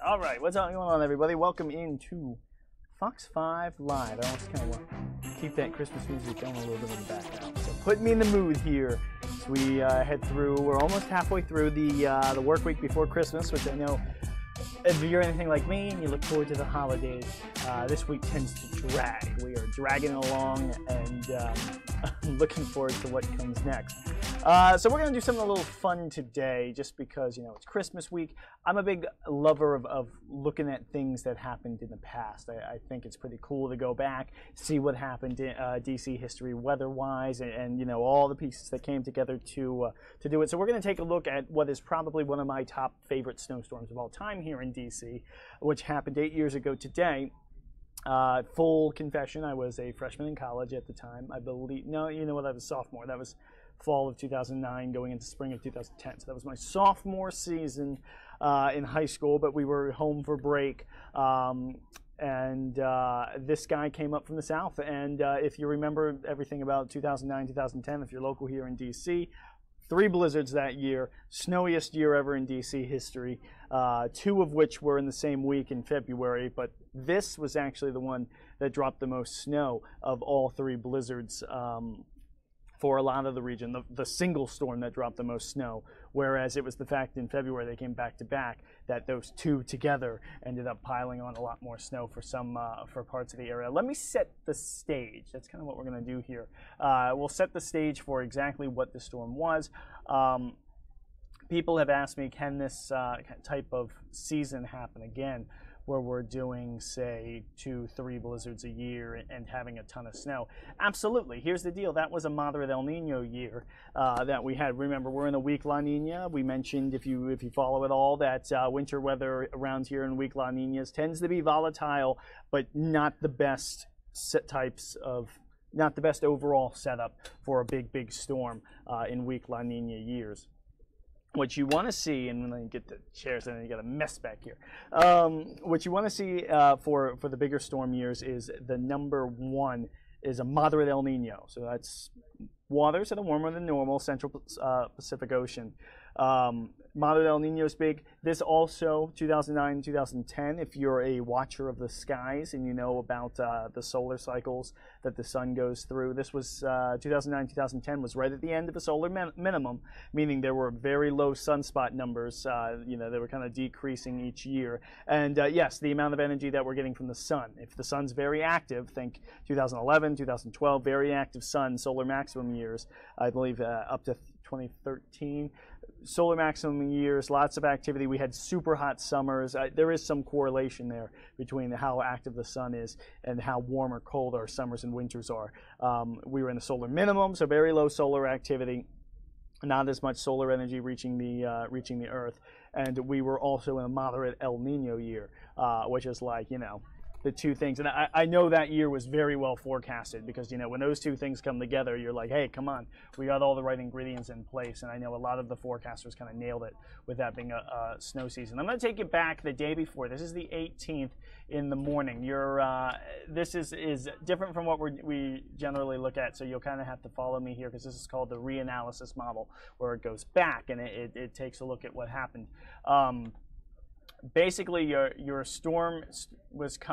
All right, what's going on, everybody? Welcome into Fox 5 Live. I almost kind of want to keep that Christmas music going a little bit in the background. So put me in the mood here as we head through. We're almost halfway through the work week before Christmas, which I know if you're anything like me and you look forward to the holidays, this week tends to drag. We are dragging along and looking forward to what comes next. So we're going to do something a little fun today just because, you know, it's Christmas week. I'm a big lover of looking at things that happened in the past. I think it's pretty cool to go back, see what happened in DC history weather-wise and, you know, all the pieces that came together to do it. So we're going to take a look at what is probably one of my top favorite snowstorms of all time here in DC, which happened 8 years ago today. Full confession, I was a freshman in college at the time. I believe, no, you know what, I was a sophomore. That was fall of 2009 going into spring of 2010. So that was my sophomore season in high school, but we were home for break. And this guy came up from the south. And if you remember everything about 2009, 2010, if you're local here in DC, 3 blizzards that year, snowiest year ever in DC history, 2 of which were in the same week in February, but this was actually the one that dropped the most snow of all 3 blizzards for a lot of the region, the single storm that dropped the most snow, whereas it was the fact in February they came back to back that those 2 together ended up piling on a lot more snow for some for parts of the area. Let me set the stage. That's kind of what we're going to do here. We'll set the stage for exactly what the storm was. People have asked me, can this type of season happen again, where we're doing, say, 2-3 blizzards a year and having a ton of snow? Absolutely. Here's the deal. That was a moderate El Nino year that we had. Remember, we're in a weak La Nina. We mentioned, if you follow it all, that winter weather around here in weak La Ninas tends to be volatile, but not the best not the best overall setup for a big storm in weak La Nina years. What you want to see, and then you get the chairs, and then you got a mess back here. What you want to see for the bigger storm years is the number 1 is a moderate El Nino. So that's waters that are warmer than normal, Central Pacific Ocean. Moderate El Nino is big. This also, 2009, 2010, if you're a watcher of the skies and you know about the solar cycles that the sun goes through, this was 2009, 2010 was right at the end of the solar minimum, meaning there were very low sunspot numbers. You know, they were kind of decreasing each year. And yes, the amount of energy that we're getting from the sun. If the sun's very active, think 2011, 2012, very active sun, solar maximum years, I believe up to 2013. Solar maximum years, lots of activity. We had super hot summers. There is some correlation there between how active the sun is and how warm or cold our summers and winters are. We were in the solar minimum, so very low solar activity, not as much solar energy reaching the Earth. And we were also in a moderate El Nino year, which is like, you know, the 2 things. And I know that year was very well forecasted because, you know, when those 2 things come together, you're like, hey, come on, we got all the right ingredients in place. And I know a lot of the forecasters kind of nailed it with that being a snow season. I'm going to take you back the day before. This is the 18th in the morning. This is different from what we generally look at, so you'll kind of have to follow me here because this is called the reanalysis model, where it goes back and it takes a look at what happened. Basically, your storm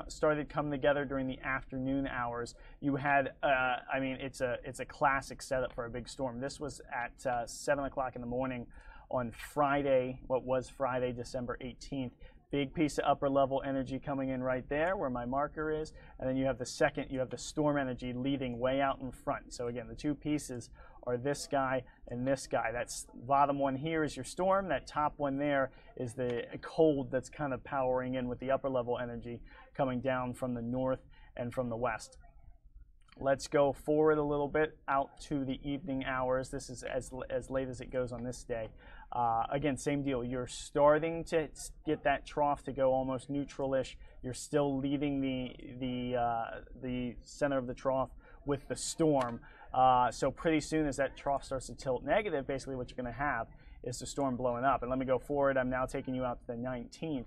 started coming together during the afternoon hours. You had, I mean, it's a classic setup for a big storm. This was at 7 o'clock in the morning on Friday, what was Friday, December 18th. Big piece of upper level energy coming in right there where my marker is. And then you have the storm energy leading way out in front. So again, the 2 pieces are this guy and this guy. That's bottom one here is your storm. That top one there is the cold that's kind of powering in with the upper level energy coming down from the north and from the west. Let's go forward a little bit out to the evening hours. This is as late as it goes on this day. Again, same deal. You're starting to get that trough to go almost neutral-ish. You're still leaving the center of the trough with the storm. So pretty soon as that trough starts to tilt negative, basically what you're going to have is the storm blowing up. And let me go forward. I'm now taking you out to the 19th.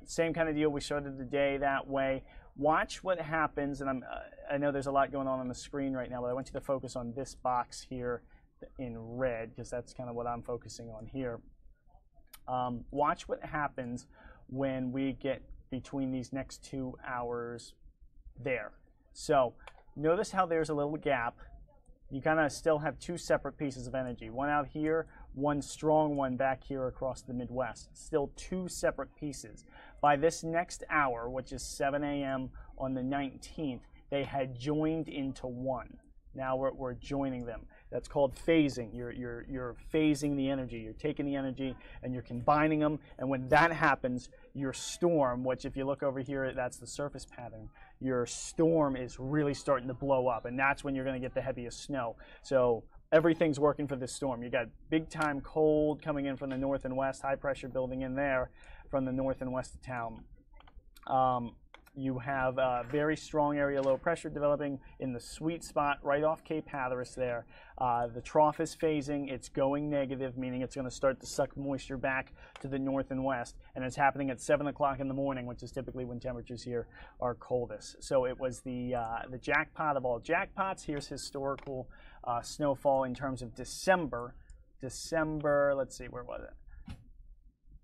Same kind of deal. We started the day that way. Watch what happens, and I know there's a lot going on the screen right now, but I want you to focus on this box here in red, because that's kind of what I'm focusing on here. Watch what happens when we get between these next 2 hours there. So notice how there's a little gap. You kind of still have two separate pieces of energy. One out here, one strong one back here across the Midwest. Still two separate pieces. By this next hour, which is 7 a.m. on the 19th, they had joined into one. Now we're joining them. That's called phasing. You're phasing the energy. You're taking the energy and you're combining them. And when that happens, your storm, which if you look over here, that's the surface pattern, your storm is really starting to blow up. And that's when you're going to get the heaviest snow. So everything's working for this storm. You got big time cold coming in from the north and west, high pressure building in there from the north and west of town. You have a very strong area low pressure developing in the sweet spot right off Cape Hatteras there. The trough is phasing. It's going negative, meaning it's going to start to suck moisture back to the north and west. And it's happening at 7 o'clock in the morning, which is typically when temperatures here are coldest. So it was the jackpot of all jackpots. Here's historical snowfall in terms of December. Let's see, where was it?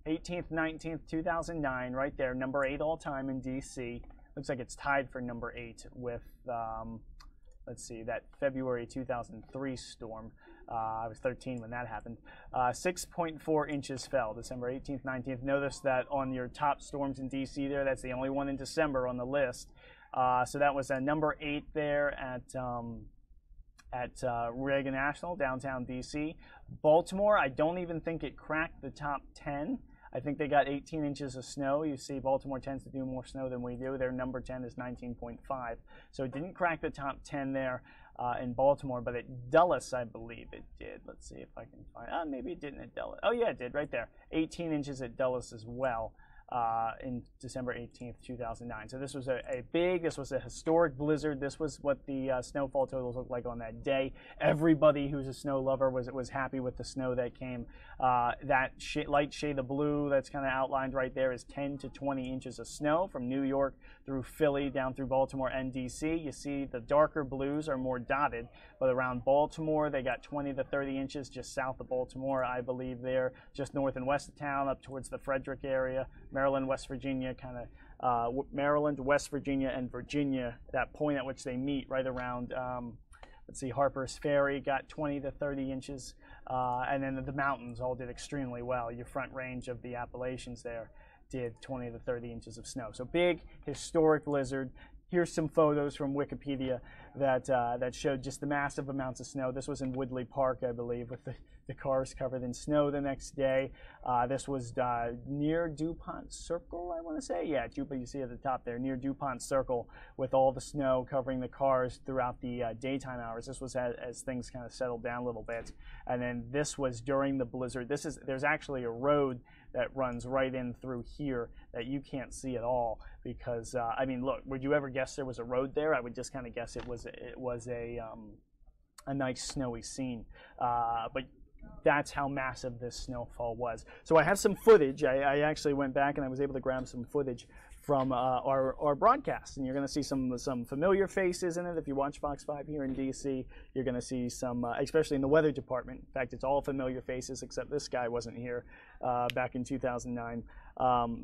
18th, 19th, 2009, right there, number 8 all time in DC. Looks like it's tied for number 8 with, let's see, that February 2003 storm. I was 13 when that happened. 6.4 inches fell, December 18th, 19th. Notice that on your top storms in DC there, that's the only one in December on the list. So that was number 8 there at Reagan National, downtown DC. Baltimore, I don't even think it cracked the top 10. I think they got 18 inches of snow. You see Baltimore tends to do more snow than we do. Their number 10 is 19.5. So it didn't crack the top 10 there in Baltimore, but at Dulles, I believe it did. Let's see if I can find, maybe it didn't at Dulles. Oh yeah, it did right there. 18 inches at Dulles as well. In December 18th, 2009. So this was this was a historic blizzard. This was what the snowfall totals looked like on that day. Everybody who's a snow lover was happy with the snow that came. That light shade of blue that's kind of outlined right there is 10 to 20 inches of snow from New York through Philly down through Baltimore and DC. You see the darker blues are more dotted, but around Baltimore they got 20 to 30 inches just south of Baltimore, I believe there, just north and west of town up towards the Frederick area. Maryland, West Virginia, Maryland, West Virginia, and Virginia, that point at which they meet right around, let's see, Harper's Ferry got 20 to 30 inches. And then the mountains all did extremely well. Your front range of the Appalachians there did 20 to 30 inches of snow. So big, historic blizzard. Here's some photos from Wikipedia that showed just the massive amounts of snow. This was in Woodley Park, I believe, with the cars covered in snow the next day. This was near DuPont Circle, I want to say. Yeah, you see at the top there, near DuPont Circle, with all the snow covering the cars throughout the daytime hours. This was as things kind of settled down a little bit. And then this was during the blizzard. There's actually a road that runs right in through here that you can't see at all because, I mean, look, would you ever guess there was a road there? I would just kind of guess it was a nice snowy scene. But that's how massive this snowfall was. So I have some footage. I actually went back and I was able to grab some footage from our broadcast, and you're going to see some familiar faces in it. If you watch Fox 5 here in DC, you're going to see some, especially in the weather department. In fact, it's all familiar faces except this guy wasn't here back in 2009.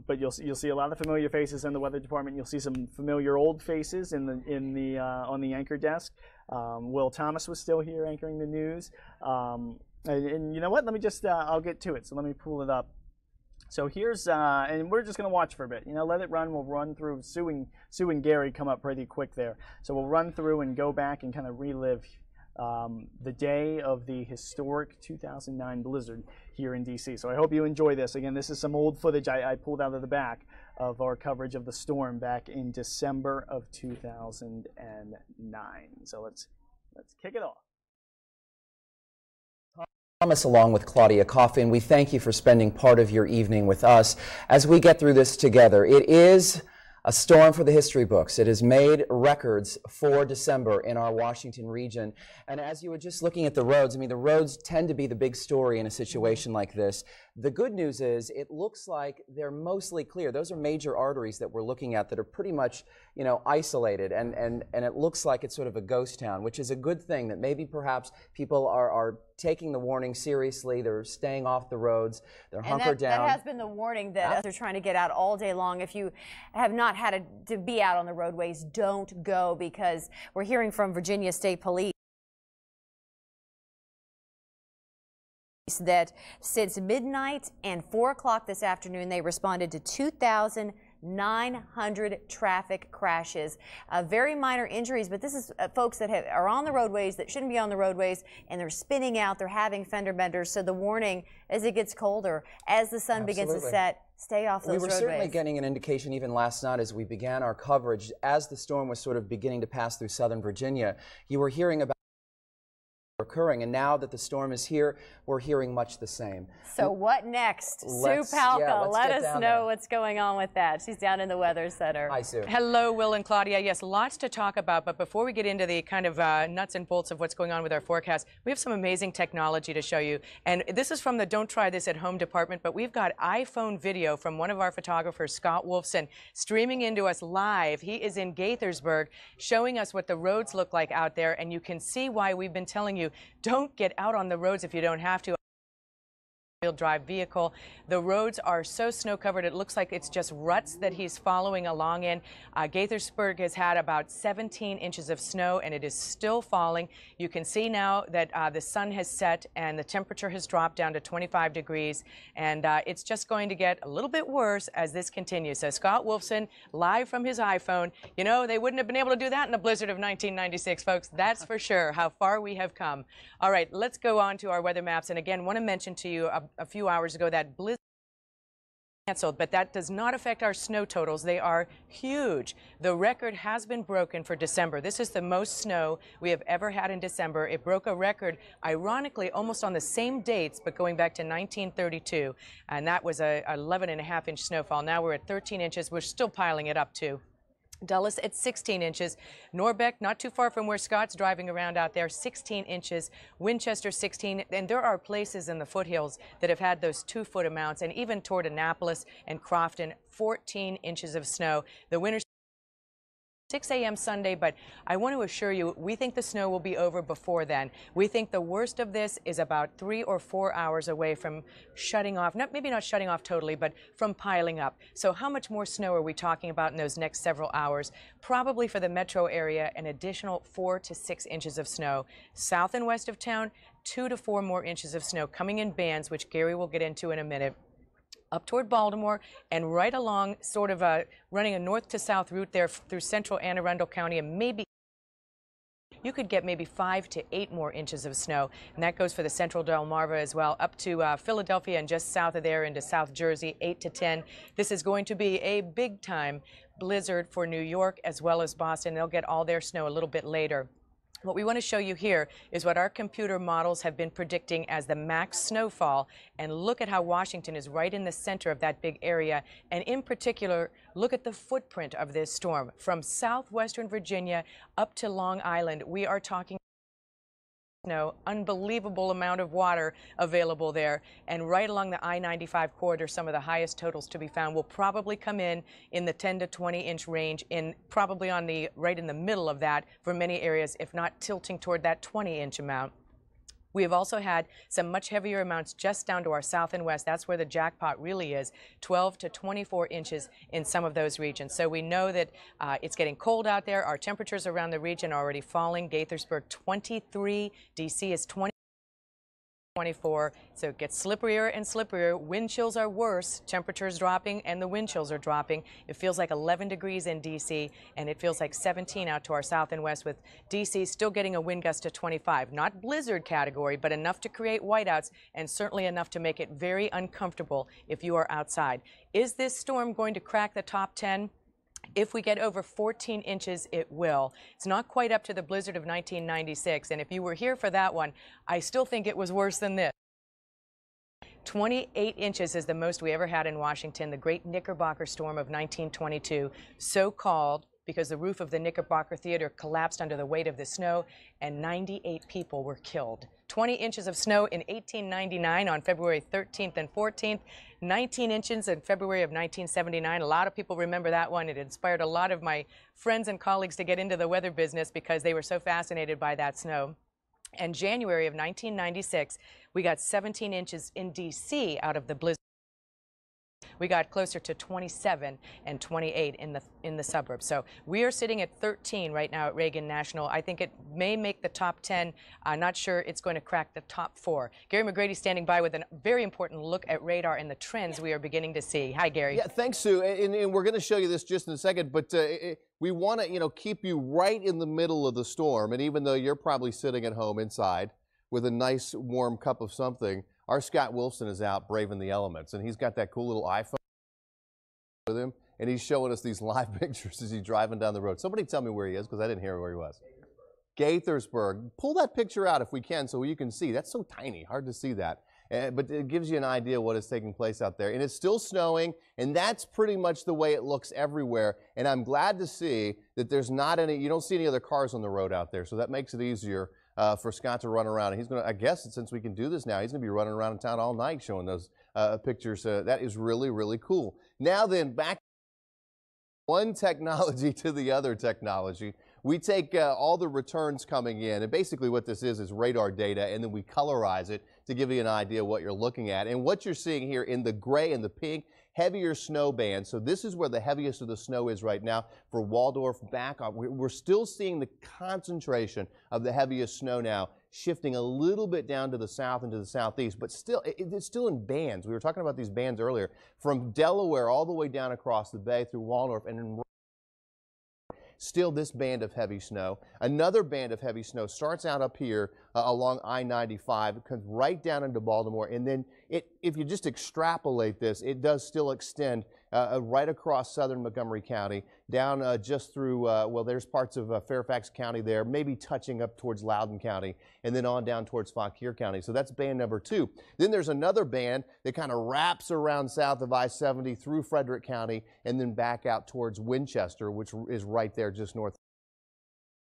But you'll see a lot of familiar faces in the weather department. You'll see some familiar old faces on the anchor desk. Will Thomas was still here anchoring the news. And you know what? Let me just, I'll get to it. So let me pull it up. So here's, and we're just going to watch for a bit. You know, let it run. We'll run through. Sue and Gary come up pretty quick there. So we'll run through and go back and kind of relive the day of the historic 2009 blizzard here in DC. So I hope you enjoy this. Again, this is some old footage I pulled out of the back of our coverage of the storm back in December of 2009. So let's kick it off. Thomas, along with Claudia Coffin, we thank you for spending part of your evening with us as we get through this together. It is a storm for the history books. It has made records for December in our Washington region. And as you were just looking at the roads, I mean, the roads tend to be the big story in a situation like this. The good news is it looks like they're mostly clear. Those are major arteries that we're looking at that are pretty much, you know, isolated. And it looks like it's sort of a ghost town, which is a good thing, that maybe perhaps people are taking the warning seriously. They're staying off the roads. They're hunkered down. That has been the warning that they're trying to get out all day long. If you have not had to be out on the roadways, don't go, because we're hearing from Virginia State Police that since midnight and 4 o'clock this afternoon, they responded to 2,900 traffic crashes. Very minor injuries, but this is folks that are on the roadways that shouldn't be on the roadways, and they're spinning out, they're having fender benders. So the warning, as it gets colder, as the sun begins to set, stay off those roadways. We were certainly getting an indication even last night as we began our coverage, as the storm was sort of beginning to pass through southern Virginia. You were hearing about occurring, and now that the storm is here, we're hearing much the same. So what next? Sue Palka, let us know what's going on with that. She's down in the Weather Center. Hi, Sue. Hello, Will and Claudia. Yes, lots to talk about, but before we get into the kind of nuts and bolts of what's going on with our forecast, we have some amazing technology to show you. And this is from the Don't Try This at Home department, but we've got iPhone video from one of our photographers, Scott Wolfson, streaming into us live. He is in Gaithersburg, showing us what the roads look like out there, and you can see why we've been telling you, don't get out on the roads if you don't have to. Wheel drive vehicle. The roads are so snow covered it looks like it's just ruts that he's following along in. Gaithersburg has had about 17 inches of snow, and it is still falling. You can see now that the sun has set and the temperature has dropped down to 25 degrees, and it's just going to get a little bit worse as this continues. So Scott Wolfson, live from his iPhone. You know, they wouldn't have been able to do that in the blizzard of 1996, folks. That's for sure, how far we have come. All right, let's go on to our weather maps. And again, want to mention to you a few hours ago that blizzard canceled, but that does not affect our snow totals. They are huge. The record has been broken for December. This is the most snow we have ever had in December. It broke a record, ironically, almost on the same dates, but going back to 1932, and that was a 11.5-inch snowfall. Now we're at 13 inches. We're still piling it up too. Dulles at 16 inches. Norbeck, not too far from where Scott's driving around out there, 16 inches. Winchester, 16. And there are places in the foothills that have had those 2-foot amounts, and even toward Annapolis and Crofton, 14 inches of snow. The winter 6 a.m. Sunday, but I want to assure you, we think the snow will be over before then. We think the worst of this is about 3 or 4 hours away from shutting off, maybe not shutting off totally, but from piling up. So how much more snow are we talking about in those next several hours? Probably for the metro area, an additional 4 to 6 inches of snow. South and west of town, 2 to 4 more inches of snow coming in bands, which Gary will get into in a minute. Up toward Baltimore and right along sort of running a north to south route there through central Anne Arundel County, and maybe you could get maybe 5 to 8 more inches of snow, and that goes for the central Delmarva as well, up to Philadelphia and just south of there into South Jersey, 8 to 10. This is going to be a big time blizzard for New York as well as Boston. They'll get all their snow a little bit later. What we want to show you here is what our computer models have been predicting as the max snowfall, and look at how Washington is right in the center of that big area, and in particular, look at the footprint of this storm. From southwestern Virginia up to Long Island, we are talking snow, unbelievable amount of water available there, and right along the I-95 corridor, some of the highest totals to be found will probably come in the 10 to 20 inch range, probably on the right in the middle of that for many areas, if not tilting toward that 20-inch amount. We have also had some much heavier amounts just down to our south and west. That's where the jackpot really is, 12 to 24 inches in some of those regions. So we know that it's getting cold out there. Our temperatures around the region are already falling. Gaithersburg 23, D.C. is 24, so it gets slipperier and slipperier. Wind chills are worse, temperatures dropping, and the wind chills are dropping. It feels like 11 degrees in D.C., and it feels like 17 out to our south and west, with D.C. still getting a wind gust to 25. Not blizzard category, but enough to create whiteouts, and certainly enough to make it very uncomfortable if you are outside. Is this storm going to crack the top 10? If we get over 14 inches, it will. It's not quite up to the blizzard of 1996, and if you were here for that one, I still think it was worse than this. 28 inches is the most we ever had in Washington, the Great Knickerbocker Storm of 1922, so called because the roof of the Knickerbocker Theater collapsed under the weight of the snow, and 98 people were killed. 20 inches of snow in 1899 on February 13th and 14th, 19 inches in February of 1979. A lot of people remember that one. It inspired a lot of my friends and colleagues to get into the weather business because they were so fascinated by that snow. And January of 1996, we got 17 inches in D.C. out of the blizzard. We got closer to 27 and 28 in the suburbs. So we are sitting at 13 right now at Reagan National. I think it may make the top 10. I'm not sure it's going to crack the top 4. Gary McGrady standing by with a very important look at radar and the trends we are beginning to see. Hi, Gary. Yeah, thanks, Sue. And we're going to show you this just in a second, but we want to, keep you right in the middle of the storm. And even though you're probably sitting at home inside with a nice warm cup of something, our Scott Wilson is out braving the elements, and he's got that cool little iPhone with him, and he's showing us these live pictures as he's driving down the road. Somebody tell me where he is, because I didn't hear where he was. Gaithersburg. Pull that picture out if we can so you can see. That's so tiny, hard to see that. But it gives you an idea what is taking place out there. And it's still snowing, and that's pretty much the way it looks everywhere. And I'm glad to see that there's not any, you don't see any other cars on the road out there, so that makes it easier for Scott to run around. And he's going to, I guess, since we can do this now, he's going to be running around in town all night showing those pictures. That is really, really cool. Now then, back one technology to the other technology. We take all the returns coming in, and basically what this is radar data, and then we colorize it to give you an idea what you're looking at. And what you're seeing here in the gray and the pink, heavier snow bands. So this is where the heaviest of the snow is right now for Waldorf back up. We're still seeing the concentration of the heaviest snow now shifting a little bit down to the south and to the southeast, but still, it's still in bands. We were talking about these bands earlier, from Delaware all the way down across the bay through Waldorf, and in still this band of heavy snow. Another band of heavy snow starts out up here along I-95, comes right down into Baltimore, and then if you just extrapolate this, it does still extend right across southern Montgomery County, down just through, well, there's parts of Fairfax County there, maybe touching up towards Loudoun County, and then on down towards Fauquier County. So that's band number 2. Then there's another band that kind of wraps around south of I-70 through Frederick County, and then back out towards Winchester, which is right there just north.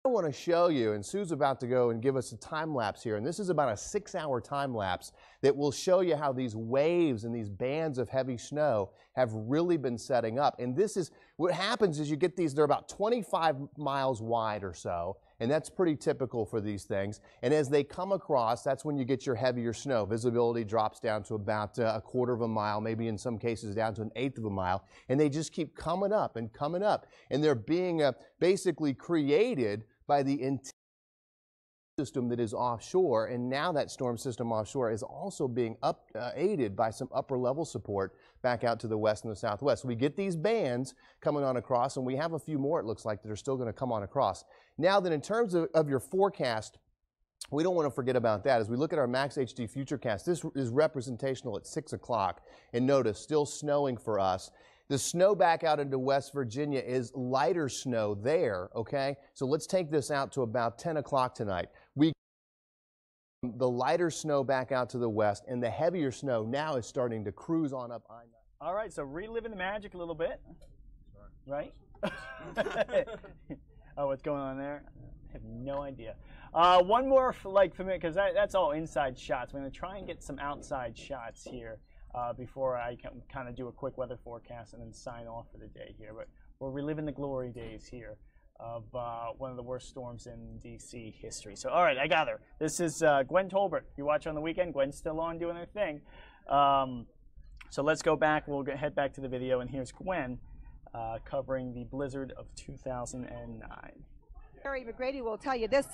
I want to show you, and Sue's about to go and give us a time lapse here, and this is about a 6-hour time lapse that will show you how these waves and these bands of heavy snow have really been setting up. And this is what happens is you get these, they're about 25 miles wide or so, and that's pretty typical for these things. And as they come across, that's when you get your heavier snow. Visibility drops down to about a quarter of a mile, maybe in some cases down to an eighth of a mile, and they just keep coming up and coming up. And they're being basically created by the system that is offshore, and now that storm system offshore is also being aided by some upper level support back out to the west and the southwest. So we get these bands coming on across, and we have a few more, it looks like, that are still going to come on across. Now then, in terms of your forecast, we don't want to forget about that. As we look at our Max HD Futurecast, this is representational at 6 o'clock, and notice, still snowing for us. The snow back out into West Virginia is lighter snow there, okay? So let's take this out to about 10 o'clock tonight. The lighter snow back out to the west, and the heavier snow now is starting to cruise on up I-90. All right, so reliving the magic a little bit, right? Oh, what's going on there? I have no idea. One more, for me, because that's all inside shots. I'm going to try and get some outside shots here before I can kind of do a quick weather forecast and then sign off for the day here. But we're reliving the glory days here of one of the worst storms in D.C. history. So, all right, I got her. This is Gwen Tolbert. You watch on the weekend. Gwen's still on doing her thing. So let's go back. We'll head back to the video, and here's Gwen covering the blizzard of 2009. Gary McGrady will tell you this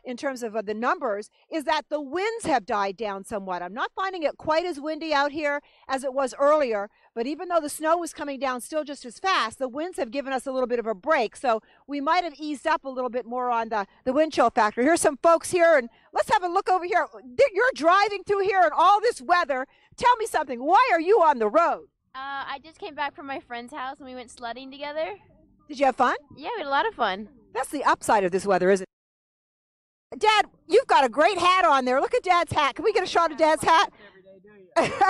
in terms of the numbers, is that the winds have died down somewhat. I'm not finding it quite as windy out here as it was earlier, but even though the snow was coming down still just as fast, the winds have given us a little bit of a break. So we might have eased up a little bit more on the wind chill factor. Here's some folks here, and let's have a look over here. You're driving through here in all this weather. Tell me something. Why are you on the road? I just came back from my friend's house and we went sledding together. Did you have fun? Yeah, we had a lot of fun. That's the upside of this weather, isn't it? Dad, you've got a great hat on there. Look at Dad's hat. Can we get a shot of Dad's hat? Every day, do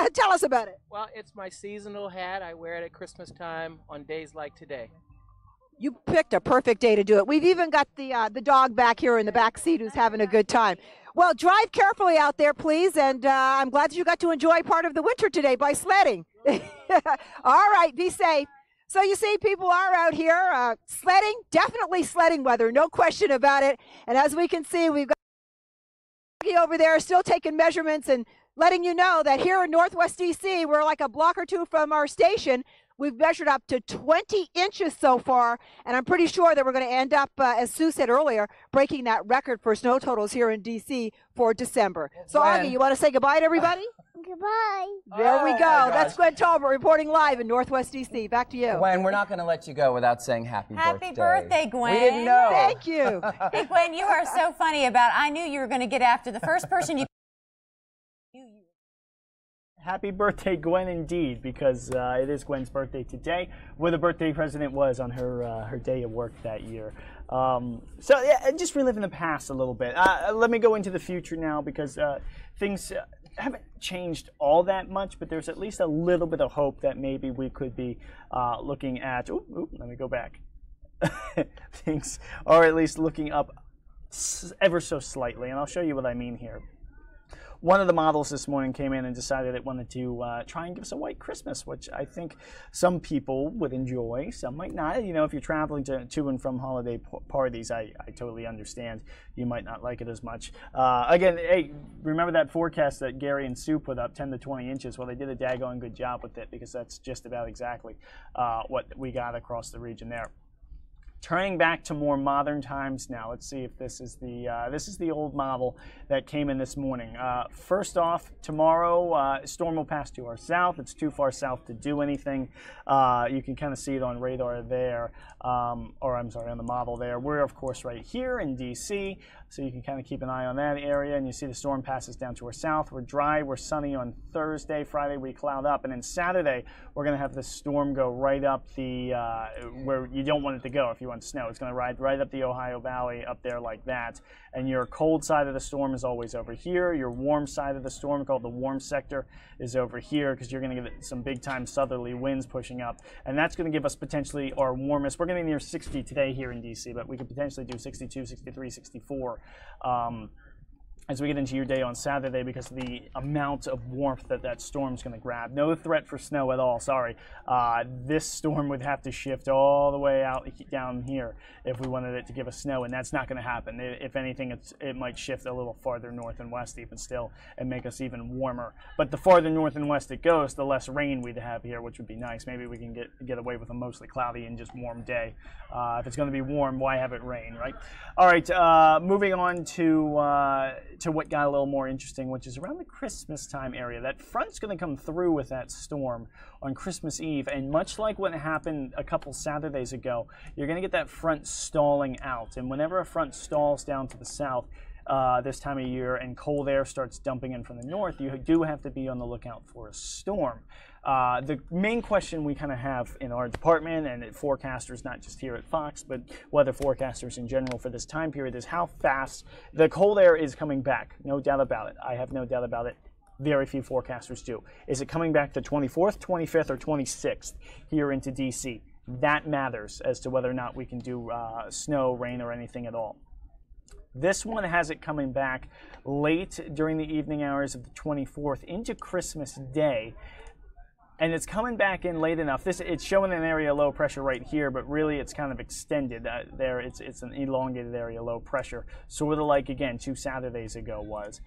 you? Tell us about it. Well, it's my seasonal hat. I wear it at Christmas time on days like today. You picked a perfect day to do it. We've even got the dog back here in the back seat who's having a good time. Well, drive carefully out there, please, and I'm glad that you got to enjoy part of the winter today by sledding. All right, be safe. So you see, people are out here sledding, definitely sledding weather, no question about it. And as we can see, we've got Augie over there is still taking measurements and letting you know that here in Northwest DC, we're like a block or two from our station. We've measured up to 20 inches so far, and I'm pretty sure that we're going to end up, as Sue said earlier, breaking that record for snow totals here in DC for December. So, Augie, you want to say goodbye to everybody? Goodbye. There we go. That's Gwen Tolbert reporting live in Northwest DC. Back to you. Gwen, we're not going to let you go without saying happy birthday. Happy birthday, Gwen. We didn't know. Thank you. Hey, Gwen, you are so funny about, I knew you were going to get after the first person you. Happy birthday, Gwen, indeed, because it is Gwen's birthday today, where the birthday president was on her day of work that year. So, yeah, just reliving the past a little bit. Let me go into the future now, because things haven't changed all that much, but there's at least a little bit of hope that maybe we could be looking at. Let me go back. Things are at least looking up ever so slightly, and I'll show you what I mean here. One of the models this morning came in and decided it wanted to try and give us a white Christmas, which I think some people would enjoy, some might not. You know, if you're traveling to and from holiday parties, I totally understand. You might not like it as much. Again, hey, remember that forecast that Gary and Sue put up, 10 to 20 inches? Well, they did a daggone good job with it, because that's just about exactly what we got across the region there. Turning back to more modern times now, let's see if this is the old model that came in this morning. First off, tomorrow, storm will pass to our south. It's too far south to do anything. You can kind of see it on radar there, or I'm sorry, on the model there. We're, of course, right here in DC, so you can kind of keep an eye on that area, and you see the storm passes down to our south. We're dry, we're sunny on Thursday. Friday, we cloud up, and then Saturday, we're going to have this storm go right up the, where you don't want it to go if you want snow. It's going to ride right up the Ohio Valley up there like that, and your cold side of the storm is always over here. Your warm side of the storm, called the warm sector, is over here, because you're going to get some big-time southerly winds pushing up, and that's going to give us potentially our warmest. We're going to be near 60 today here in DC, but we could potentially do 62, 63, 64 as we get into your day on Saturday, because of the amount of warmth that storm's going to grab. No threat for snow at all, sorry. This storm would have to shift all the way out down here if we wanted it to give us snow, and that's not going to happen. If anything, it might shift a little farther north and west even still and make us even warmer. But the farther north and west it goes, the less rain we'd have here, which would be nice. Maybe we can get away with a mostly cloudy and just warm day. If it's going to be warm, why have it rain, right? All right, moving on to what got a little more interesting, which is around the Christmas time area. That front's going to come through with that storm on Christmas Eve, and much like what happened a couple Saturdays ago, you're going to get that front stalling out. And whenever a front stalls down to the south this time of year and cold air starts dumping in from the north, you do have to be on the lookout for a storm. The main question we kind of have in our department and at forecasters, not just here at Fox, but weather forecasters in general for this time period, is how fast the cold air is coming back. No doubt about it. I have no doubt about it. Very few forecasters do. Is it coming back the 24th, 25th, or 26th here into DC? That matters as to whether or not we can do snow, rain, or anything at all. This one has it coming back late during the evening hours of the 24th into Christmas Day. And it's coming back in late enough. It's showing an area low pressure right here, but really it's kind of extended there. It's an elongated area low pressure, sort of like, again, 2 Saturdays ago was.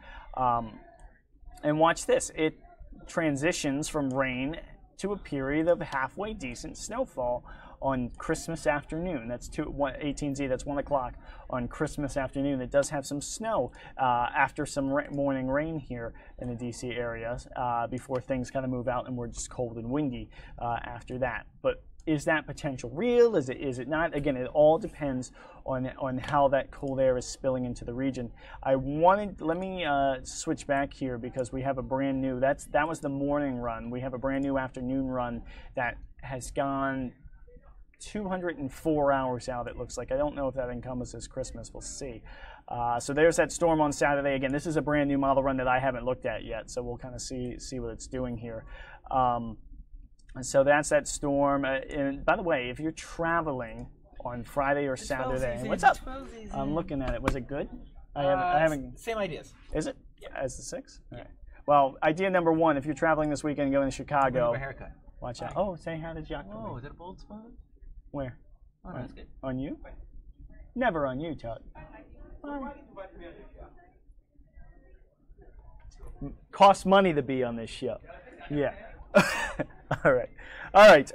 And watch this. It transitions from rain to a period of halfway decent snowfall on Christmas afternoon. That's 18Z, that's 1 o'clock on Christmas afternoon. It does have some snow after some morning rain here in the DC area before things kind of move out and we're just cold and windy after that. But is that potential real? Is it not? Again, it all depends on how that cold air is spilling into the region. Let me switch back here, because we have a brand new, that was the morning run. We have a brand new afternoon run that has gone 204 hours out, it looks like. I don't know if that encompasses Christmas. We'll see. So there's that storm on Saturday. Again, this is a brand new model run that I haven't looked at yet, so we'll kind of see what it's doing here. And so that's that storm. And by the way, if you're traveling on Friday or Saturday, what's up? I'm looking at it. Was it good? I haven't. Same ideas. Is it? Yeah. As the 6? Yeah. Right. Well, idea number 1: if you're traveling this weekend going to Chicago, a haircut. watch out. Oh, say hi to Jacques. Oh, is that a bold spot? Where? Oh, no, that's good. On you? Never on you, Todd. Costs money to be on this show. Yeah. All right. All right.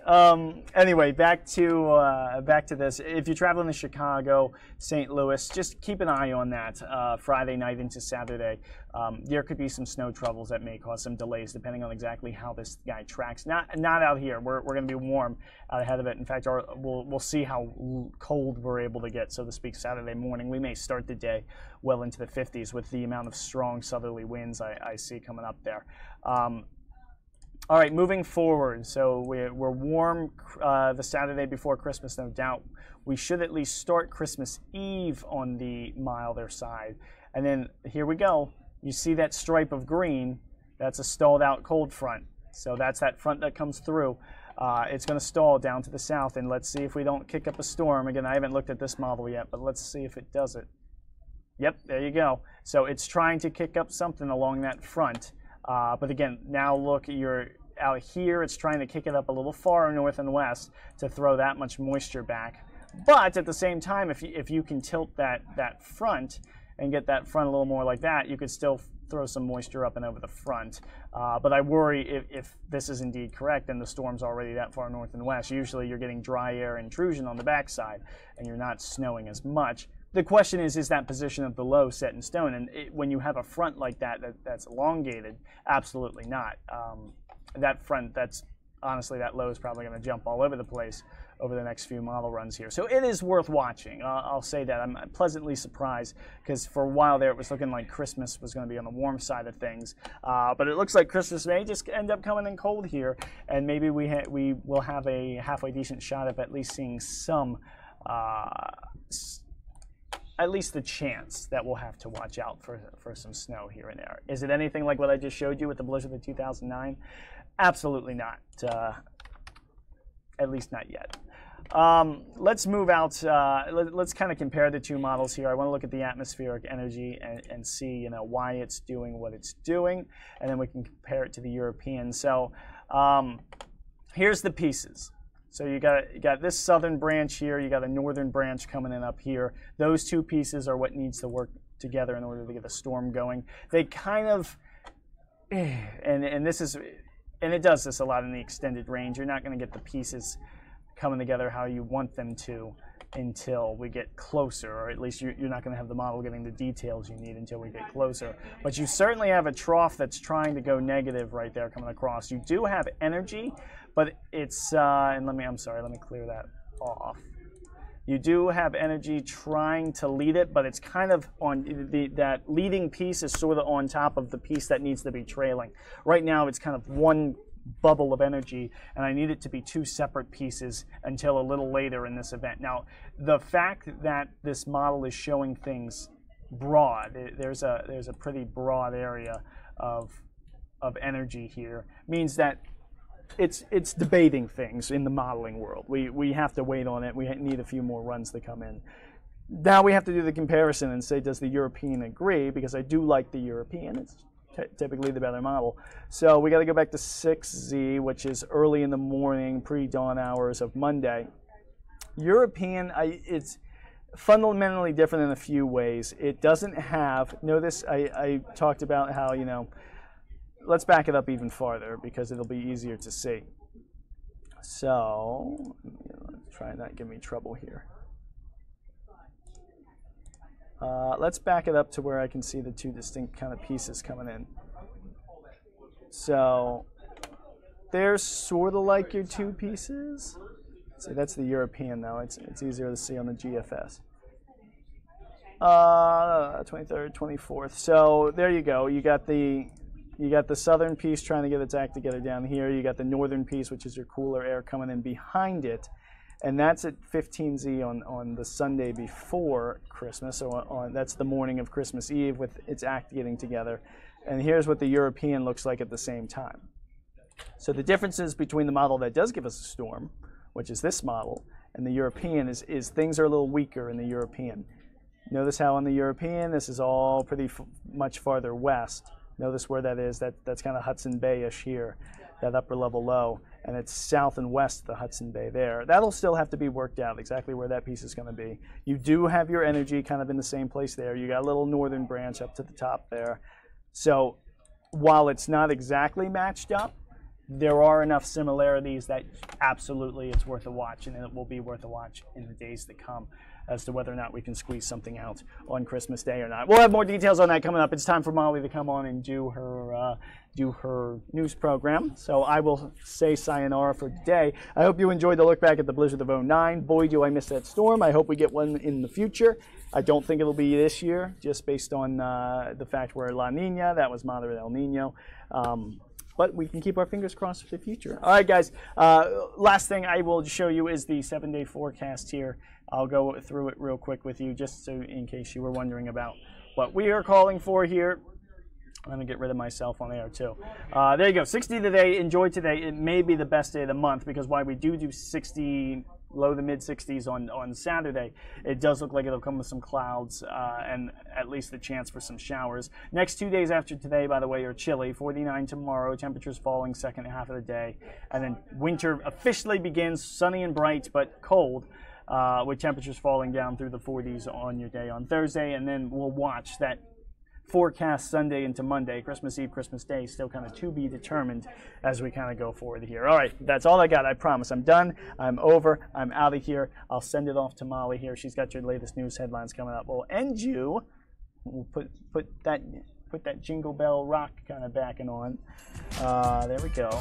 Anyway, back to this. If you're traveling to Chicago, St. Louis, just keep an eye on that Friday night into Saturday. There could be some snow troubles that may cause some delays depending on exactly how this guy tracks. Not out here. We're going to be warm out ahead of it. In fact, we'll see how cold we're able to get, so to speak, Saturday morning. We may start the day well into the 50s with the amount of strong southerly winds I see coming up there. All right, moving forward. So we're warm the Saturday before Christmas, no doubt. We should at least start Christmas Eve on the milder side. And then here we go. You see that stripe of green? That's a stalled out cold front. So that's that front that comes through. It's going to stall down to the south, and let's see if we don't kick up a storm. Again, I haven't looked at this model yet, but let's see if it does it. Yep, there you go. So it's trying to kick up something along that front. But again, now look, you're out here, it's trying to kick it up a little far north and west to throw that much moisture back. But at the same time, if you can tilt that front and get that front a little more like that, you could still throw some moisture up and over the front. But I worry if this is indeed correct and the storm's already that far north and west. Usually you're getting dry air intrusion on the backside and you're not snowing as much. The question is that position of the low set in stone? And when you have a front like that's elongated, absolutely not. That front, honestly, that low is probably going to jump all over the place over the next few model runs here. So it is worth watching. I'll say that. I'm pleasantly surprised because for a while there it was looking like Christmas was going to be on the warm side of things. But it looks like Christmas may just end up coming in cold here, and maybe we will have a halfway decent shot of at least seeing some at least the chance that we'll have to watch out for some snow here and there. Is it anything like what I just showed you with the blizzard of 2009? Absolutely not. At least not yet. Let's move out. Let's kind of compare the two models here. I want to look at the atmospheric energy and see, why it's doing what it's doing, and then we can compare it to the European. So here's the pieces. So you got this southern branch here, you got a northern branch coming in up here. Those two pieces are what needs to work together in order to get a storm going. They kind of, and it does this a lot in the extended range. You're not going to get the pieces coming together how you want them to until we get closer, or at least you're not going to have the model getting the details you need until we get closer. But you certainly have a trough that's trying to go negative right there coming across. You do have energy, but it's, and let me clear that off. You do have energy trying to lead it, but it's kind of on that leading piece is sort of on top of the piece that needs to be trailing. Right now it's kind of one bubble of energy, and I need it to be two separate pieces until a little later in this event. Now, the fact that this model is showing things broad, there's a pretty broad area of energy here, means that it's debating things in the modeling world. We have to wait on it. We need a few more runs to come in. Now we have to do the comparison and say, does the European agree? Because I do like the European. It's typically the better model. So we got to go back to 6Z, which is early in the morning, pre-dawn hours of Monday. European, it's fundamentally different in a few ways. It doesn't have, notice I talked about how, let's back it up even farther because it'll be easier to see. So, let's try and not give me trouble here. Let's back it up to where I can see the two distinct kind of pieces coming in. So, they're sort of like your two pieces. See, that's the European though. It's easier to see on the GFS. 23rd, 24th. So there you go. You got the southern piece trying to get its act together down here. You got the northern piece, which is your cooler air coming in behind it. And that's at 15Z on the Sunday before Christmas. So that's the morning of Christmas Eve with its act getting together. And here's what the European looks like at the same time. So the differences between the model that does give us a storm, which is this model, and the European is things are a little weaker in the European. Notice how on the European, this is all pretty much farther west. Notice where that is. That's kind of Hudson Bay-ish here, that upper level low. And it's south and west of the Hudson Bay there. That'll still have to be worked out, exactly where that piece is going to be. You do have your energy kind of in the same place there. You got a little northern branch up to the top there. So while it's not exactly matched up, there are enough similarities that absolutely it's worth a watch, and it will be worth a watch in the days to come as to whether or not we can squeeze something out on Christmas Day or not. We'll have more details on that coming up. It's time for Molly to come on and do her news program. So I will say sayonara for today. I hope you enjoyed the look back at the blizzard of '09. Boy, do I miss that storm. I hope we get one in the future. I don't think it'll be this year, just based on the fact we're La Nina. That was Madre del Nino. But we can keep our fingers crossed for the future. All right, guys. Last thing I will show you is the 7-day forecast here. I'll go through it real quick with you, just so in case you were wondering about what we are calling for here. Let me get rid of myself on air, too. There you go. 60 today. Enjoy today. It may be the best day of the month, because while we do 60, low to mid 60s on Saturday, it does look like it'll come with some clouds and at least the chance for some showers. Next 2 days after today, by the way, are chilly. 49 tomorrow, temperatures falling second half of the day. And then winter officially begins, sunny and bright, but cold, with temperatures falling down through the 40s on your day on Thursday. And then we'll watch that forecast Sunday into Monday, Christmas Eve, Christmas Day, still kind of to be determined as we kind of go forward here. All right, that's all I got. I promise. I'm done. I'm over. I'm out of here. I'll send it off to Molly here. She's got your latest news headlines coming up. We'll end you. We'll put that Jingle Bell rock kind of backing on. There we go.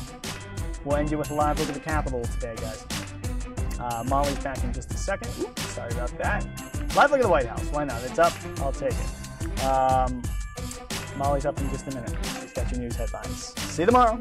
We'll end you with a live look at the Capitol today, guys. Molly's back in just a second. Oops, sorry about that. Live look at the White House. Why not? It's up. I'll take it. Molly's up in just a minute. She's got your news headlines. See you tomorrow.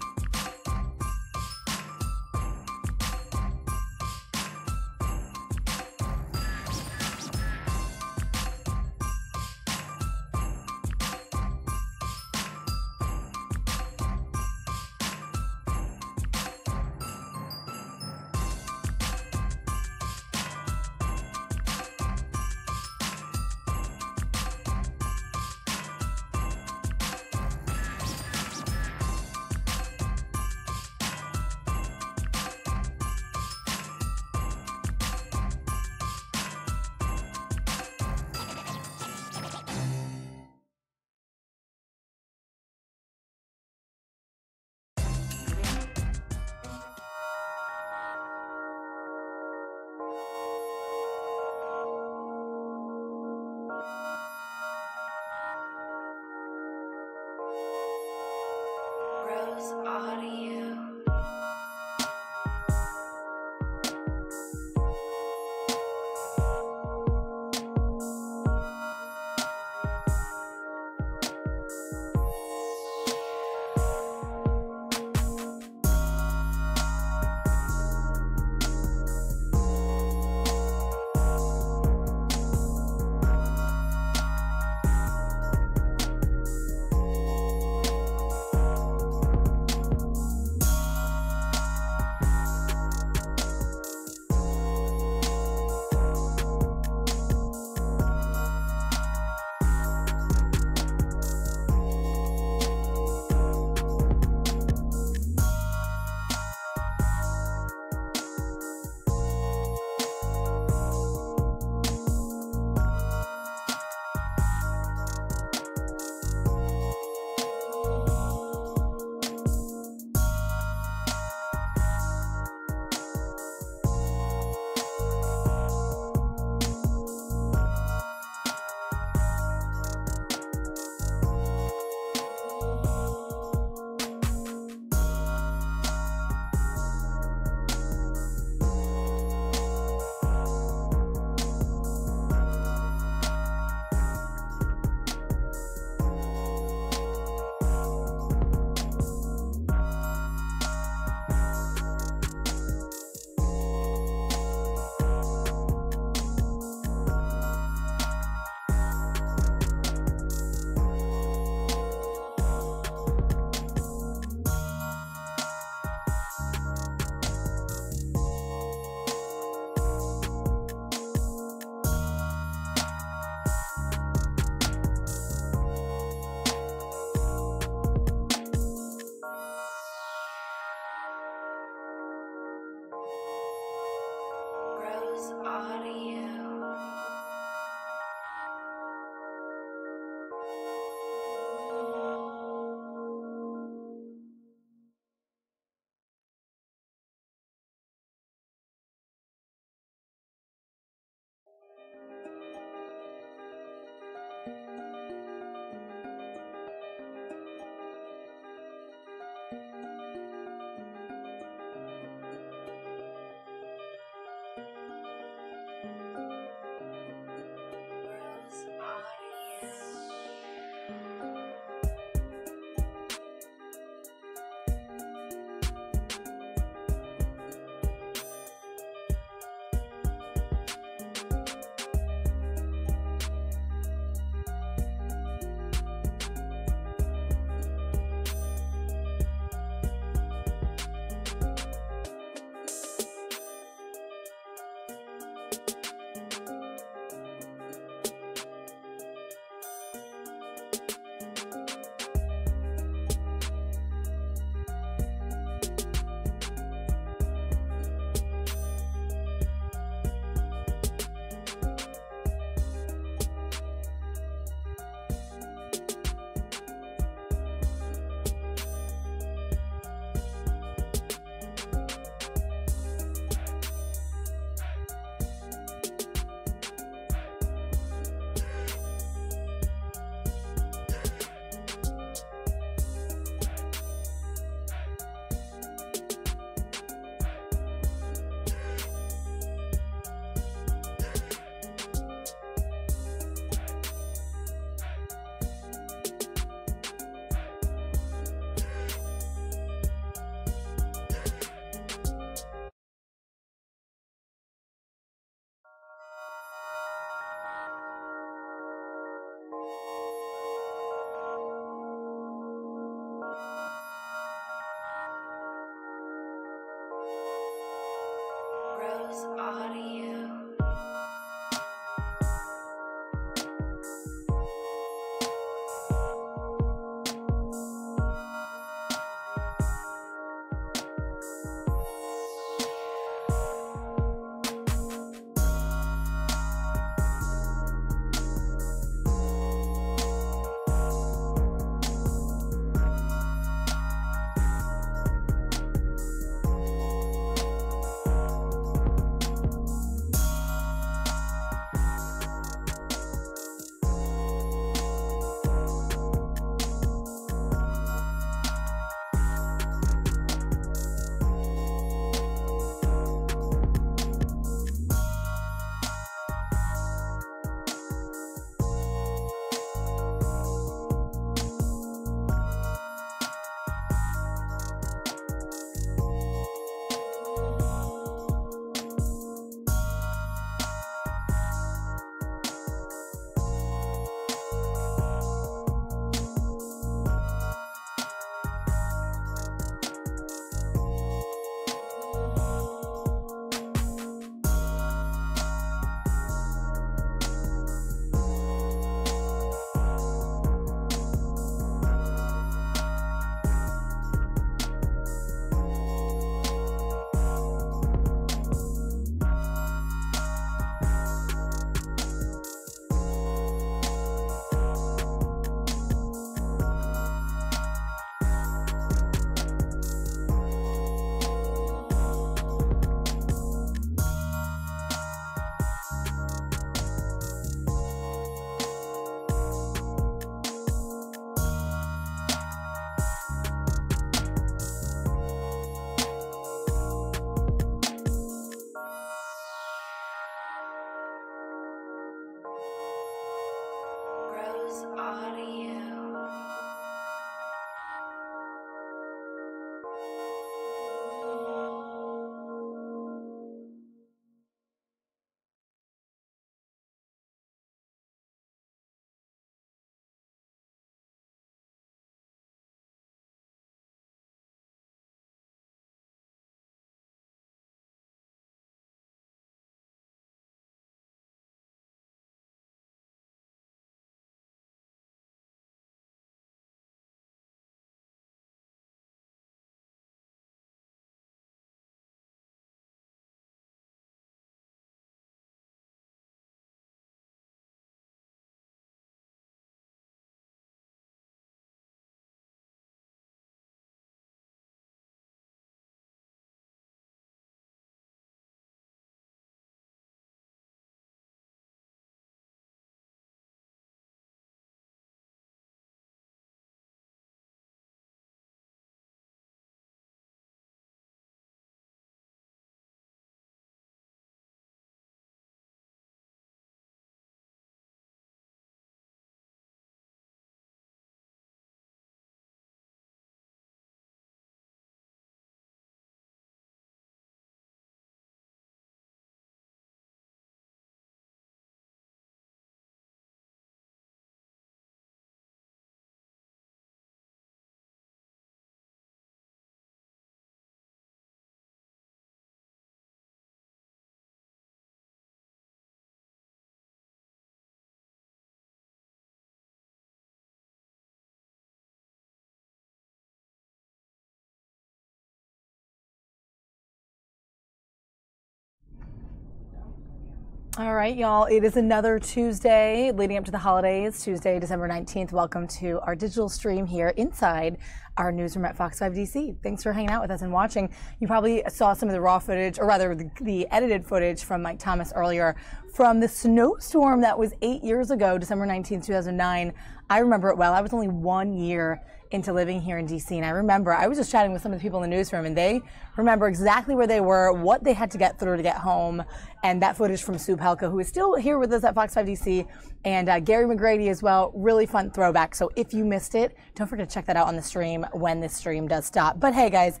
All right, y'all. It is another Tuesday leading up to the holidays, Tuesday, December 19th. Welcome to our digital stream here inside our newsroom at Fox 5 DC. Thanks for hanging out with us and watching. You probably saw some of the raw footage, or rather the edited footage from Mike Thomas earlier from the snowstorm that was 8 years ago, December 19th, 2009. I remember it well. I was only 1 year into living here in DC, and I remember I was just chatting with some of the people in the newsroom, and they remember exactly where they were, what they had to get through to get home, and that footage from Sue Pelka, who is still here with us at Fox 5 DC, and Gary McGrady as well. Really fun throwback. So if you missed it, don't forget to check that out on the stream when this stream does stop. But hey, guys,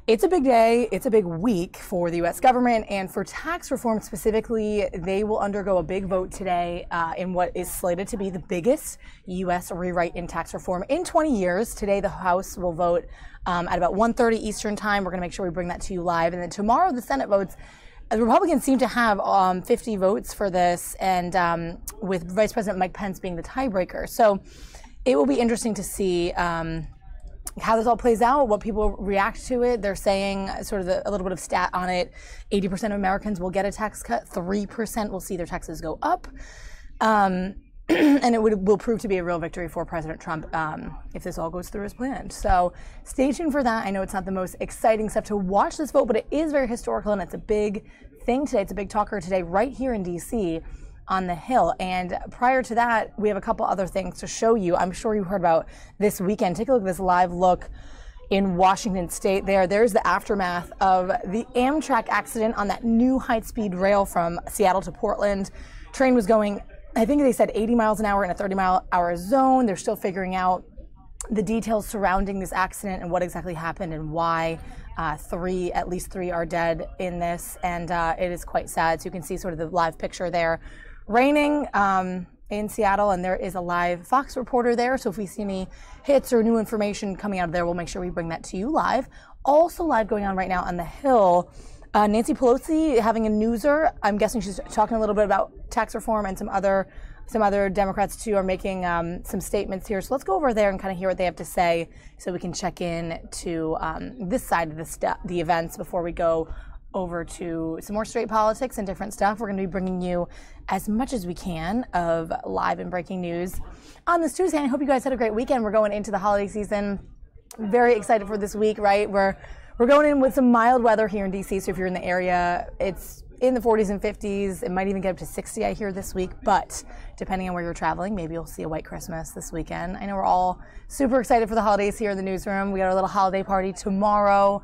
it's a big day. It's a big week for the U.S. government, and for tax reform specifically, they will undergo a big vote today in what is slated to be the biggest U.S. rewrite in tax reform in 20 years. Today, the House will vote at about 1:30 Eastern time. We're going to make sure we bring that to you live, and then tomorrow the Senate votes. The Republicans seem to have 50 votes for this, and with Vice President Mike Pence being the tiebreaker. So it will be interesting to see how this all plays out, what people react to it. They're saying sort of a little bit of stat on it. 80% of Americans will get a tax cut. 3% will see their taxes go up. And it will prove to be a real victory for President Trump if this all goes through as planned. So stay tuned for that. I know it's not the most exciting stuff to watch this vote, but it is very historical, and it's a big thing today. It's a big talker today right here in D.C. on the Hill. And prior to that, we have a couple other things to show you. I'm sure you heard about this weekend. Take a look at this live look in Washington State there. There's the aftermath of the Amtrak accident on that new high-speed rail from Seattle to Portland. Train was going, I think they said 80 miles an hour in a 30-mile-an-hour zone. They're still figuring out the details surrounding this accident and what exactly happened and why. At least three are dead in this, and it is quite sad. So you can see sort of the live picture there. Raining in Seattle, and there is a live Fox reporter there. So if we see any hits or new information coming out of there, we'll make sure we bring that to you live. Also live going on right now on the Hill, Nancy Pelosi having a newser. I'm guessing she's talking a little bit about tax reform, and some other Democrats too are making some statements here. So let's go over there and kind of hear what they have to say, so we can check in to this side of the events before we go over to some more straight politics and different stuff. We're going to be bringing you as much as we can of live and breaking news on this Tuesday. I hope you guys had a great weekend. We're going into the holiday season. Very excited for this week, right? We're going in with some mild weather here in DC. So if you're in the area, it's in the 40s and 50s. It might even get up to 60, I hear, this week. But depending on where you're traveling, maybe you'll see a white Christmas this weekend. I know we're all super excited for the holidays here in the newsroom. We got our little holiday party tomorrow,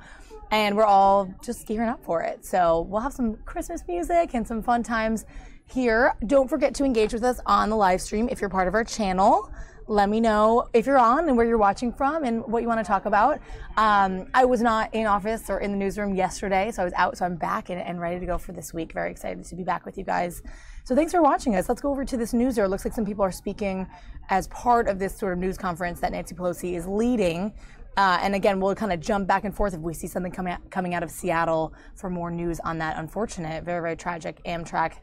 and we're all just gearing up for it. So we'll have some Christmas music and some fun times here. Don't forget to engage with us on the live stream if you're part of our channel. Let me know if you're on and where you're watching from and what you want to talk about. I was not in office or in the newsroom yesterday, so I was out, so I'm back and ready to go for this week. Very excited to be back with you guys. So thanks for watching us. Let's go over to this newser. It looks like some people are speaking as part of this sort of news conference that Nancy Pelosi is leading. And again, we'll kind of jump back and forth if we see something coming out of Seattle for more news on that unfortunate, very, very tragic Amtrak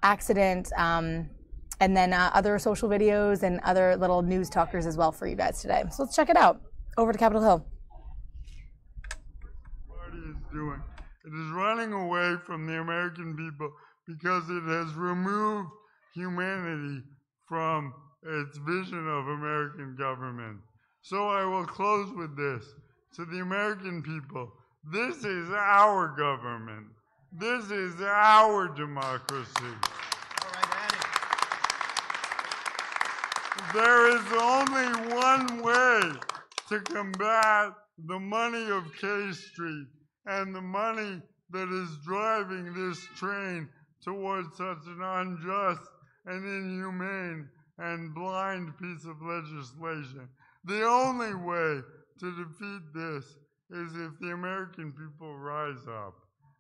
accident. And then other social videos and other little news talkers as well for you guys today. So let's check it out. Over to Capitol Hill. Party is doing. It is running away from the American people because it has removed humanity from its vision of American government. So I will close with this. To the American people, this is our government. This is our democracy. There is only one way to combat the money of K Street and the money that is driving this train towards such an unjust and inhumane and blind piece of legislation. The only way to defeat this is if the American people rise up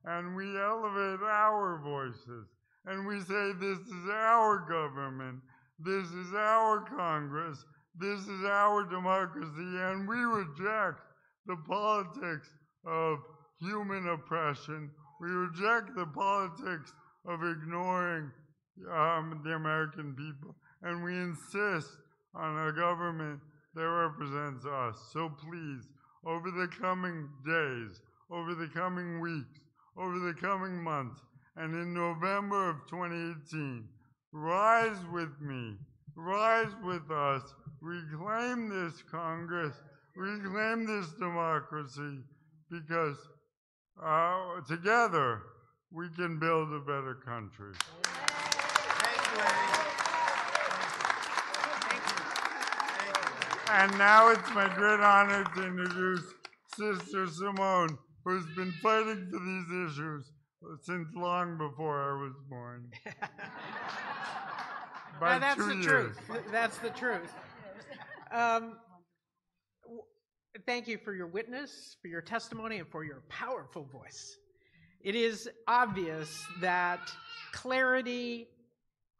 and we elevate our voices and we say this is our government. This is our Congress, this is our democracy, and we reject the politics of human oppression. We reject the politics of ignoring the American people, and we insist on a government that represents us. So please, over the coming days, over the coming weeks, over the coming months, And in November of 2018, rise with me, rise with us, reclaim this Congress, reclaim this democracy, because together we can build a better country. And now it's my great honor to introduce Sister Simone, who's been fighting for these issues since long before I was born. Now, that's the truth. That's the truth. Thank you for your witness, for your testimony, and for your powerful voice. It is obvious that clarity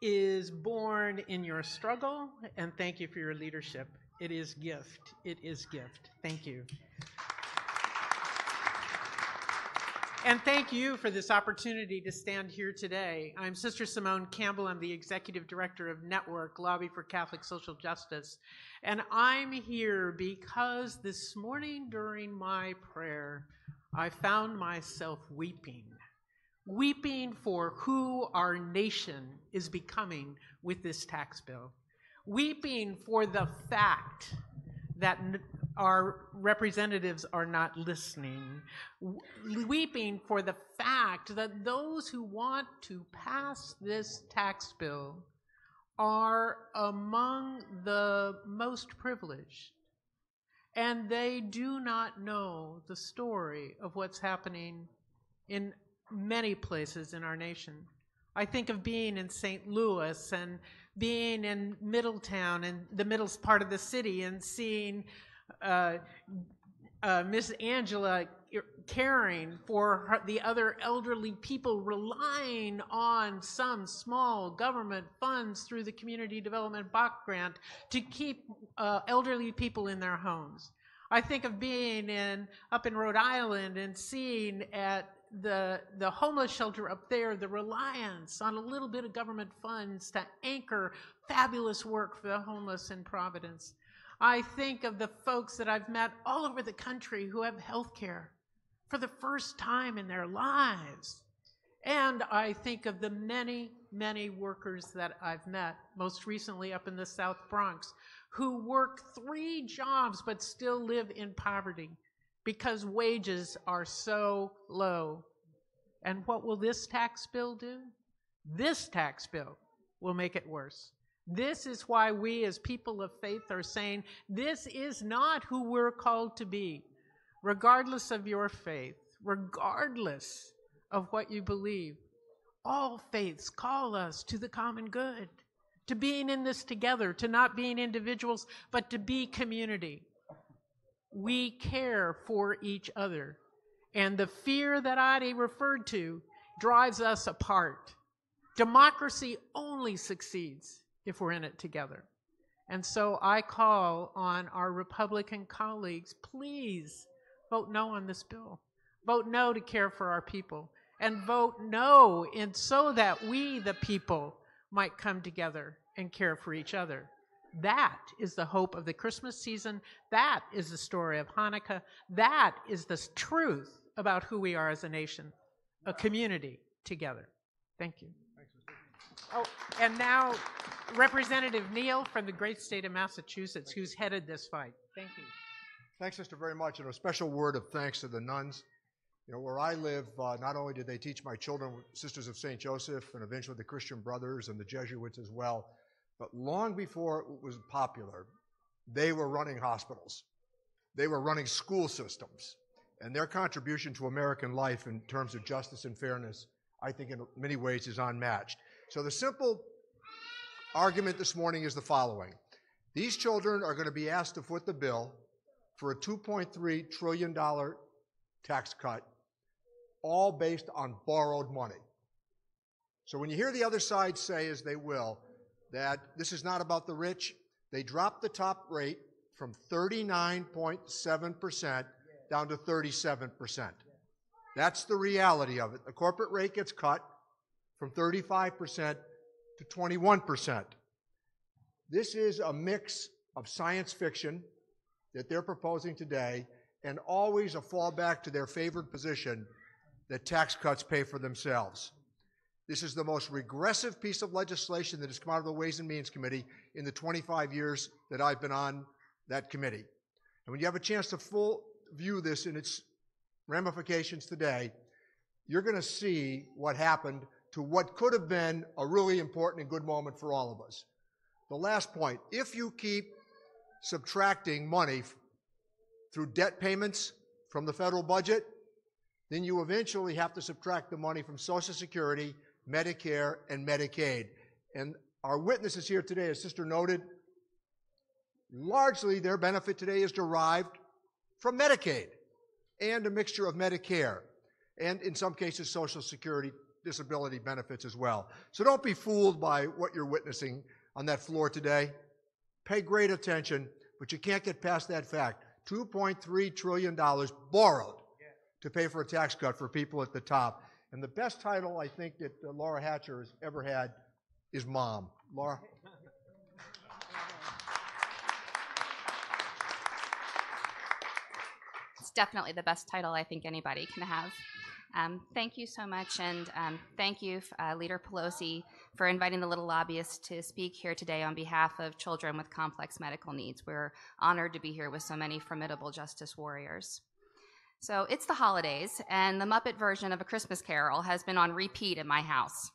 is born in your struggle, and thank you for your leadership. It is gift. It is gift. Thank you. And thank you for this opportunity to stand here today. I'm Sister Simone Campbell. I'm the Executive Director of Network Lobby for Catholic Social Justice. And I'm here because this morning during my prayer, I found myself weeping. Weeping for who our nation is becoming with this tax bill. Weeping for the fact that our representatives are not listening. Weeping for the fact that those who want to pass this tax bill are among the most privileged. And they do not know the story of what's happening in many places in our nation. I think of being in St. Louis and being in Middletown and the middle part of the city and seeing Miss Angela caring for the other elderly people, relying on some small government funds through the Community Development Block Grant to keep elderly people in their homes. I think of being up in Rhode Island and seeing at the homeless shelter up there, the reliance on a little bit of government funds to anchor fabulous work for the homeless in Providence. I think of the folks that I've met all over the country who have health care for the first time in their lives. And I think of the many, many workers that I've met, most recently up in the South Bronx, who work 3 jobs but still live in poverty because wages are so low. And what will this tax bill do? This tax bill will make it worse. This is why we as people of faith are saying this is not who we're called to be. Regardless of your faith, regardless of what you believe, all faiths call us to the common good, to being in this together, to not being individuals, but to be community. We care for each other. And the fear that Adi referred to drives us apart. Democracy only succeeds if we're in it together. And so I call on our Republican colleagues, please vote no on this bill. Vote no to care for our people. And vote no so that we, the people, might come together and care for each other. That is the hope of the Christmas season. That is the story of Hanukkah. That is the truth about who we are as a nation, a community together. Thank you. Oh, and now Representative Neal from the great state of Massachusetts, who's headed this fight. Thank you. Thanks, Sister, very much. And a special word of thanks to the nuns. You know, where I live, not only did they teach my children, Sisters of St. Joseph, and eventually the Christian Brothers and the Jesuits as well, but long before it was popular, they were running hospitals. They were running school systems. And their contribution to American life in terms of justice and fairness, I think in many ways is unmatched. So the simple argument this morning is the following. These children are going to be asked to foot the bill for a $2.3 trillion tax cut, all based on borrowed money. So when you hear the other side say, as they will, that this is not about the rich, they dropped the top rate from 39.7% down to 37%. That's the reality of it. The corporate rate gets cut from 35% to 21%. This is a mix of science fiction that they're proposing today and always a fallback to their favored position that tax cuts pay for themselves. This is the most regressive piece of legislation that has come out of the Ways and Means Committee in the 25 years that I've been on that committee. And when you have a chance to full view this in its ramifications today, you're going to see what happened to what could have been a really important and good moment for all of us. The last point, if you keep subtracting money through debt payments from the federal budget, then you eventually have to subtract the money from Social Security, Medicare, and Medicaid. And our witnesses here today, as Sister noted, largely their benefit today is derived from Medicaid and a mixture of Medicare, and in some cases Social Security disability benefits as well. So don't be fooled by what you're witnessing on that floor today. Pay great attention, but you can't get past that fact. $2.3 trillion borrowed to pay for a tax cut for people at the top. And the best title I think that Laura Hatcher has ever had is Mom. Laura? It's definitely the best title I think anybody can have. Thank you so much, and thank you, Leader Pelosi, for inviting the little lobbyists to speak here today on behalf of children with complex medical needs. We're honored to be here with so many formidable justice warriors. So it's the holidays, and the Muppet version of A Christmas Carol has been on repeat in my house.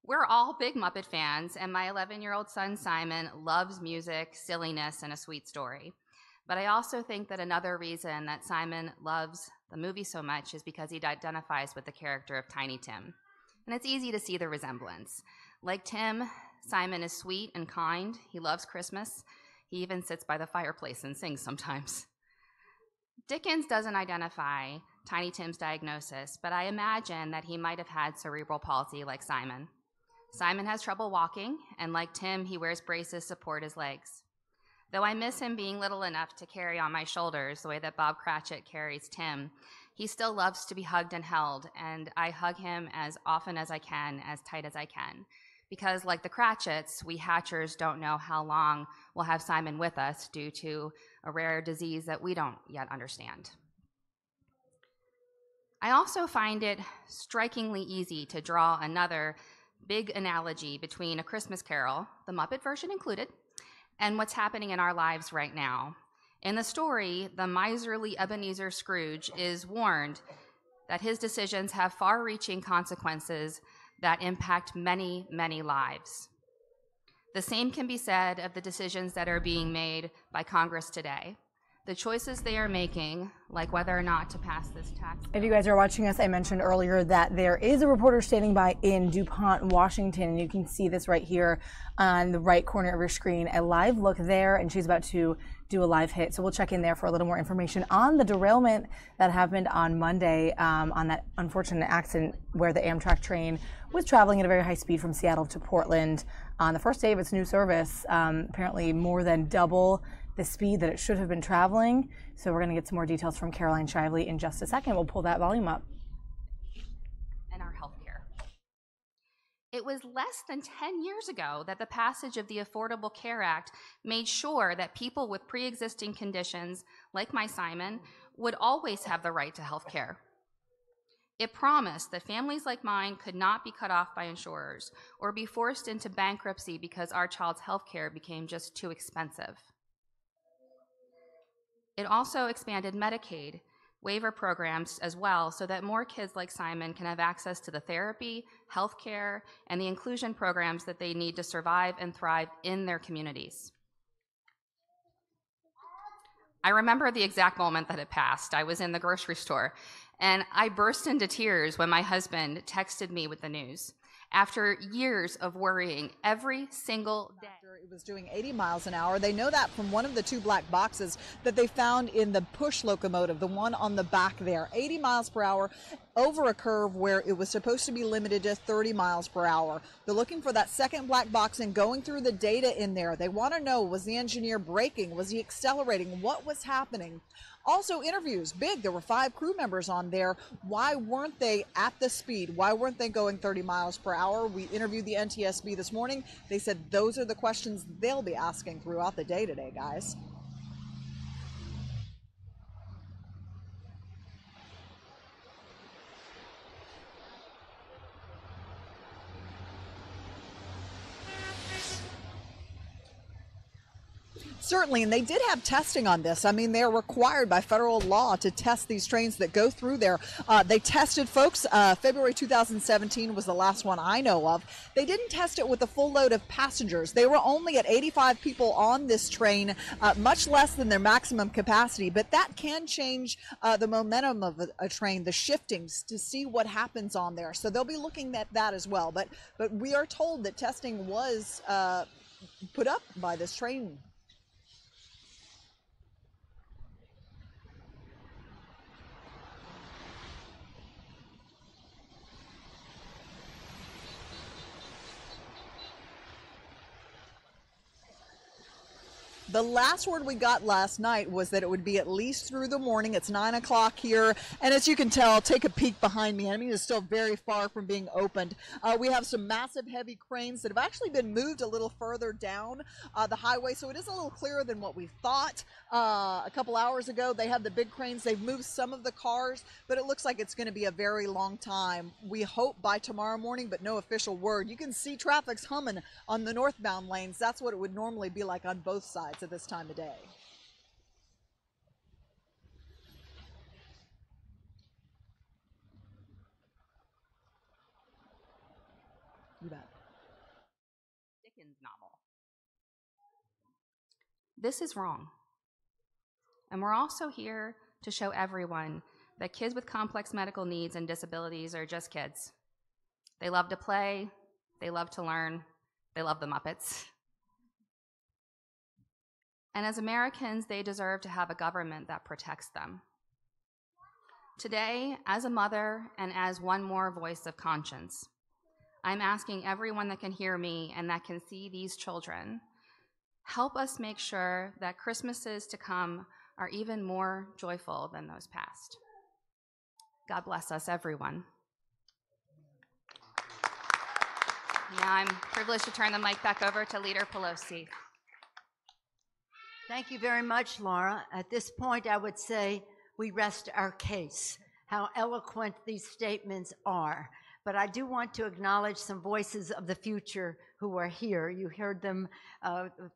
We're all big Muppet fans, and my 11-year-old son Simon loves music, silliness, and a sweet story. But I also think that another reason that Simon loves the movie so much is because he identifies with the character of Tiny Tim. And it's easy to see the resemblance. Like Tim, Simon is sweet and kind. He loves Christmas. He even sits by the fireplace and sings sometimes. Dickens doesn't identify Tiny Tim's diagnosis, but I imagine that he might have had cerebral palsy like Simon. Simon has trouble walking, and like Tim, he wears braces to support his legs. Though I miss him being little enough to carry on my shoulders the way that Bob Cratchit carries Tim, he still loves to be hugged and held, and I hug him as often as I can, as tight as I can. Because like the Cratchits, we Hatchers don't know how long we'll have Simon with us due to a rare disease that we don't yet understand. I also find it strikingly easy to draw another big analogy between A Christmas Carol, the Muppet version included, and what's happening in our lives right now. In the story, the miserly Ebenezer Scrooge is warned that his decisions have far-reaching consequences that impact many, many lives. The same can be said of the decisions that are being made by Congress today. The choices they are making, like whether or not to pass this tax bill. If you guys are watching us, I mentioned earlier that there is a reporter standing by in DuPont, Washington, and you can see this right here on the right corner of your screen, a live look there, and she's about to do a live hit. So we'll check in there for a little more information on the derailment that happened on Monday, on that unfortunate accident where the Amtrak train was traveling at a very high speed from Seattle to Portland on the first day of its new service, apparently more than double the speed that it should have been traveling. So we're going to get some more details from Caroline Shively in just a second. We'll pull that volume up. And our healthcare. It was less than 10 years ago that the passage of the Affordable Care Act made sure that people with pre-existing conditions, like my Simon, would always have the right to health care. It promised that families like mine could not be cut off by insurers or be forced into bankruptcy because our child's health care became just too expensive. It also expanded Medicaid waiver programs as well so that more kids like Simon can have access to the therapy, health care, and the inclusion programs that they need to survive and thrive in their communities. I remember the exact moment that it passed. I was in the grocery store, and I burst into tears when my husband texted me with the news. After years of worrying every single day. It was doing 80 miles an hour. They know that from one of the two black boxes that they found in the push locomotive, the one on the back there. 80 miles per hour over a curve where it was supposed to be limited to 30 miles per hour. They're looking for that second black box and going through the data in there. They want to know, was the engineer braking? Was he accelerating? What was happening? Also interviews, big. There were 5 crew members on there. Why weren't they at the speed? Why weren't they going 30 miles per hour? We interviewed the NTSB this morning. They said those are the questions they'll be asking throughout the day today, guys. Certainly, and they did have testing on this. I mean, they're required by federal law to test these trains that go through there. They tested folks. February 2017 was the last one I know of. They didn't test it with a full load of passengers. They were only at 85 people on this train, much less than their maximum capacity, but that can change the momentum of a train, the shiftings, to see what happens on there. So they'll be looking at that as well. But we are told that testing was put up by this train. The last word we got last night was that it would be at least through the morning. It's 9 o'clock here, and as you can tell, take a peek behind me. I mean, it's still very far from being opened. We have some massive heavy cranes that have actually been moved a little further down the highway, so it is a little clearer than what we thought. A couple hours ago, they had the big cranes. They've moved some of the cars, but it looks like it's going to be a very long time. We hope by tomorrow morning, but no official word. You can see traffic's humming on the northbound lanes. That's what it would normally be like on both sides at this time of day. You bet. Dickens novel. This is wrong. And we're also here to show everyone that kids with complex medical needs and disabilities are just kids. They love to play, they love to learn, they love the Muppets. And as Americans, they deserve to have a government that protects them. Today, as a mother and as one more voice of conscience, I'm asking everyone that can hear me and that can see these children, help us make sure that Christmases to come are even more joyful than those past. God bless us, everyone. Now I'm privileged to turn the mic back over to Leader Pelosi. Thank you very much, Laura. At this point, I would say we rest our case, how eloquent these statements are. But I do want to acknowledge some voices of the future who are here. You heard them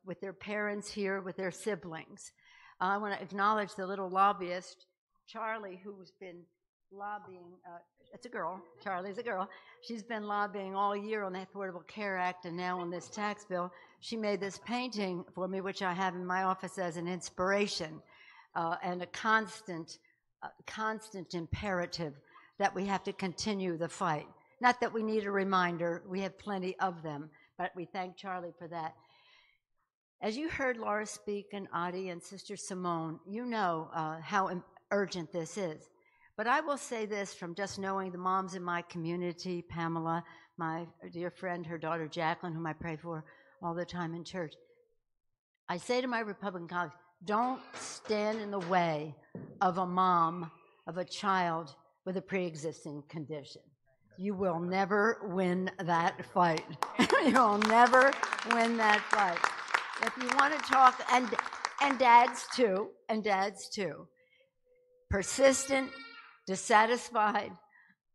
with their parents here, with their siblings. I want to acknowledge the little lobbyist, Charlie, who's been lobbying. It's a girl. Charlie's a girl. She's been lobbying all year on the Affordable Care Act and now on this tax bill. She made this painting for me, which I have in my office as an inspiration and a constant imperative that we have to continue the fight. Not that we need a reminder. We have plenty of them, but we thank Charlie for that. As you heard Laura speak and Adi and Sister Simone, you know how urgent this is. But I will say this from just knowing the moms in my community, Pamela, my dear friend, her daughter Jacqueline, whom I pray for all the time in church. I say to my Republican colleagues, don't stand in the way of a mom, of a child with a pre-existing condition. You will never win that fight. You will never win that fight. If you want to talk, and dads too, persistent, dissatisfied,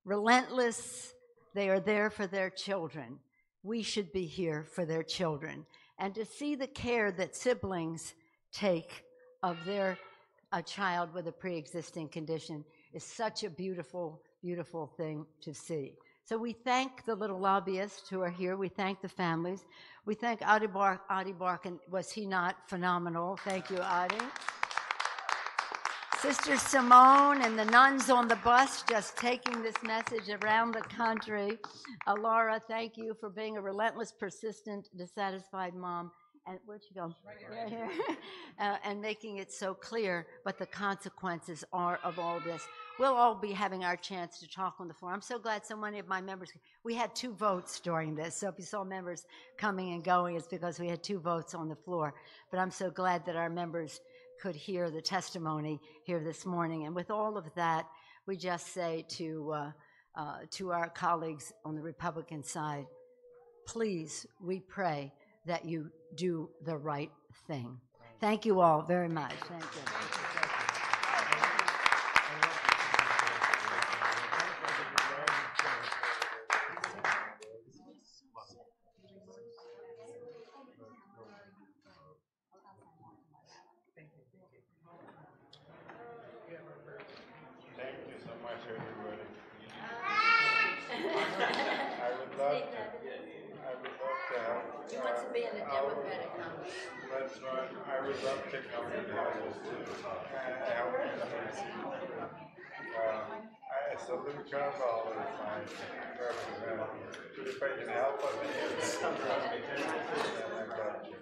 relentless, they are there for their children. We should be here for their children. And to see the care that siblings take of a child with a pre-existing condition is such a beautiful, beautiful thing to see. So we thank the little lobbyists who are here. We thank the families. We thank Adi Barkan. Was he not phenomenal? Thank you, Adi. Sister Simone and the nuns on the bus just taking this message around the country. Laura, thank you for being a relentless, persistent, dissatisfied mom. And where'd you go? Right here. And making it so clear what the consequences are of all this. We'll all be having our chance to talk on the floor. I'm so glad so many of my members, we had 2 votes during this. So if you saw members coming and going, it's because we had 2 votes on the floor. But I'm so glad that our members could hear the testimony here this morning. And with all of that, we just say to our colleagues on the Republican side, please, we pray that you do the right thing. Thank you all very much. Thank you. everybody. I would love to help. He wants to be in the Democratic Congress. That's right. I would love to come to Congress and help I salute Carval as my representative. But if I can help him in something, then I've got to.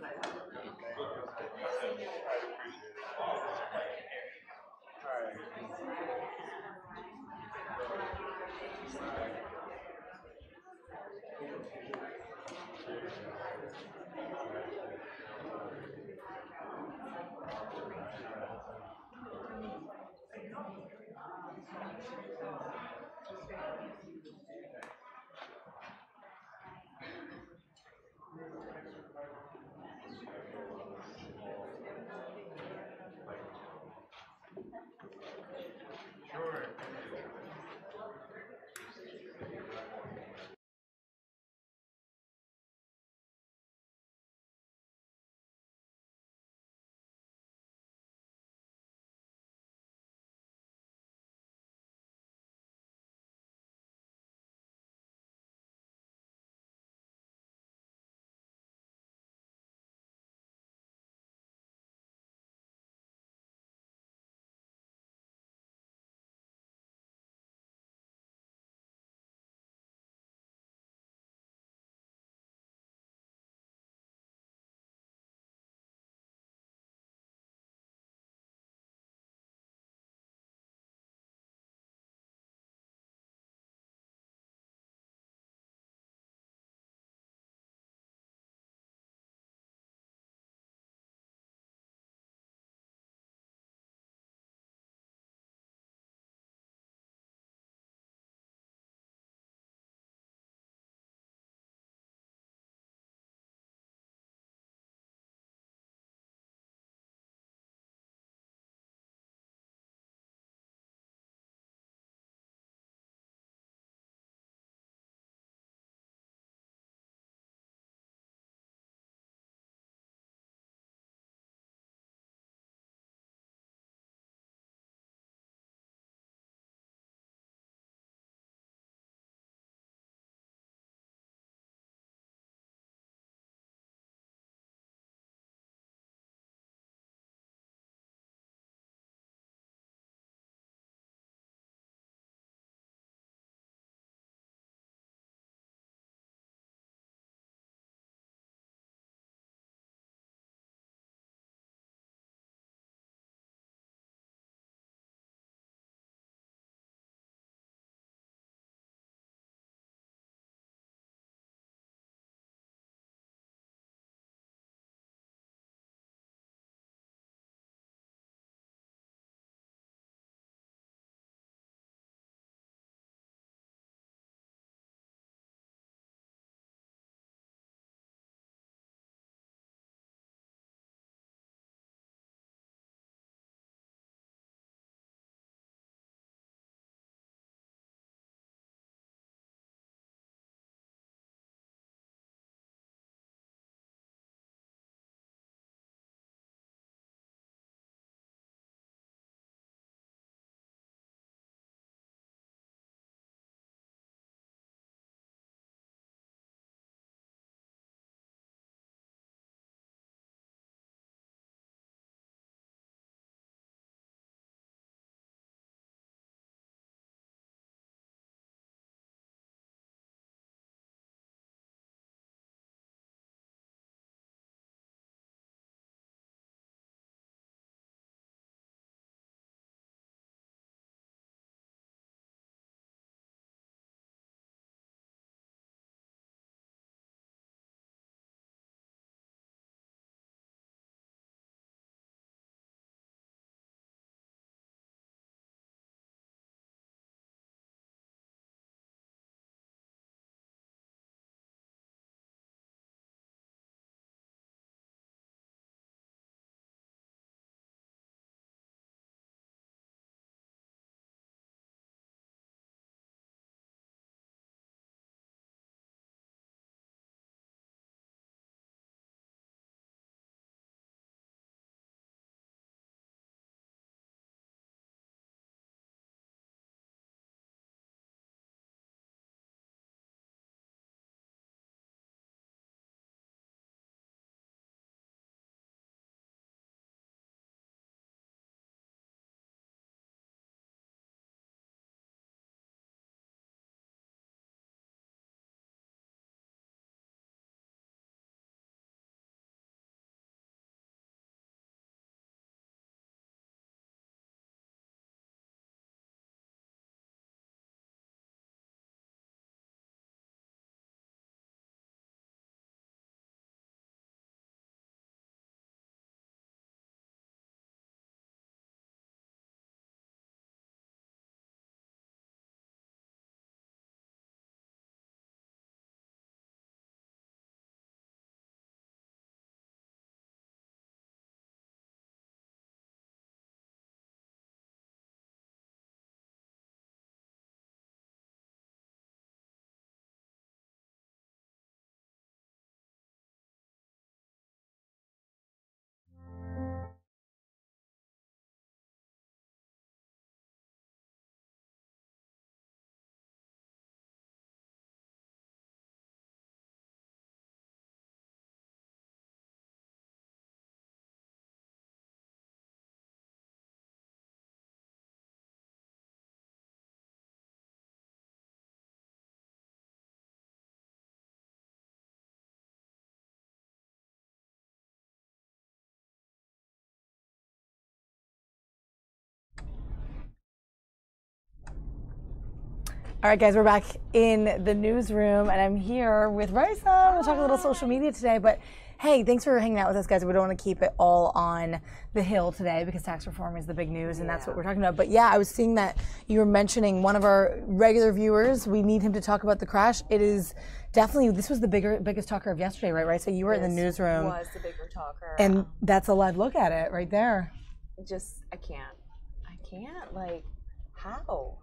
All right, guys, we're back in the newsroom, and I'm here with Raisa. We'll talk a little social media today, but hey, thanks for hanging out with us, guys. We don't want to keep it all on the Hill today because tax reform is the big news, and that's what we're talking about. But yeah, I was seeing that you were mentioning one of our regular viewers. We need him to talk about the crash. It is definitely, this was the biggest talker of yesterday, right? So you were in the newsroom. Was the bigger talker. And that's a live look at it right there. I can't, like, how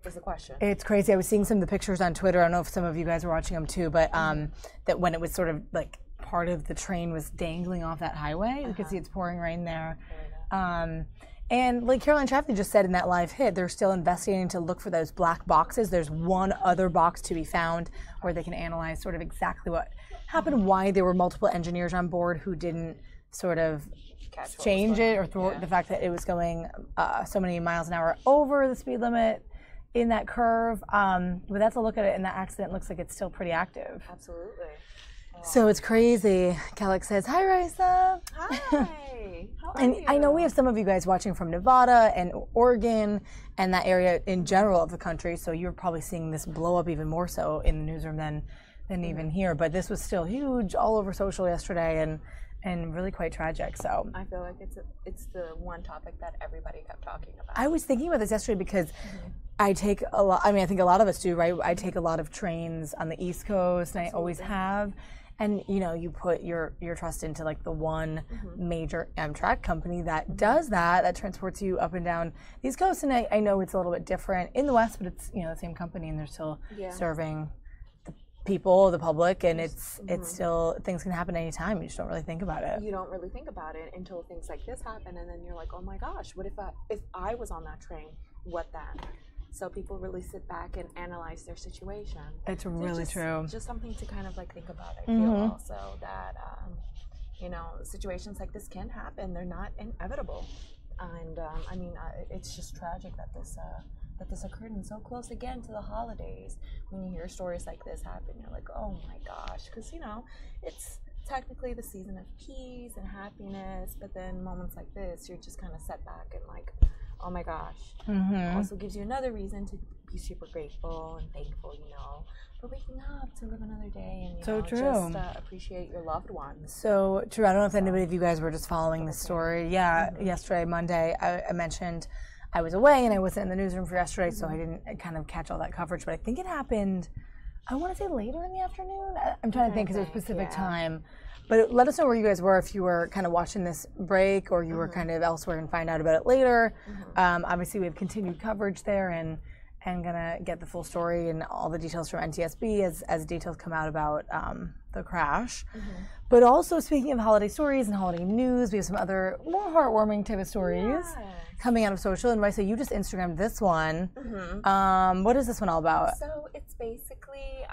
is the question? It's crazy. I was seeing some of the pictures on Twitter. I don't know if some of you guys were watching them too, but that when it was sort of like part of the train was dangling off that highway. You could see it's pouring rain there. And like Caroline Chaffee just said in that live hit, they're still investigating to look for those black boxes. There's one other box to be found where they can analyze sort of exactly what happened, why there were multiple engineers on board who didn't sort of change it or thwart the fact that it was going so many miles an hour over the speed limit in that curve. But that's a look at it, and that accident looks like it's still pretty active. Absolutely. So it's crazy. Kellick says, hi, Raisa. Hi. How are And you? I know we have some of you guys watching from Nevada and Oregon and that area in general of the country, so you're probably seeing this blow up even more so in the newsroom than even here. But this was still huge all over social yesterday and really quite tragic. So I feel like it's the one topic that everybody kept talking about. I was thinking about this yesterday because I take a lot, I think a lot of us do, right? I take a lot of trains on the East Coast, and I always have. And you know, you put your trust into like the one major Amtrak company that does that transports you up and down the East Coast. And I know it's a little bit different in the West, but it's, you know, the same company, and they're still serving the people, the public, and it's still, things can happen anytime. You just don't really think about it. You don't really think about it until things like this happen, and then you're like, oh my gosh, what if I was on that train? What then? So people really sit back and analyze their situation. It's really true. Just something to kind of like think about. I feel also that you know, situations like this can happen. They're not inevitable, and I mean, it's just tragic that this occurred and so close again to the holidays. When you hear stories like this happen, you're like, oh my gosh, because you know, it's technically the season of peace and happiness, but then moments like this, you're just kind of set back and like, oh my gosh. Also gives you another reason to be super grateful and thankful, you know, for waking up to live another day and, you know, just appreciate your loved ones. So true. I don't know if anybody of you guys were just following this story. Yeah, yesterday, Monday, I mentioned I was away and I wasn't in the newsroom for yesterday, so I didn't kind of catch all that coverage, but I think it happened, I want to say later in the afternoon. I'm trying to think because it was a specific time. But let us know where you guys were, if you were kind of watching this break or you were kind of elsewhere and find out about it later. Obviously, we have continued coverage there and gonna get the full story and all the details from NTSB as details come out about the crash. But also, speaking of holiday stories and holiday news, we have some other more heartwarming type of stories coming out of social. And Raisa, you just Instagrammed this one. What is this one all about? So it's basically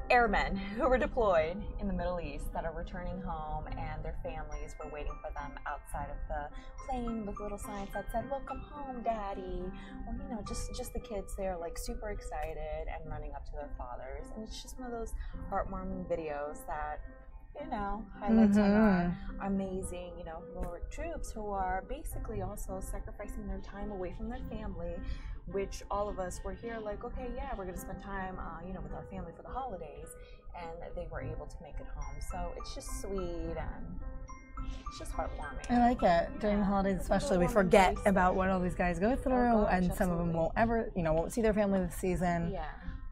airmen who were deployed in the Middle East that are returning home, and their families were waiting for them outside of the plane with little signs that said, welcome home, daddy, or you know, just the kids there like super excited and running up to their fathers. And it's just one of those heartwarming videos that, you know, highlights on our amazing, you know, heroic troops who are basically also sacrificing their time away from their family, which all of us were here like, okay, yeah, we're going to spend time, you know, with our family for the holidays, and they were able to make it home. So it's just sweet and it's just heartwarming. I like it. During the holidays especially, we forget about what all these guys go through, and some of them won't ever, you know, won't see their family this season.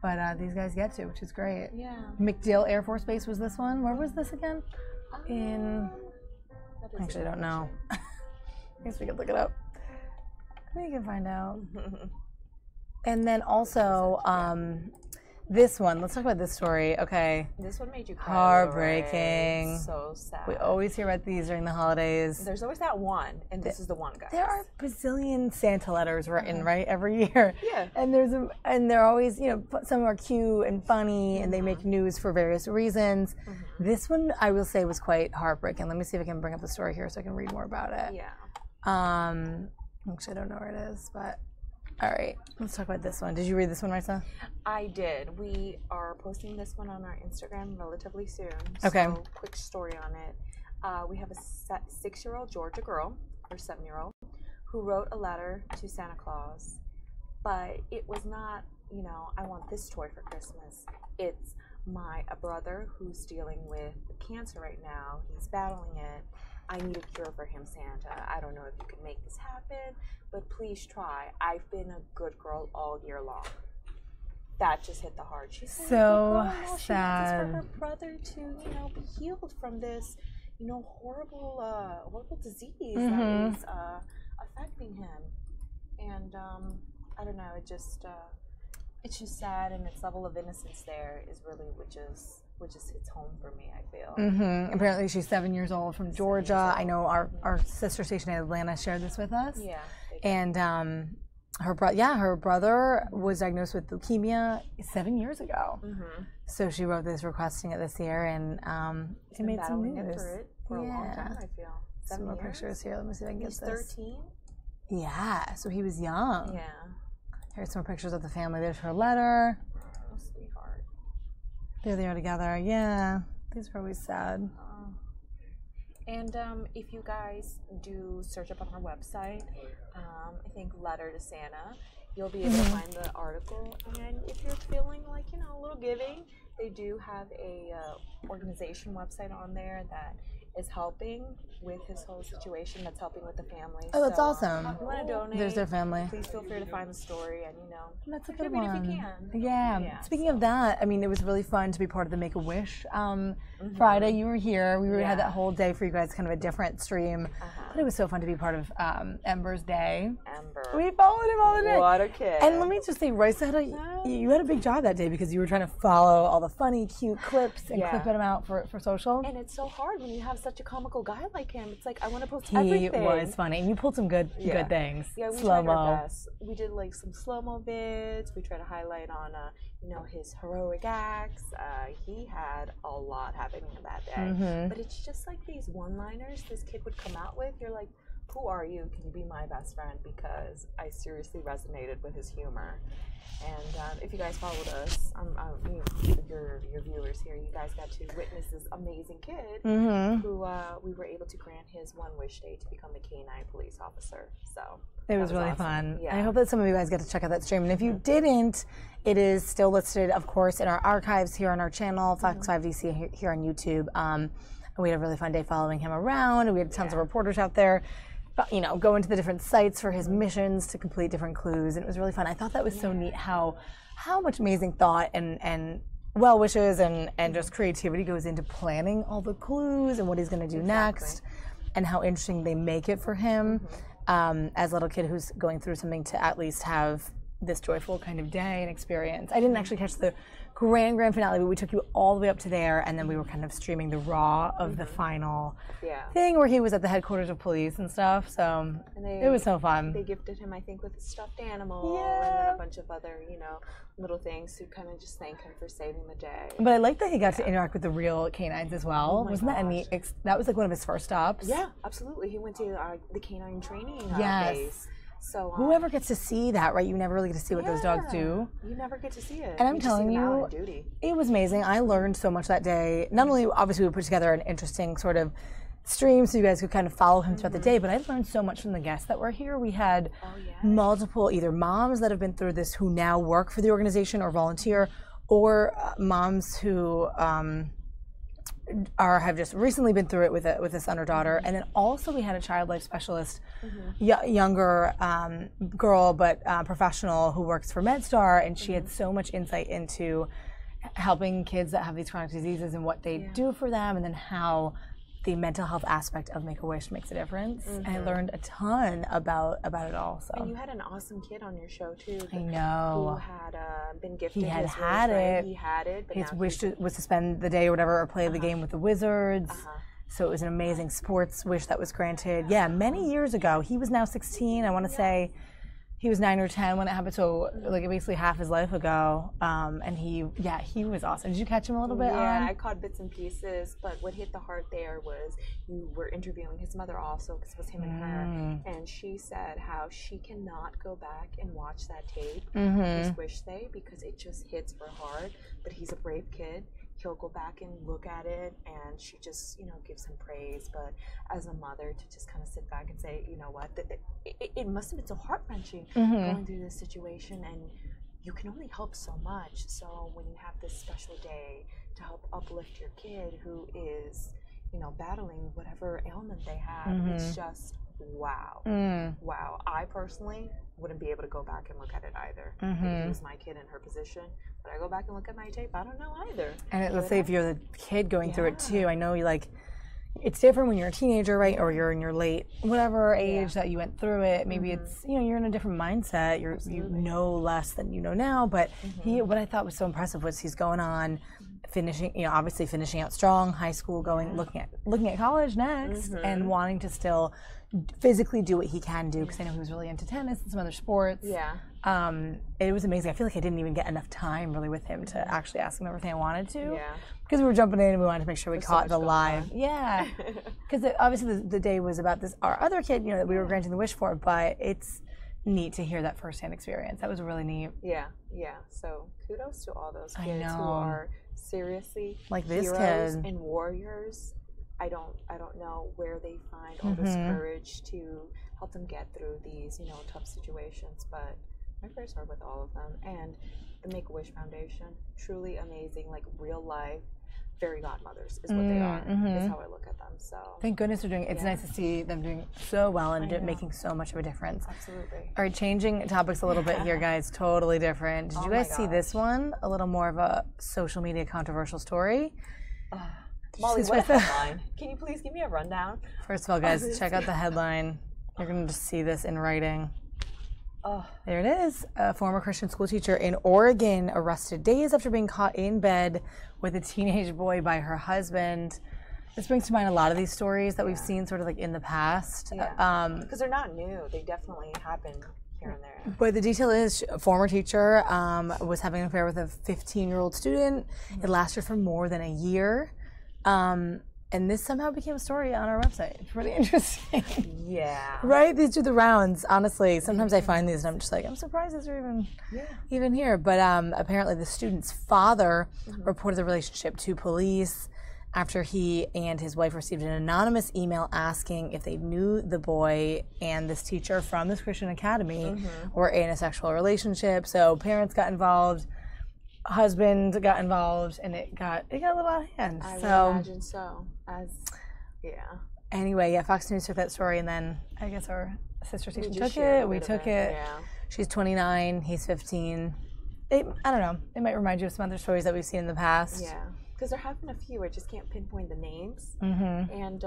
But these guys get to, which is great. MacDill Air Force Base was this one. Where was this again? Actually, I don't know. I guess we could look it up. We can find out. And then also, this one. Let's talk about this story. Okay. This one made you cry. Heartbreaking. So sad. We always hear about these during the holidays. There's always that one, and this is the one, guys. There are bazillion Santa letters written, right, every year. And they're always, you know, some are cute and funny, and they make news for various reasons. This one, I will say, was quite heartbreaking. Let me see if I can bring up the story here so I can read more about it. Actually, I don't know where it is, but all right, let's talk about this one. Did you read this one, Raisa? I did. We are posting this one on our Instagram relatively soon. Okay. So, quick story on it. We have a 6-year-old Georgia girl, or 7-year-old, who wrote a letter to Santa Claus, but it was not, you know, I want this toy for Christmas. It's a brother who's dealing with cancer right now. He's battling it. I need a cure for him, Santa. I don't know if you could make this happen, but please try. I've been a good girl all year long. That just hit the heart. She's so sad. She wants this for her brother to, you know, be healed from this, you know, horrible disease that is affecting him. And I don't know. It's just sad, and its level of innocence there is really what just hits home for me, I feel. Apparently she's 7 years old from Georgia. I know our sister station in Atlanta shared this with us. Yeah. And her brother was diagnosed with leukemia 7 years ago. So she wrote this requesting it this year, and it made some news. For a long time, I feel. 7 Some more years. pictures here. Let me see if I can get He's this. 13? Yeah, so he was young. Yeah. Here's some more pictures of the family. There's her letter. Oh, sweetheart. There they are together. Yeah, these are always sad. And if you guys do search up on our website, I think Letter to Santa, you'll be able to find the article. And if you're feeling like, you know, a little giving, they do have a organization website on there that is helping with his whole situation, that's helping with the family. Oh, that's so, awesome. If you want to donate, There's their family. Please feel free to find the story and, you know, that's a good contribute one. if you can. Yeah. Speaking of that, I mean, it was really fun to be part of the Make-A-Wish Friday. You were here. We had that whole day for you guys, kind of a different stream. But it was so fun to be part of Ember's day. Ember. We followed him all the day. What a kid. And let me just say, Royce, you had a big job that day because you were trying to follow all the funny, cute clips and clip them out for social. And it's so hard when you have such a comical guy like him. It's like, I want to post He everything. was funny. And you pulled some good things. Yeah, we Slow-mo. tried our best. We did like some slow-mo vids. We tried to highlight on, you know, his heroic acts. He had a lot happening that day. But it's just like these one-liners this kid would come out with. You're like, who are you? Can you be my best friend? Because I seriously resonated with his humor. And if you guys followed us, your viewers here, you guys got to witness this amazing kid who we were able to grant his one wish day to become a canine police officer. So it was really awesome. fun. Yeah. I hope that some of you guys get to check out that stream. And if you didn't, it is still listed, of course, in our archives here on our channel, Fox 5 DC here on YouTube. We had a really fun day following him around. And we had tons of reporters out there, you know, go into the different sites for his missions to complete different clues, and it was really fun. I thought that was so neat how much amazing thought and well wishes and just creativity goes into planning all the clues and what he's going to do next, and how interesting they make it for him as a little kid who's going through something to at least have this joyful kind of day and experience. I didn't actually catch the grand finale, but we took you all the way up to there, and then we were kind of streaming the raw of the final thing where he was at the headquarters of police and stuff. So it was so fun. They gifted him, I think, with a stuffed animal and then a bunch of other, you know, little things to kind of just thank him for saving the day. But I like that he got to interact with the real canines as well. Wasn't that a neat? That was like one of his first stops. Yeah, absolutely. He went to the canine training base. So whoever gets to see that, right? You never really get to see what those dogs do. You never get to see it. And I'm telling you, it was amazing. I learned so much that day. Not only, obviously, we put together an interesting sort of stream so you guys could kind of follow him throughout the day, but I learned so much from the guests that were here. We had multiple either moms that have been through this who now work for the organization or volunteer, or moms who have just recently been through it with a son or daughter. And then also we had a child life specialist, younger girl but professional, who works for MedStar, and she had so much insight into helping kids that have these chronic diseases and what they do for them, and then how the mental health aspect of Make-A-Wish makes a difference. And I learned a ton about it all. So. And you had an awesome kid on your show too. I know. Who had been gifted. He had his had wish, it. Right? He had it. But his now wish was to spend the day or whatever, or play the game with the Wizards. So it was an amazing sports wish that was granted. Yeah, many years ago. He was now 16. I want to say he was 9 or 10 when it happened, so like basically half his life ago. And he was awesome. Did you catch him a little bit? Yeah, I caught bits and pieces, but what hit the heart there was you were interviewing his mother also, because it was him and her, and she said how she cannot go back and watch that tape, his wish day, because it just hits her hard. But he's a brave kid. he'll go back and look at it, and she just, you know, gives him praise. But as a mother, to just kind of sit back and say, you know what, it must have been so heart-wrenching going through this situation, and you can only help so much. So when you have this special day to help uplift your kid who is, you know, battling whatever ailment they have, it's just wow. Wow. I personally wouldn't be able to go back and look at it either. If it was my kid in her position, but I go back and look at my tape, I don't know either. And let's say if you're the kid going through it too, I know you like, it's different when you're a teenager, right? Or you're in your late, whatever age that you went through it. Maybe it's, you know, you're in a different mindset. You know less than you know now. But what I thought was so impressive was he's going on, finishing, you know, obviously finishing out strong, high school, looking at college next, and wanting to still physically do what he can do, because I know he was really into tennis and some other sports. It was amazing. I feel like I didn't even get enough time really with him to actually ask him everything I wanted to. Because we were jumping in and we wanted to make sure we caught the live. Because obviously the day was about this, our other kid, you know, that we were granting the wish for, but it's neat to hear that firsthand experience. That was really neat. So kudos to all those kids who are seriously like this heroes kid and warriors. I don't know where they find all this courage to help them get through these, you know, tough situations, but my prayers are with all of them. And the Make-A-Wish Foundation, truly amazing, like real life fairy godmothers is what they are, is how I look at them. So thank goodness they're doing it. It's nice to see them doing so well and making so much of a difference. Absolutely. All right, changing topics a little bit here, guys. Totally different. Did you guys see this one? A little more of a social media controversial story. Molly, what a headline. Can you please give me a rundown? First of all, guys, check out the headline. You're going to just see this in writing. There it is. A former Christian school teacher in Oregon arrested days after being caught in bed with a teenage boy by her husband. This brings to mind a lot of these stories that we've seen sort of like in the past. Because they're not new. They definitely happen here and there. But the detail is, a former teacher was having an affair with a 15-year-old student. It lasted for more than a year. And this somehow became a story on our website. It's really interesting. Right? These do the rounds, honestly. Sometimes I find these and I'm just like, I'm surprised these are even here. But apparently the student's father reported the relationship to police after he and his wife received an anonymous email asking if they knew the boy and this teacher from this Christian academy were in a sexual relationship. So parents got involved. Husband got involved, and it got a little out of hand. I would imagine so. Anyway, Fox News took that story, and then I guess our sister station took it. We took it. She's 29. He's 15. I don't know. It might remind you of some other stories that we've seen in the past. Because there have been a few. I just can't pinpoint the names. And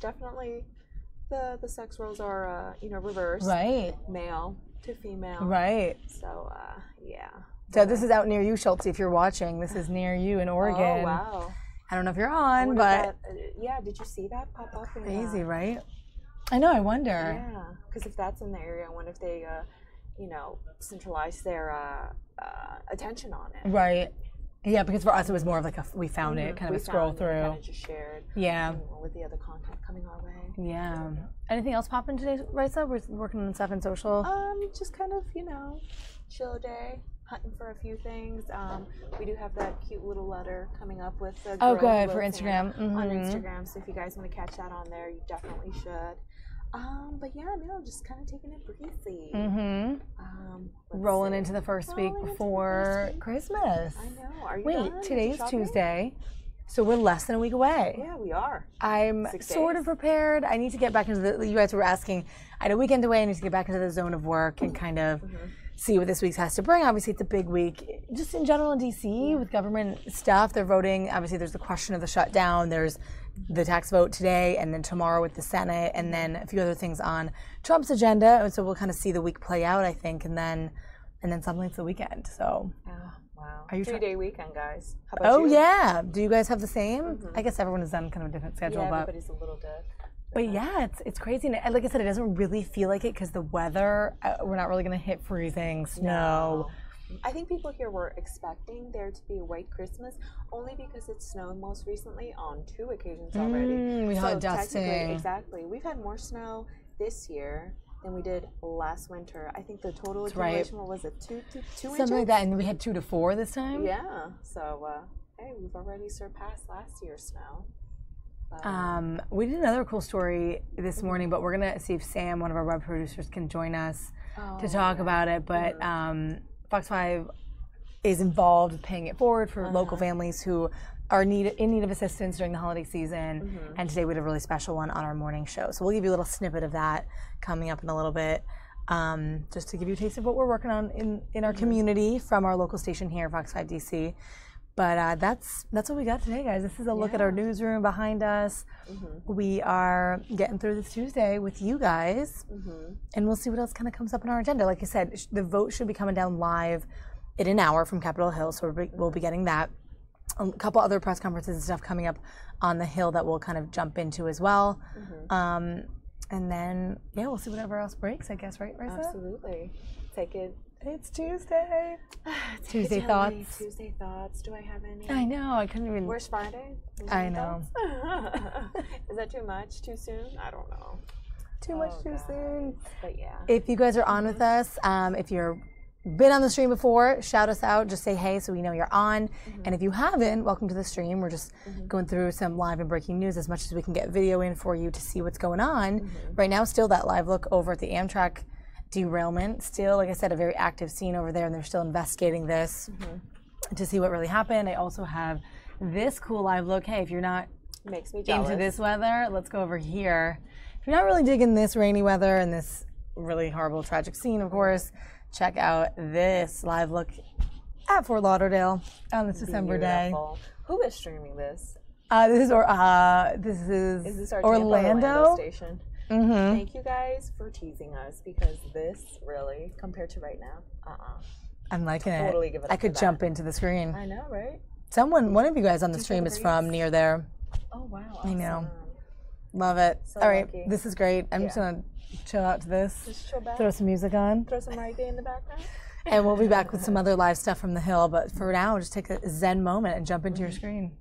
definitely, the sex roles are reversed. Right. Male to female. Right. So So this is out near you, Schultze, if you're watching. This is near you in Oregon. Oh, wow. I don't know if you're on, but... did you see that pop up? Crazy, right? I know, I wonder. Yeah, because if that's in the area, I wonder if they, centralize their attention on it. Right. Yeah, because for us it was more of like we found it, kind of a scroll through. Kind of just shared. With the other content coming our way. Yeah. Anything else popping today, Raisa? We're working on stuff in social. Just kind of, chill day. Hunting for a few things. We do have that cute little letter coming up with the good for Instagram on Instagram. So if you guys want to catch that on there, you definitely should. But just kind of taking it breezy. Rolling into the first week before Christmas. I know. Are you Wait, done? today's Tuesday, so we're less than a week away. Yeah, we are. I'm sort of prepared. I need to get back into you guys were asking. I had a weekend away. I need to get back into the zone of work and kind of. See what this week has to bring. Obviously, it's a big week. Just in general in D.C. with government stuff, they're voting. Obviously, there's the question of the shutdown. There's the tax vote today, and then tomorrow with the Senate, and then a few other things on Trump's agenda. And so we'll kind of see the week play out, I think, and then something's the weekend. So. Wow. Are you 3-day weekend, guys? How about you? Yeah. Do you guys have the same? I guess everyone has done kind of a different schedule. Yeah, everybody's a little different. But yeah, it's crazy. And like I said, it doesn't really feel like it because the weather, we're not really going to hit freezing, snow. No. I think people here were expecting there to be a white Christmas only because it snowed most recently on 2 occasions already. We had dusting. Exactly. We've had more snow this year than we did last winter. I think the total accumulation was it 2 inches? Something like that, and we had 2 to 4 this time. Yeah. So Hey, we've already surpassed last year's snow. We did another cool story this morning, but we're going to see if Sam, one of our web producers, can join us to talk about it. But Fox 5 is involved with paying it forward for local families who are in need of assistance during the holiday season. And today we had a really special one on our morning show. So we'll give you a little snippet of that coming up in a little bit, just to give you a taste of what we're working on in our community from our local station here, Fox 5 DC. But that's what we got today, guys. This is a look at our newsroom behind us. We are getting through this Tuesday with you guys, and we'll see what else kind of comes up in our agenda. Like I said, the vote should be coming down live in an hour from Capitol Hill, so we'll be getting that. A couple other press conferences and stuff coming up on the Hill that we'll kind of jump into as well. And then, we'll see whatever else breaks, I guess, right, Risa? Absolutely. Take it. It's Tuesday. Tuesday thoughts. Tuesday thoughts. Do I have any? I know. I couldn't even. Where's Friday? I know. Is that too much? Too soon? I don't know. Too much too soon. But yeah. If you guys are on with us, if you're been on the stream before, shout us out. Just say hey so we know you're on. And if you haven't, welcome to the stream. We're just going through some live and breaking news as much as we can get video in for you to see what's going on. Right now, still that live look over at the Amtrak derailment. Still, like I said, a very active scene over there, and they're still investigating this to see what really happened. I also have this cool live look. Hey, if you're not Makes me jealous. into this weather, let's go over here. If you're not really digging this rainy weather and this really horrible, tragic scene, of course, check out this live look at Fort Lauderdale on this December day. Who is streaming this? This is our Orlando station? Thank you guys for teasing us, because this really, compared to right now, I'm liking it. Totally give it up I could for jump that. into the screen. I know, right? One of you guys on the stream is from near there. Oh wow! I know. Awesome. Love it. So All right, lucky. this is great. I'm just gonna chill out to this. Just chill back. Throw some music on. Throw some reggae in the background. And we'll be back with some other live stuff from the Hill. But for now, just take a zen moment and jump into your screen.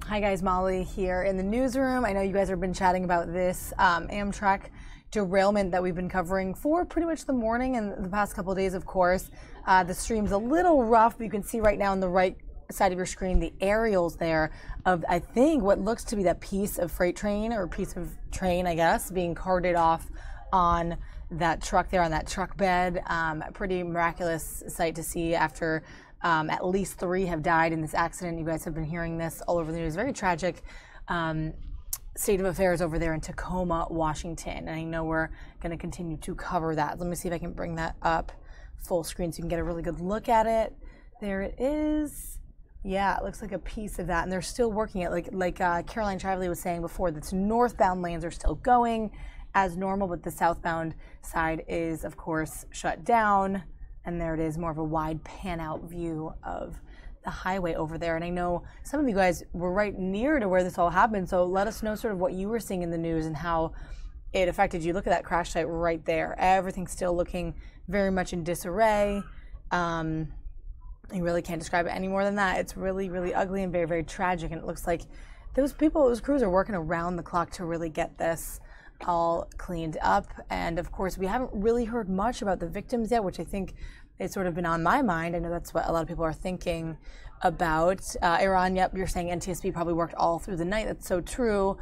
Hi guys, Molly here in the newsroom. I know you guys have been chatting about this Amtrak derailment that we've been covering for pretty much the morning and the past couple of days, of course. The stream's a little rough, but you can see right now on the right side of your screen the aerials there of, I think, what looks to be that piece of freight train or piece of train, I guess, being carted off on that truck there, on that truck bed. A pretty miraculous sight to see after at least 3 have died in this accident. You guys have been hearing this all over the news. Very tragic state of affairs over there in Tacoma, Washington. And I know we're going to continue to cover that. Let me see if I can bring that up full screen so you can get a really good look at it. There it is. Yeah, it looks like a piece of that. And they're still working it. Like Caroline Shively was saying before, that's northbound lanes are still going as normal, but the southbound side is, of course, shut down. And there it is, more of a wide pan-out view of the highway over there. And I know some of you guys were right near to where this all happened, so let us know sort of what you were seeing in the news and how it affected you. Look at that crash site right there. Everything's still looking very much in disarray. You really can't describe it any more than that. It's really, really ugly and very, very tragic. And it looks like those crews are working around the clock to really get this all cleaned up. And of course, we haven't really heard much about the victims yet, which I think it's sort of been on my mind. I know that's what a lot of people are thinking about. Iran, yep, you're saying NTSB probably worked all through the night. That's so true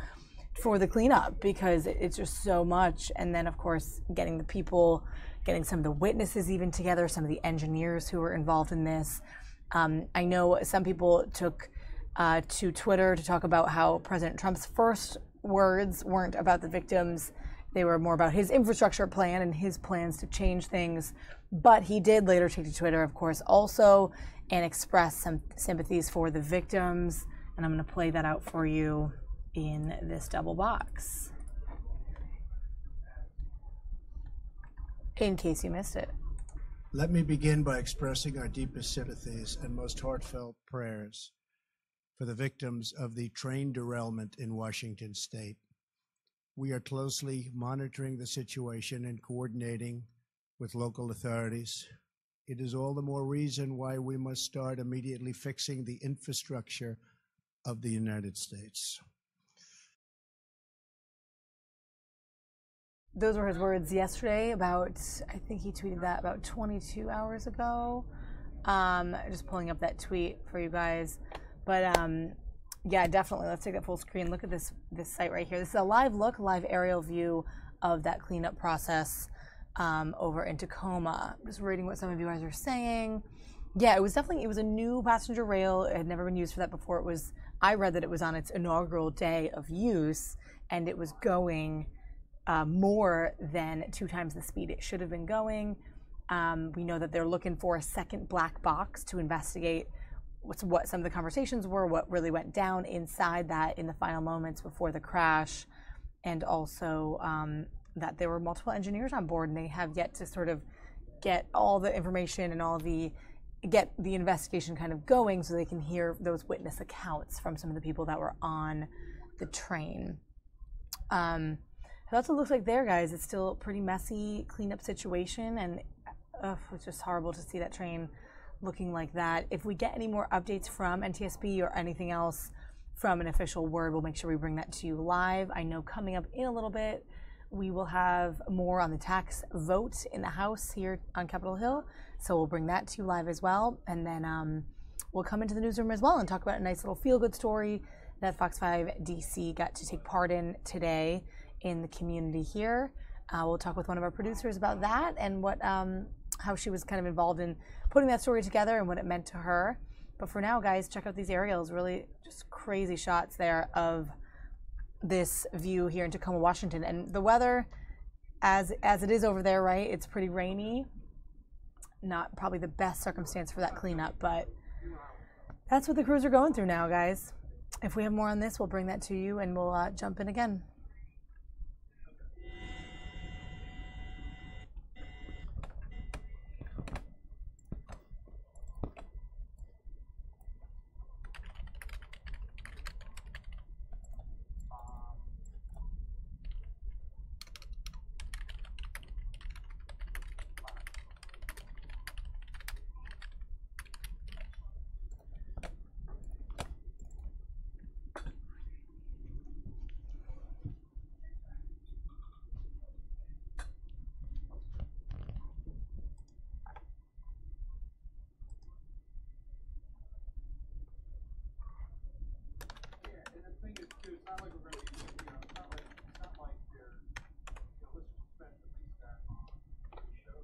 for the cleanup because it's just so much. And then, of course, getting the people, getting some of the witnesses even together, some of the engineers who were involved in this. I know some people took to Twitter to talk about how President Trump's first words weren't about the victims. They were more about his infrastructure plan and his plans to change things. But he did later take to Twitter, of course, also, and express some sympathies for the victims. And I'm going to play that out for you in this double box, in case you missed it. Let me begin by expressing our deepest sympathies and most heartfelt prayers for the victims of the train derailment in Washington State. We are closely monitoring the situation and coordinating with local authorities. It is all the more reason why we must start immediately fixing the infrastructure of the United States. Those were his words yesterday about, I think he tweeted that about 22 hours ago. Just pulling up that tweet for you guys. But yeah, definitely. Let's take that full screen. Look at this site right here. This is a live look, live aerial view of that cleanup process over in Tacoma. Just reading what some of you guys are saying. Yeah, it was a new passenger rail. It had never been used for that before. I read that it was on its inaugural day of use, and it was going more than 2 times the speed it should have been going. We know that they're looking for a second black box to investigate what some of the conversations were, what really went down inside that in the final moments before the crash, and also that there were multiple engineers on board, and they have yet to sort of get all the information and get the investigation kind of going so they can hear those witness accounts from some of the people that were on the train. That's what it looks like there, guys. It's still a pretty messy cleanup situation, and it's just horrible to see that train looking like that. If we get any more updates from NTSB or anything else from an official word, we'll make sure we bring that to you live. I know coming up in a little bit, we will have more on the tax vote in the House here on Capitol Hill, so we'll bring that to you live as well. And then we'll come into the newsroom as well and talk about a nice little feel-good story that Fox 5 DC got to take part in today in the community here. We'll talk with one of our producers about that and how she was kind of involved in putting that story together and what it meant to her. But for now, guys, check out these aerials. Really just crazy shots there of this view here in Tacoma, Washington. And the weather, as it is over there, right? It's pretty rainy. Not probably the best circumstance for that cleanup, but that's what the crews are going through now, guys. If we have more on this, we'll bring that to you and we'll jump in again. not like we're going to, it's not like they're, let's just spend at least that on the show.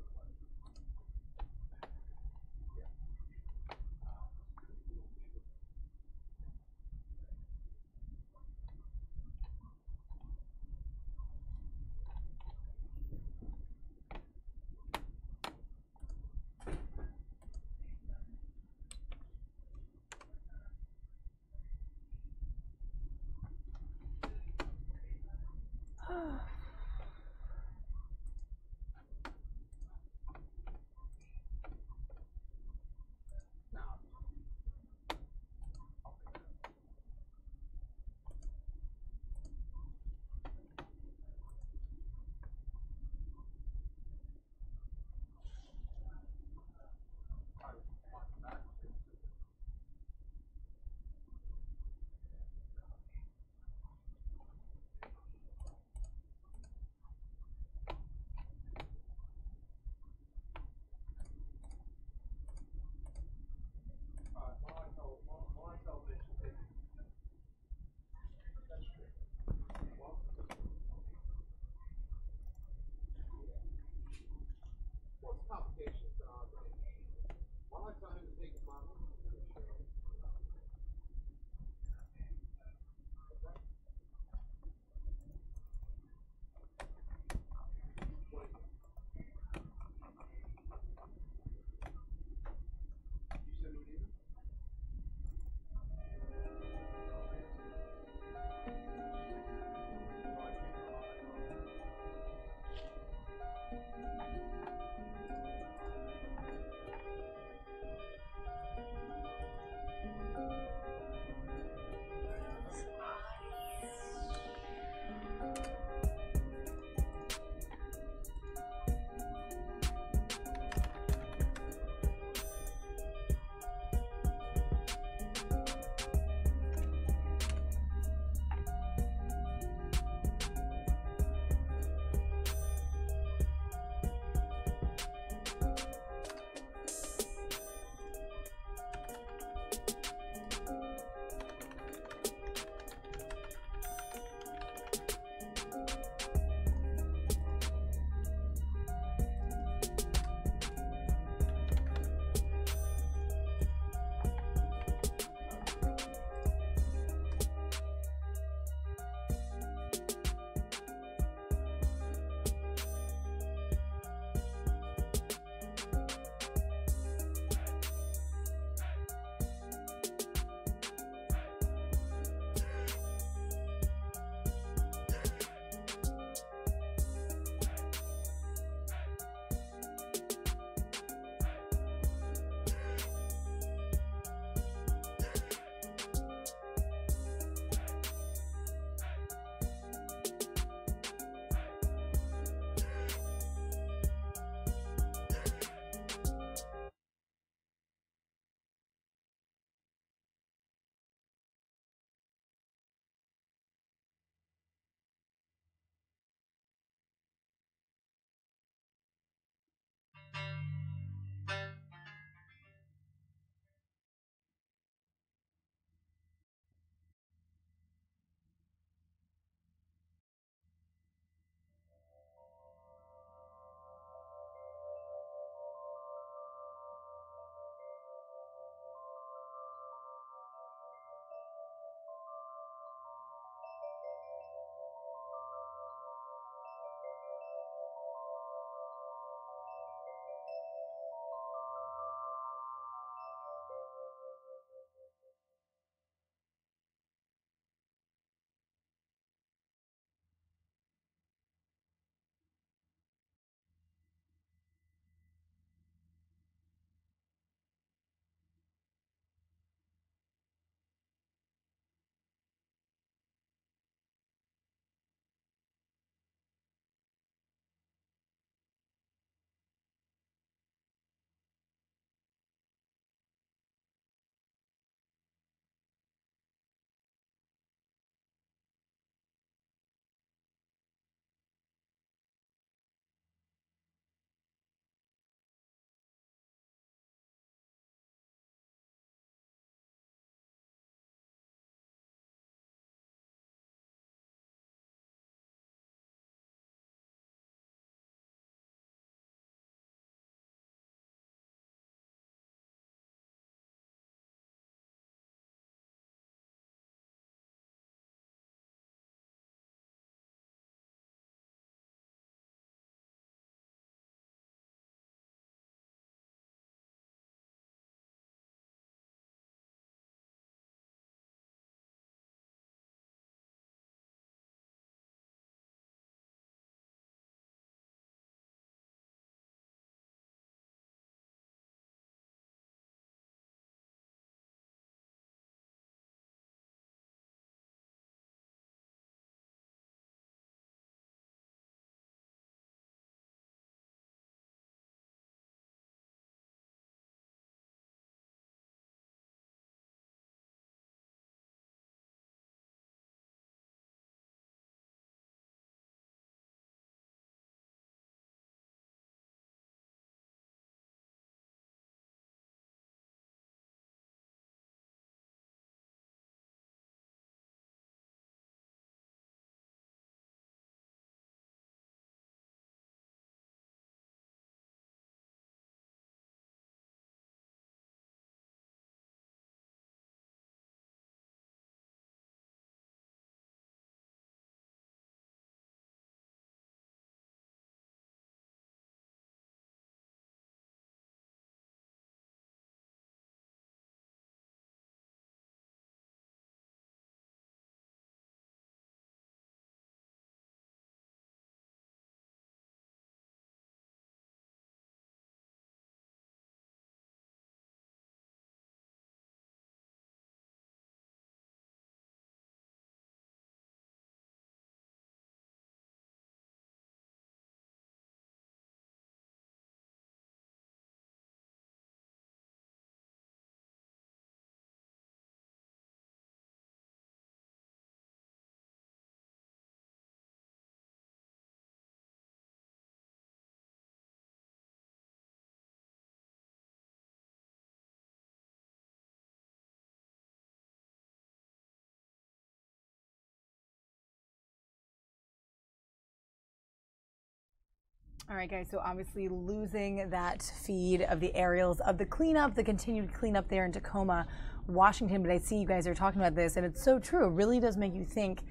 All right, guys, so obviously losing that feed of the aerials of the cleanup, the continued cleanup there in Tacoma, Washington, but I see you guys are talking about this, and it's so true. It really does make you think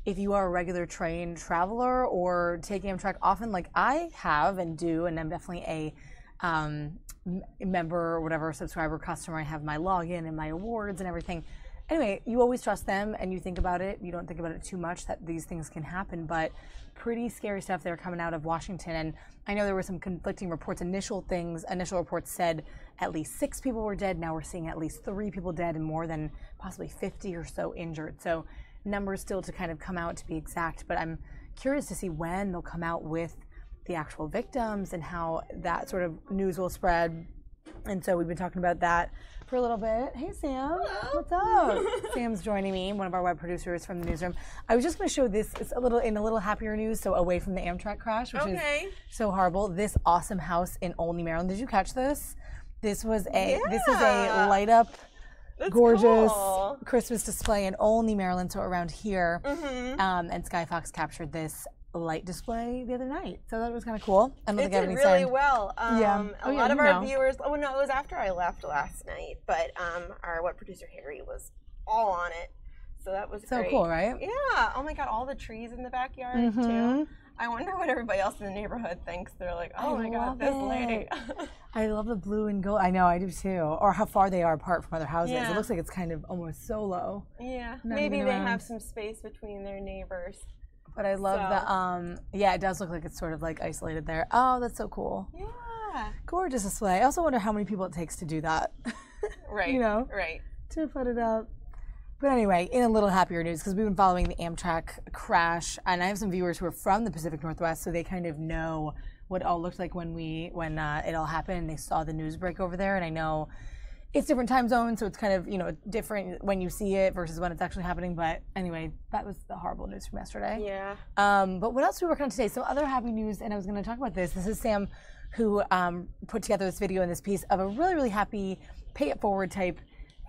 if you are a regular train traveler or taking Amtrak often, like I have and do, and I'm definitely a member or whatever, subscriber, customer. I have my login and my awards and everything. Anyway, you always trust them and you think about it. You don't think about it too much that these things can happen, but pretty scary stuff there coming out of Washington. And I know there were some conflicting reports. Initial reports said at least 6 people were dead. Now we're seeing at least 3 people dead and more than possibly 50 or so injured. So numbers still to kind of come out to be exact, but I'm curious to see when they'll come out with the actual victims and how that sort of news will spread. And so we've been talking about that for a little bit. Hey, Sam. Hello. What's up? Sam's joining me, one of our web producers from the newsroom. I was just going to show this. It's a little happier news, so away from the Amtrak crash, which is so horrible. This awesome house in Olney, Maryland. Did you catch this? This is a light up, gorgeous Christmas display in Olney, Maryland. So around here, and Sky Fox captured this light display the other night, so that was kind of cool. I don't think I have any really sign. well. A lot of our viewers. Oh no, it was after I left last night, but our web producer Harry was all on it, so that was so great. Cool, right? Yeah. Oh my God, all the trees in the backyard too. I wonder what everybody else in the neighborhood thinks. They're like, oh my God, this lady. I love the blue and gold. I know, I do too. Or how far they are apart from other houses. Yeah. It looks like it's kind of almost solo. Yeah. Not Maybe even they around. have some space between their neighbors. But I love the, yeah, it does look like it's sort of like isolated there. Oh, that's so cool. Yeah. Gorgeous display. I also wonder how many people it takes to do that. Right. You know? Right. To put it up. But anyway, in a little happier news, because we've been following the Amtrak crash, and I have some viewers who are from the Pacific Northwest, so they kind of know what it all looked like when it all happened, and they saw the news break over there, and I know it's different time zones, so it's kind of, different when you see it versus when it's actually happening. But anyway, that was the horrible news from yesterday. Yeah. But what else are we working on today? So other happy news, and I was going to talk about this. This is Sam who put together this video and this piece of a really, really happy pay it forward type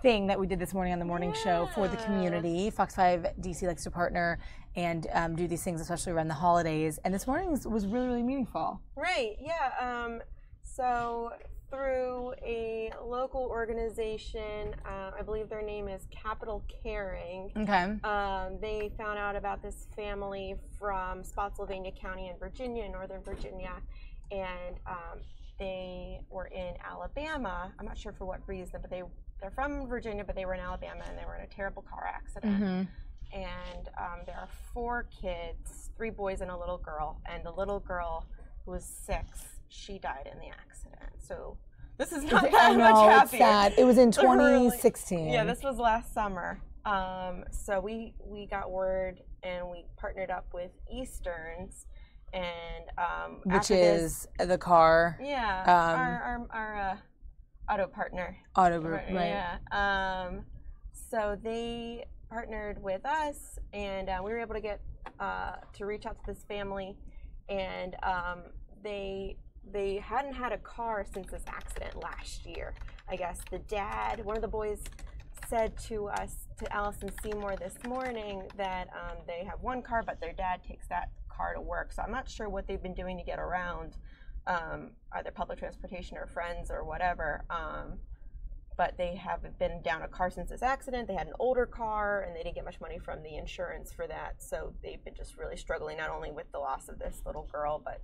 thing that we did this morning on the morning show for the community. Fox 5 DC likes to partner and do these things, especially around the holidays. And this morning was really, really meaningful. Right. Yeah. So through a local organization, I believe their name is Capital Caring. Okay. They found out about this family from Spotsylvania County in Virginia, Northern Virginia, and they were in Alabama. I'm not sure for what reason, but they're from Virginia, but they were in Alabama, and they were in a terrible car accident. And there are 4 kids, 3 boys and a little girl, and the little girl, who was 6, she died in the accident. So this is not that much happier. It's sad. It was in 2016. Yeah, this was last summer. So we got word, and we partnered up with Easterns, and which is the car. Yeah, our auto partner. Auto group, right? Yeah. So they partnered with us, and we were able to get to reach out to this family, and they hadn't had a car since this accident last year. I guess the dad, one of the boys, said to us, to Allison Seymour this morning, that they have one car, but their dad takes that car to work. So I'm not sure what they've been doing to get around, either public transportation or friends or whatever. But they haven't been down a car since this accident. They had an older car, and they didn't get much money from the insurance for that. So they've been just really struggling, not only with the loss of this little girl, but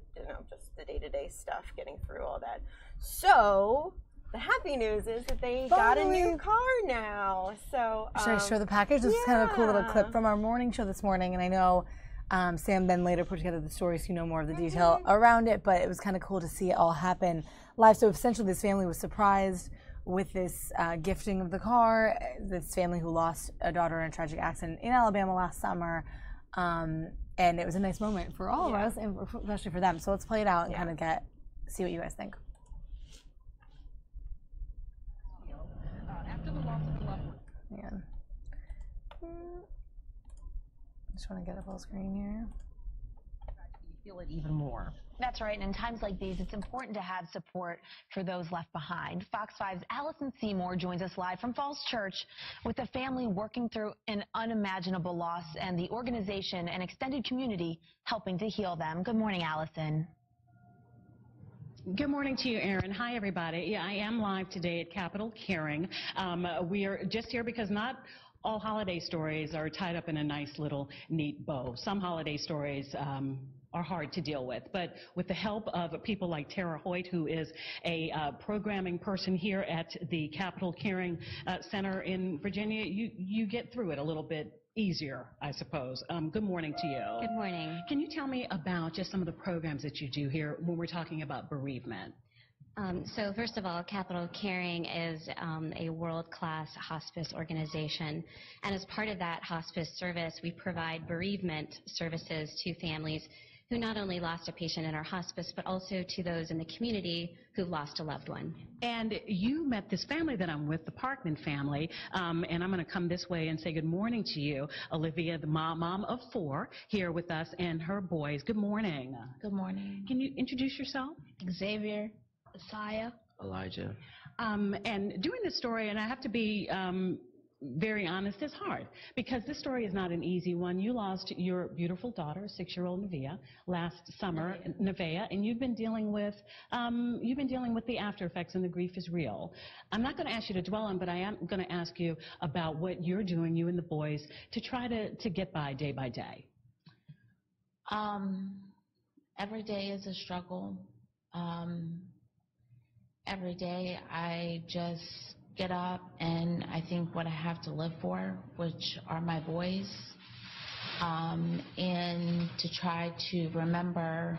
just the day-to-day stuff, getting through all that. So the happy news is that they got a new car now. So should I show the package? This is kind of a cool little clip from our morning show this morning, and I know Sam then later put together the story, so you know more of the detail around it, but it was kind of cool to see it all happen live. So essentially this family was surprised with this gifting of the car, this family who lost a daughter in a tragic accident in Alabama last summer, and it was a nice moment for all of us, and especially for them. So let's play it out and kind of see what you guys think. After the loss of the loved one. Man. Just want to get a full screen here. You feel it even more. That's right, and in times like these, it's important to have support for those left behind. Fox 5's Allison Seymour joins us live from Falls Church with the family working through an unimaginable loss and the organization and extended community helping to heal them. Good morning, Allison. Good morning to you, Aaron. Hi, everybody. Yeah, I am live today at Capitol Caring. We are just here because not all holiday stories are tied up in a nice little neat bow. Some holiday stories are hard to deal with, but with the help of people like Tara Hoyt, who is a programming person here at the Capitol Caring Center in Virginia, you get through it a little bit easier, I suppose. Good morning to you. Good morning. Can you tell me about just some of the programs that you do here when we're talking about bereavement? So first of all, Capitol Caring is a world-class hospice organization, and as part of that hospice service, we provide bereavement services to families who not only lost a patient in our hospice, but also to those in the community who've lost a loved one. And you met this family that I'm with, the Parkman family, and I'm going to come this way and say good morning to you, Olivia, the mom of 4, here with us, and her boys. Good morning. Good morning. Can you introduce yourself? Xavier, Isaiah. Elijah. And doing this story, and I have to be very honest, is hard because this story is not an easy one. You lost your beautiful daughter, 6-year-old Nevaeh, last summer, Nevaeh, and you've been dealing with the after effects, and the grief is real. I'm not going to ask you to dwell on, but I am going to ask you about what you're doing, you and the boys, to try to get by day. Every day is a struggle. Every day I just get up and I think what I have to live for, which are my boys, and to try to remember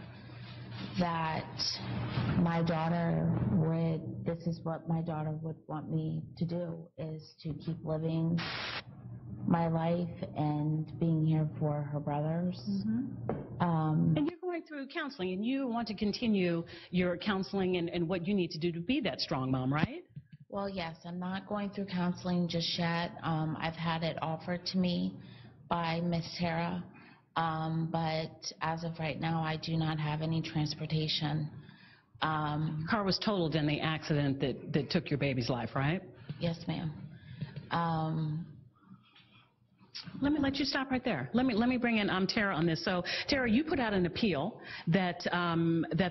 that this is what my daughter would want me to do, is to keep living my life and being here for her brothers. And you're going through counseling, and you want to continue your counseling and what you need to do to be that strong mom, right? Well, yes, I'm not going through counseling just yet. I've had it offered to me by Miss Tara, but as of right now, I do not have any transportation. Car was totaled in the accident that took your baby's life, right? Yes, ma'am. Let me let you stop right there. Let me bring in Tara on this. So, Tara, you put out an appeal that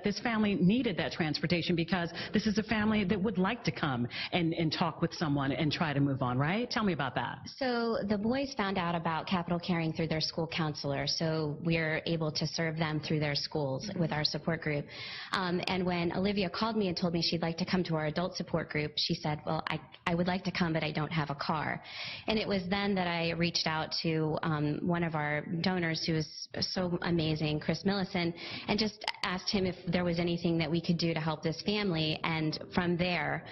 this family needed that transportation because this is a family that would like to come and talk with someone and try to move on, right? Tell me about that. So the boys found out about Capitol Caring through their school counselor, so we're able to serve them through their schools with our support group. And when Olivia called me and told me she'd like to come to our adult support group, she said, well, I would like to come, but I don't have a car. And it was then that I reached out to one of our donors who is so amazing, Chris Millison, and just asked him if there was anything that we could do to help this family. And from there,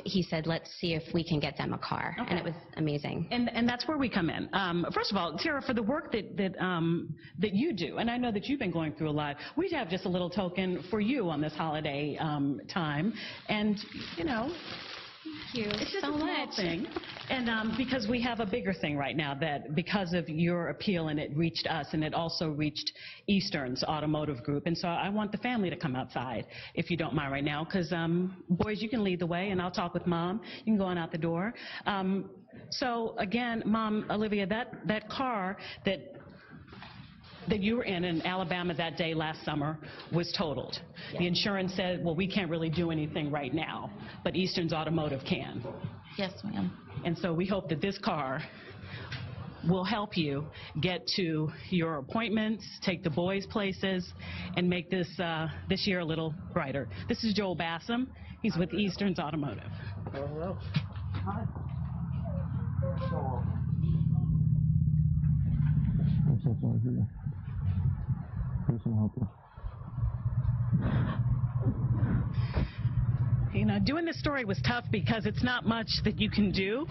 he said, let's see if we can get them a car. Okay. And it was amazing. And that's where we come in. First of all, Tara, for the work that you do, and I know that you've been going through a lot, we'd have just a little token for you on this holiday time. And, you know, thank you it's just so a small much. thing. And because we have a bigger thing right now, that because of your appeal, and it reached us, and it also reached Eastern's Automotive Group. And so I want the family to come outside, if you don't mind right now, because boys, you can lead the way, and I'll talk with Mom. You can go on out the door. So again, Mom, Olivia, that car that you were in Alabama that day last summer was totaled. Yes. The insurance said, well, we can't really do anything right now, but Eastern's Automotive can. Yes, ma'am. And so we hope that this car will help you get to your appointments, take the boys places, and make this year a little brighter. This is Joel Bassam. He's with Eastern's Automotive. Hello. Hi. I'm so sorry for you. Who's going to help you? You know, doing this story was tough because it's not much that you can do,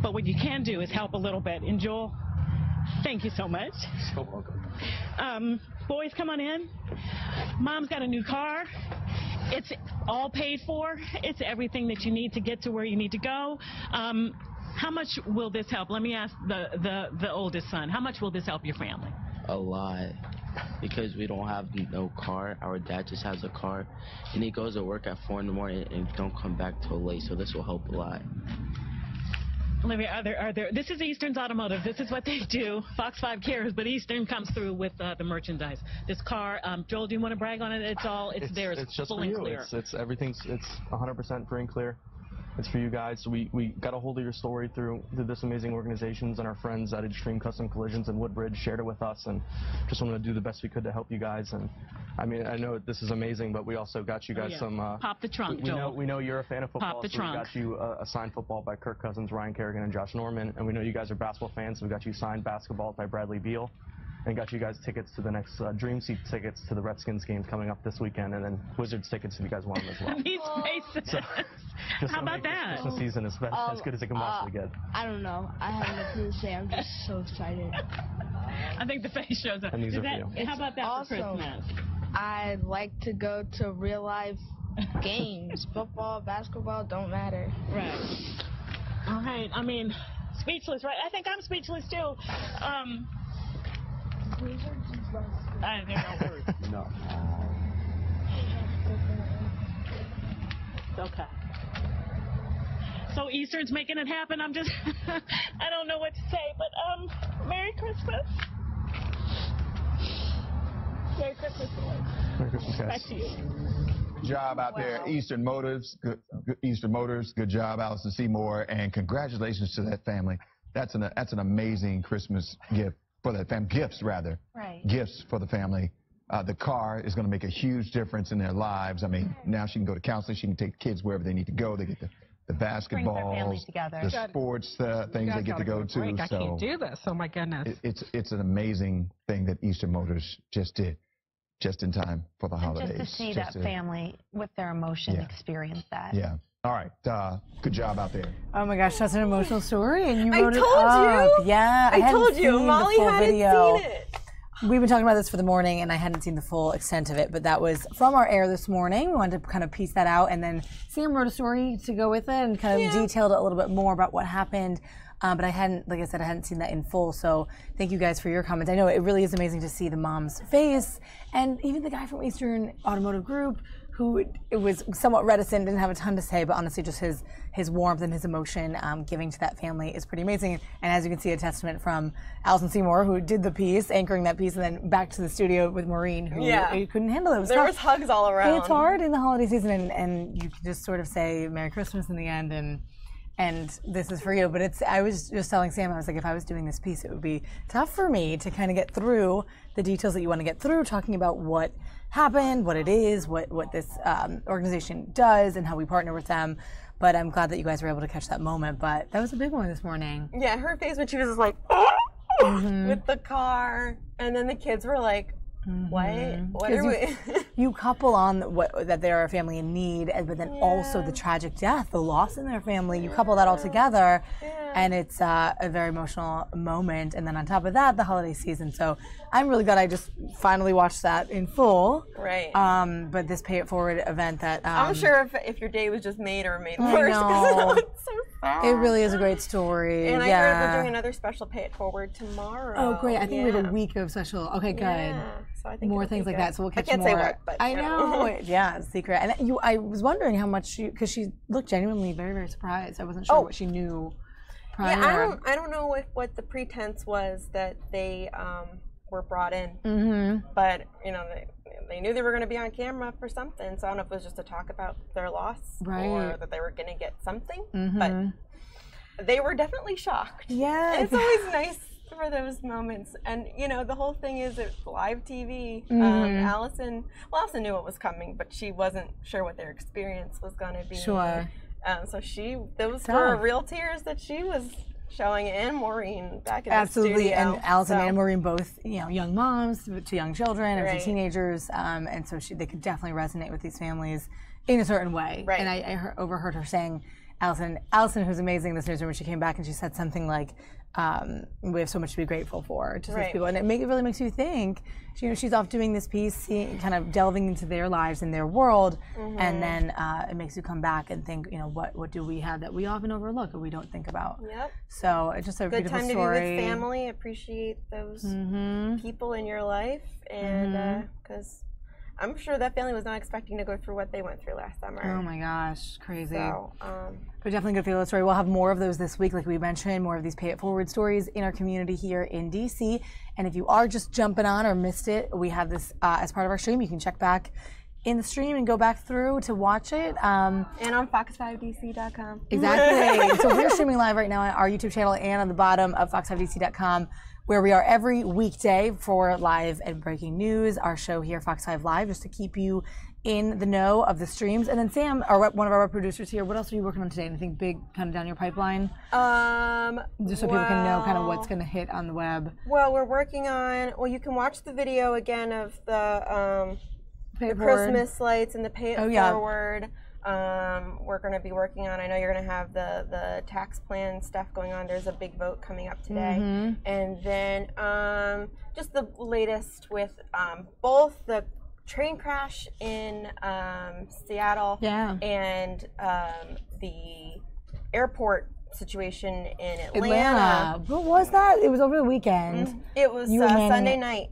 but what you can do is help a little bit. And Joel, thank you so much. So welcome. Boys, come on in. Mom's got a new car. It's all paid for. It's everything that you need to get to where you need to go. How much will this help? Let me ask the oldest son. How much will this help your family? A lot. Because we don't have no car. Our dad just has a car, and he goes to work at 4 in the morning and don't come back till late, so this will help a lot. Olivia, are there, this is Eastern's Automotive. This is what they do. Fox 5 cares, but Eastern comes through with the merchandise. This car, Joel, do you want to brag on it? It's theirs. It's just full for and you. clear. It's 100% free and clear. It's for you guys. So we got a hold of your story through this amazing organizations, and our friends at Extreme Custom Collisions in Woodbridge shared it with us, and just wanted to do the best we could to help you guys. And I mean, I know this is amazing, but we also got you guys some. Pop the trunk, Joel. We know you're a fan of football. Pop the so trunk. We got you a signed football by Kirk Cousins, Ryan Kerrigan, and Josh Norman, and we know you guys are basketball fans, so we got you signed basketball by Bradley Beal. And got you guys tickets to the next Dream Seat tickets to the Redskins games coming up this weekend, and then Wizards tickets if you guys want them as well. These faces. So, how about that? Christmas season is as good as it can possibly get. I don't know. I have no clue to say. I'm just so excited. I think the face shows up. And these are for you. How about that Also, for Christmas? I like to go to real life games. Football, basketball, don't matter. Right. All right. I mean, speechless, right? I think I'm speechless too. I don't worry. No. Okay. So Eastern's making it happen. I'm just, I don't know what to say, but Merry Christmas. Merry Christmas, boys. Merry Christmas, guys. Back to you. Job out there, Eastern Motors. Eastern Motors. Good job, Allison Seymour, and congratulations to that family. That's an amazing Christmas gift for that family. Gifts, rather. Right. Gifts for the family. The car is going to make a huge difference in their lives. I mean, now she can go to counseling. She can take kids wherever they need to go. They get the basketballs, the sports things they get to go to. I can't do this. Oh my goodness. It's an amazing thing that Eastern Motors just did, just in time for the holidays. Just to see that family with their emotion experience that. Yeah. All right. Good job out there. Oh my gosh, that's an emotional story, and you I wrote it told up. you. Yeah, I hadn't told you. seen Molly the full hadn't video. seen it. We've been talking about this for the morning, and I hadn't seen the full extent of it, but that was from our air this morning. We wanted to kind of piece that out, and then Sam wrote a story to go with it and kind of detailed it a little bit more about what happened. But I hadn't, like I said, I hadn't seen that in full, so thank you guys for your comments. I know it really is amazing to see the mom's face, and even the guy from Eastern Automotive Group, who was somewhat reticent, didn't have a ton to say, but honestly just his warmth and his emotion giving to that family is pretty amazing. And as you can see, a testament from Allison Seymour, who did the piece, anchoring that piece, and then back to the studio with Maureen, who couldn't handle it. It was there tough. was hugs all around. It's hard in the holiday season, and you can just sort of say Merry Christmas in the end, and this is for you. But I was just telling Sam, I was like, if I was doing this piece, it would be tough for me to kind of get through the details that you want to get through, talking about what happened, what it is, what this organization does, and how we partner with them. But I'm glad that you guys were able to catch that moment. But that was a big one this morning. Yeah, her face when she was just like, with the car, and then the kids were like, what are we? You couple on that they're a family in need, but then also the tragic death, the loss in their family. You couple that all together, and it's a very emotional moment. And then on top of that, the holiday season. So I'm really glad I just finally watched that in full. Right. But this Pay It Forward event that I'm sure if your day was just made worse, I know. it's so sad. It really is a great story. And I heard we're doing another special Pay It Forward tomorrow. Oh, great. I think we have a week of special. Okay, good. Yeah. So I think more things like that, so we'll catch I can't more. say what, but I know. Yeah, it's secret. And I was wondering how much because she looked genuinely very, very surprised. I wasn't sure what she knew prior. Yeah, I don't know what the pretense was that they were brought in, but they knew they were going to be on camera for something. So I don't know if it was just to talk about their loss or that they were going to get something, but they were definitely shocked. Yeah, and it's always nice for those moments. And the whole thing is it's live TV. Allison knew what was coming, but she wasn't sure what their experience was going to be. Sure. So those were real tears that she was showing, and Maureen back in the studio. Absolutely, and Allison and Maureen both, young moms to young children and to teenagers, and so they could definitely resonate with these families in a certain way. Right. And I overheard her saying, Allison, who's amazing in this newsroom, when she came back and she said something like, we have so much to be grateful for to these people, and it really makes you think. She's off doing this piece, kind of delving into their lives and their world, and then it makes you come back and think, what do we have that we often overlook or we don't think about? Yep. So it's just a good beautiful time story. to be with family. Appreciate those people in your life, and because I'm sure that family was not expecting to go through what they went through last summer. Oh my gosh, crazy. So, but definitely good feel the story. We'll have more of those this week, like we mentioned, more of these pay it forward stories in our community here in DC. And if you are just jumping on or missed it, we have this as part of our stream. You can check back in the stream and go back through to watch it. And on fox5dc.com. Exactly. So we're streaming live right now on our YouTube channel and on the bottom of fox5dc.com, where we are every weekday for live and breaking news. Our show here, Fox 5 Live, just to keep you in the know of the streams. And then Sam, one of our producers here, what else are you working on today? Anything big kind of down your pipeline? Just so people can know kind of what's going to hit on the web. Well, we're working on, you can watch the video again of the Christmas lights and the pay it forward. We're going to be working on, I know you're going to have the tax plan stuff going on. There's a big vote coming up today. And then just the latest with both the train crash in Seattle and the airport situation in Atlanta. What was that? It was over the weekend. It was Sunday night,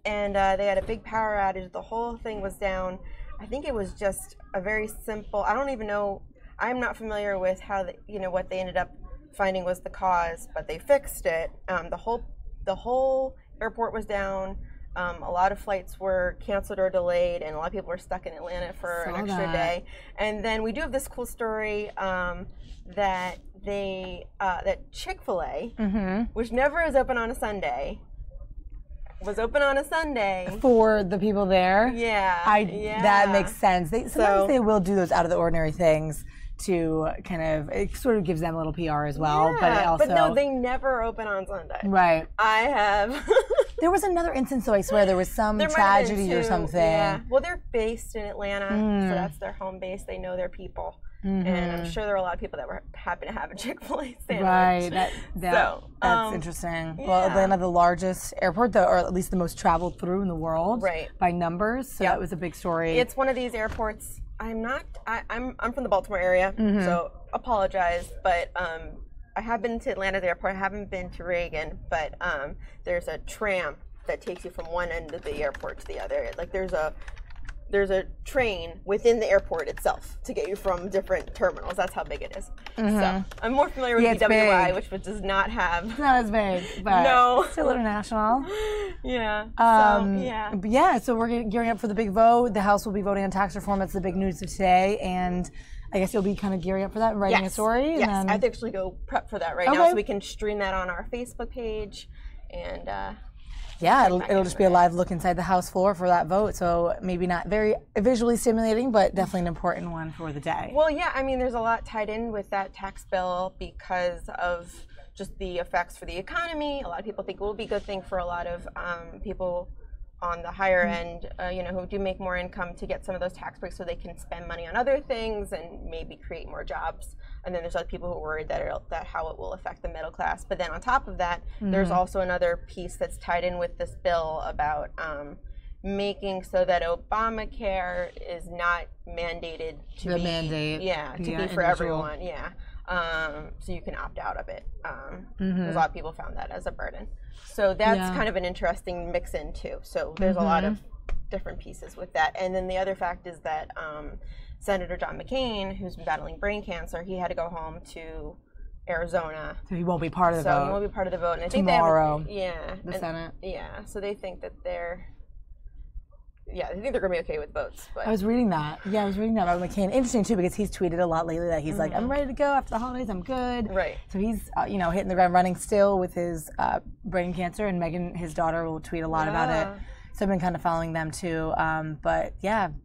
and they had a big power outage. The whole thing was down. I think it was just a very simple, I don't even know, I'm not familiar with how, what they ended up finding was the cause, but they fixed it. The whole airport was down. A lot of flights were canceled or delayed, and a lot of people were stuck in Atlanta for an extra day. And then we do have this cool story that Chick-fil-A, which never is open on a Sunday, was open on a Sunday for the people there. That makes sense. Sometimes they will do those out of the ordinary things to kind of, it sort of gives them a little PR as well. But no, they never open on Sunday. Right. I have. There was another instance, though, I swear there was some tragedy or something. Yeah. Well, they're based in Atlanta, so that's their home base. They know their people. And I'm sure there were a lot of people that were happy to have a Chick-fil-A sandwich. Right, that's interesting. Well, Atlanta, the largest airport, or at least the most traveled through in the world, by numbers. So that was a big story. It's one of these airports. I'm from the Baltimore area, so apologize, but I have been to Atlanta's airport. I haven't been to Reagan, but there's a tram that takes you from one end of the airport to the other. Like there's a train within the airport itself to get you from different terminals. That's how big it is. So I'm more familiar with BWI, which does not have. It's not as big, but no. It's still international. So we're gearing up for the big vote. The House will be voting on tax reform. That's the big news of today, and I guess you'll be kind of gearing up for that and writing a story. Yes, I have to actually go prep for that right now, so we can stream that on our Facebook page, and. It'll just be a live look inside the House floor for that vote. So maybe not very visually stimulating, but definitely an important one for the day. Well, I mean, there's a lot tied in with that tax bill because of just the effects for the economy. A lot of people think it will be a good thing for a lot of people on the higher end, who do make more income to get some of those tax breaks so they can spend money on other things and maybe create more jobs. And then there's other people who are worried that how it will affect the middle class. But then on top of that, there's also another piece that's tied in with this bill about making so that Obamacare is not mandated to be for everyone. So you can opt out of it. Because a lot of people found that as a burden. So that's kind of an interesting mix in too. So there's a lot of different pieces with that. And then the other fact is that Senator John McCain, who's been battling brain cancer, he had to go home to Arizona. So he won't be part of the vote. So he won't be part of the vote. And I think tomorrow, the Senate. Yeah, so they think that they're going to be okay with votes. But I was reading that. Yeah, I was reading that about McCain. Interesting, too, because he's tweeted a lot lately that he's like, I'm ready to go after the holidays. I'm good. Right. So he's, hitting the ground running still with his brain cancer, and Megan, his daughter, will tweet a lot about it. So I've been kind of following them, too. But,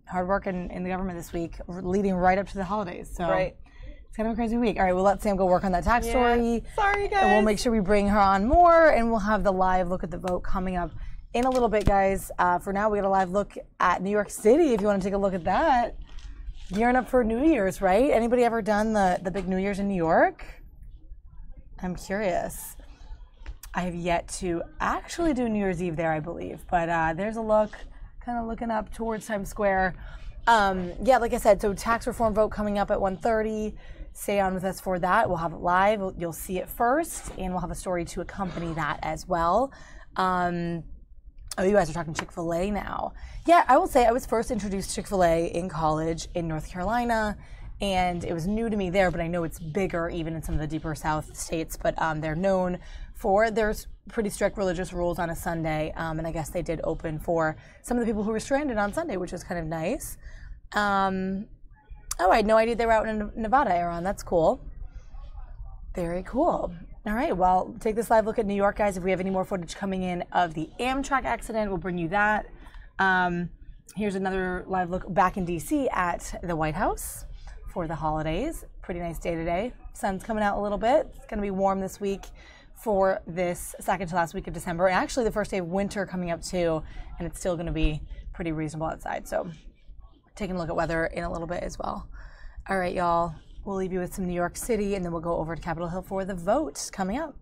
hard work in the government this week, leading right up to the holidays. So it's kind of a crazy week. All right, we'll let Sam go work on that tax story. Sorry, guys. And we'll make sure we bring her on more, and we'll have the live look at the vote coming up in a little bit, guys. For now, we got a live look at New York City, if you want to take a look at that. Gearing up for New Year's, right? Anybody ever done the big New Year's in New York? I'm curious. I have yet to actually do New Year's Eve there, I believe. But there's a look, kind of looking up towards Times Square. Like I said, so tax reform vote coming up at 1:30. Stay on with us for that. We'll have it live. You'll see it first, and we'll have a story to accompany that as well. Oh, you guys are talking Chick-fil-A now. Yeah, I will say I was first introduced to Chick-fil-A in college in North Carolina, and it was new to me there, but I know it's bigger even in some of the deeper South states, but they're known for, there's pretty strict religious rules on a Sunday, and I guess they did open for some of the people who were stranded on Sunday, which was kind of nice. Oh, I had no idea they were out in Nevada, Aaron. That's cool. Very cool. All right, well, take this live look at New York, guys. If we have any more footage coming in of the Amtrak accident, we'll bring you that. Here's another live look back in D.C. at the White House for the holidays. Pretty nice day today. Sun's coming out a little bit. It's going to be warm this week for this second to last week of December. And actually, the first day of winter coming up, too, and it's still going to be pretty reasonable outside. So taking a look at weather in a little bit as well. All right, y'all. We'll leave you with some New York City, and then we'll go over to Capitol Hill for the vote coming up.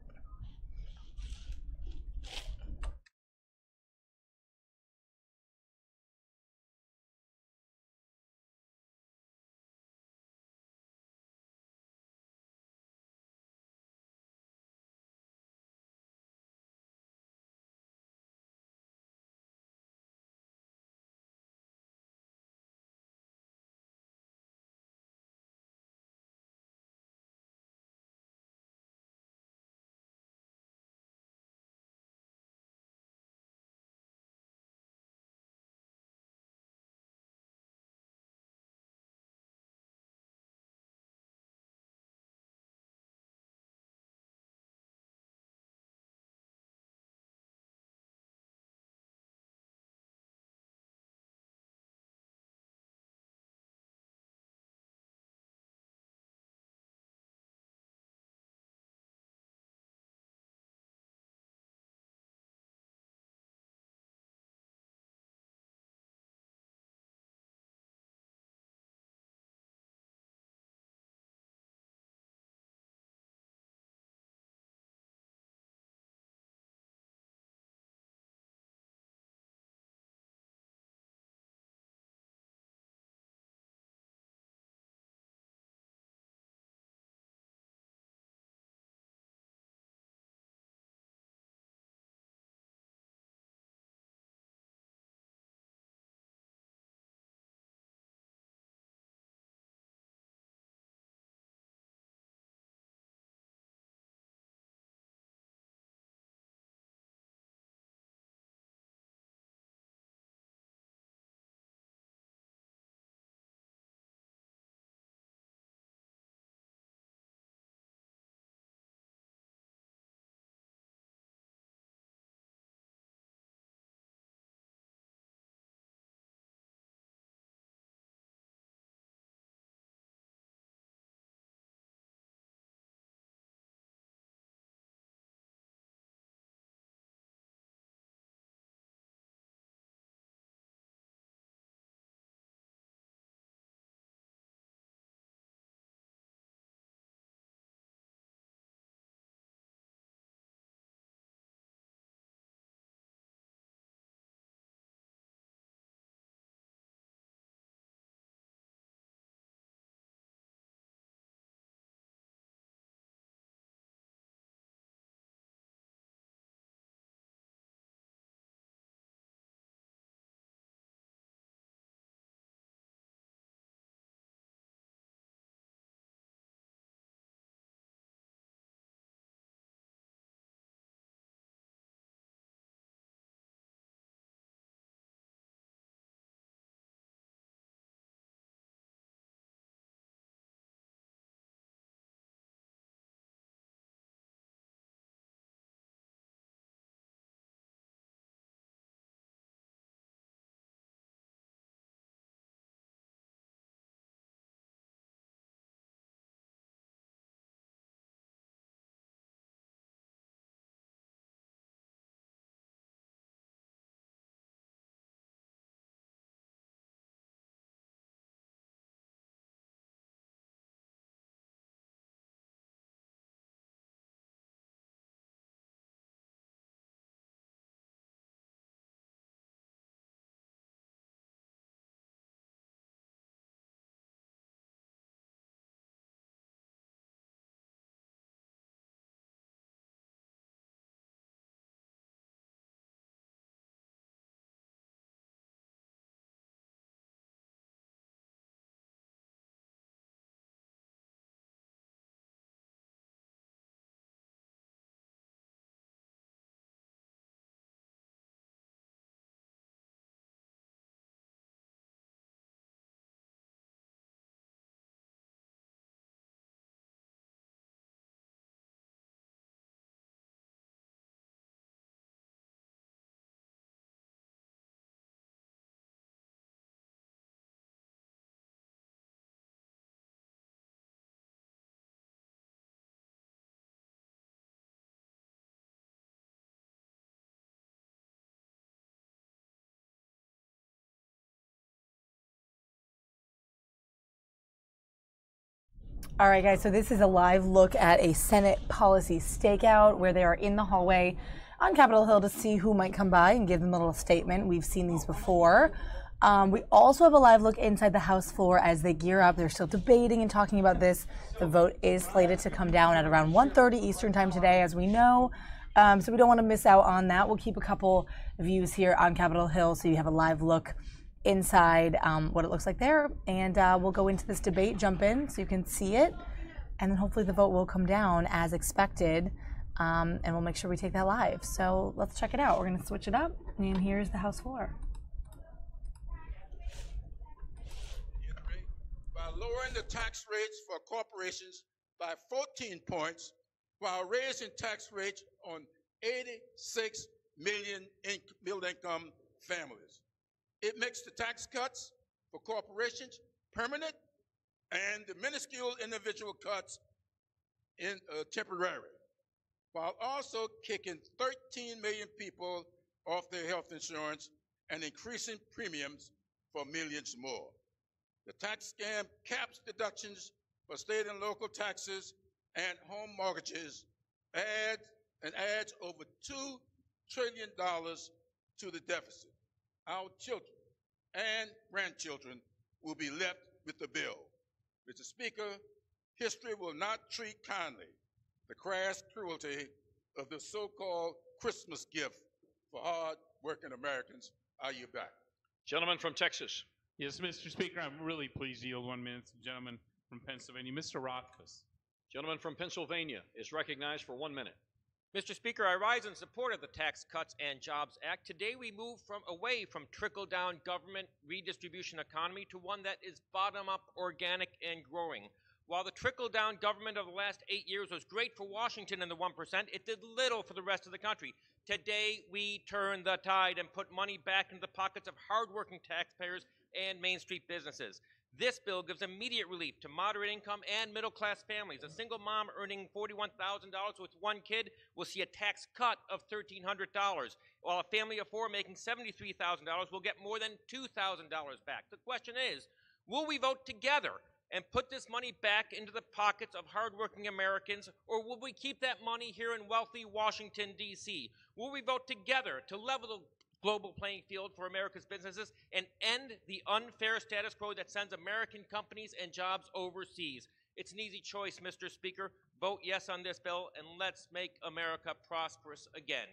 All right, guys, so this is a live look at a Senate policy stakeout where they are in the hallway on Capitol Hill to see who might come by and give them a little statement. We've seen these before. We also have a live look inside the House floor as they gear up. They're still debating and talking about this. The vote is slated to come down at around 1:30 Eastern time today, as we know. So we don't want to miss out on that. We'll keep a couple views here on Capitol Hill so you have a live look inside what it looks like there. And we'll go into this debate, jump in so you can see it. And then hopefully the vote will come down as expected. And we'll make sure we take that live. So let's check it out. We're going to switch it up. And here's the House floor. By lowering the tax rates for corporations by 14 points while raising tax rates on 86 million middle-income families. It makes the tax cuts for corporations permanent and the minuscule individual cuts temporary, while also kicking 13 million people off their health insurance and increasing premiums for millions more. The tax scam caps deductions for state and local taxes and home mortgages, adds over $2 trillion to the deficit. Our children and grandchildren will be left with the bill. Mr. Speaker, history will not treat kindly the crass cruelty of the so-called Christmas gift for hard-working Americans. I yield back. Gentleman from Texas. Yes, Mr. Speaker, I'm really pleased to yield 1 minute to the gentleman from Pennsylvania, Mr. Rothfuss. Gentleman from Pennsylvania is recognized for 1 minute. Mr. Speaker, I rise in support of the Tax Cuts and Jobs Act. Today we move away from trickle-down government redistribution economy to one that is bottom-up, organic, and growing. While the trickle-down government of the last 8 years was great for Washington and the 1%, it did little for the rest of the country. Today we turn the tide and put money back into the pockets of hardworking taxpayers and Main Street businesses. This bill gives immediate relief to moderate income and middle-class families. A single mom earning $41,000 with one kid will see a tax cut of $1,300, while a family of four making $73,000 will get more than $2,000 back. The question is, will we vote together and put this money back into the pockets of hardworking Americans, or will we keep that money here in wealthy Washington, D.C.? Will we vote together to level the global playing field for America's businesses and end the unfair status quo that sends American companies and jobs overseas? It's an easy choice, Mr. Speaker. Vote yes on this bill, and let's make America prosperous again.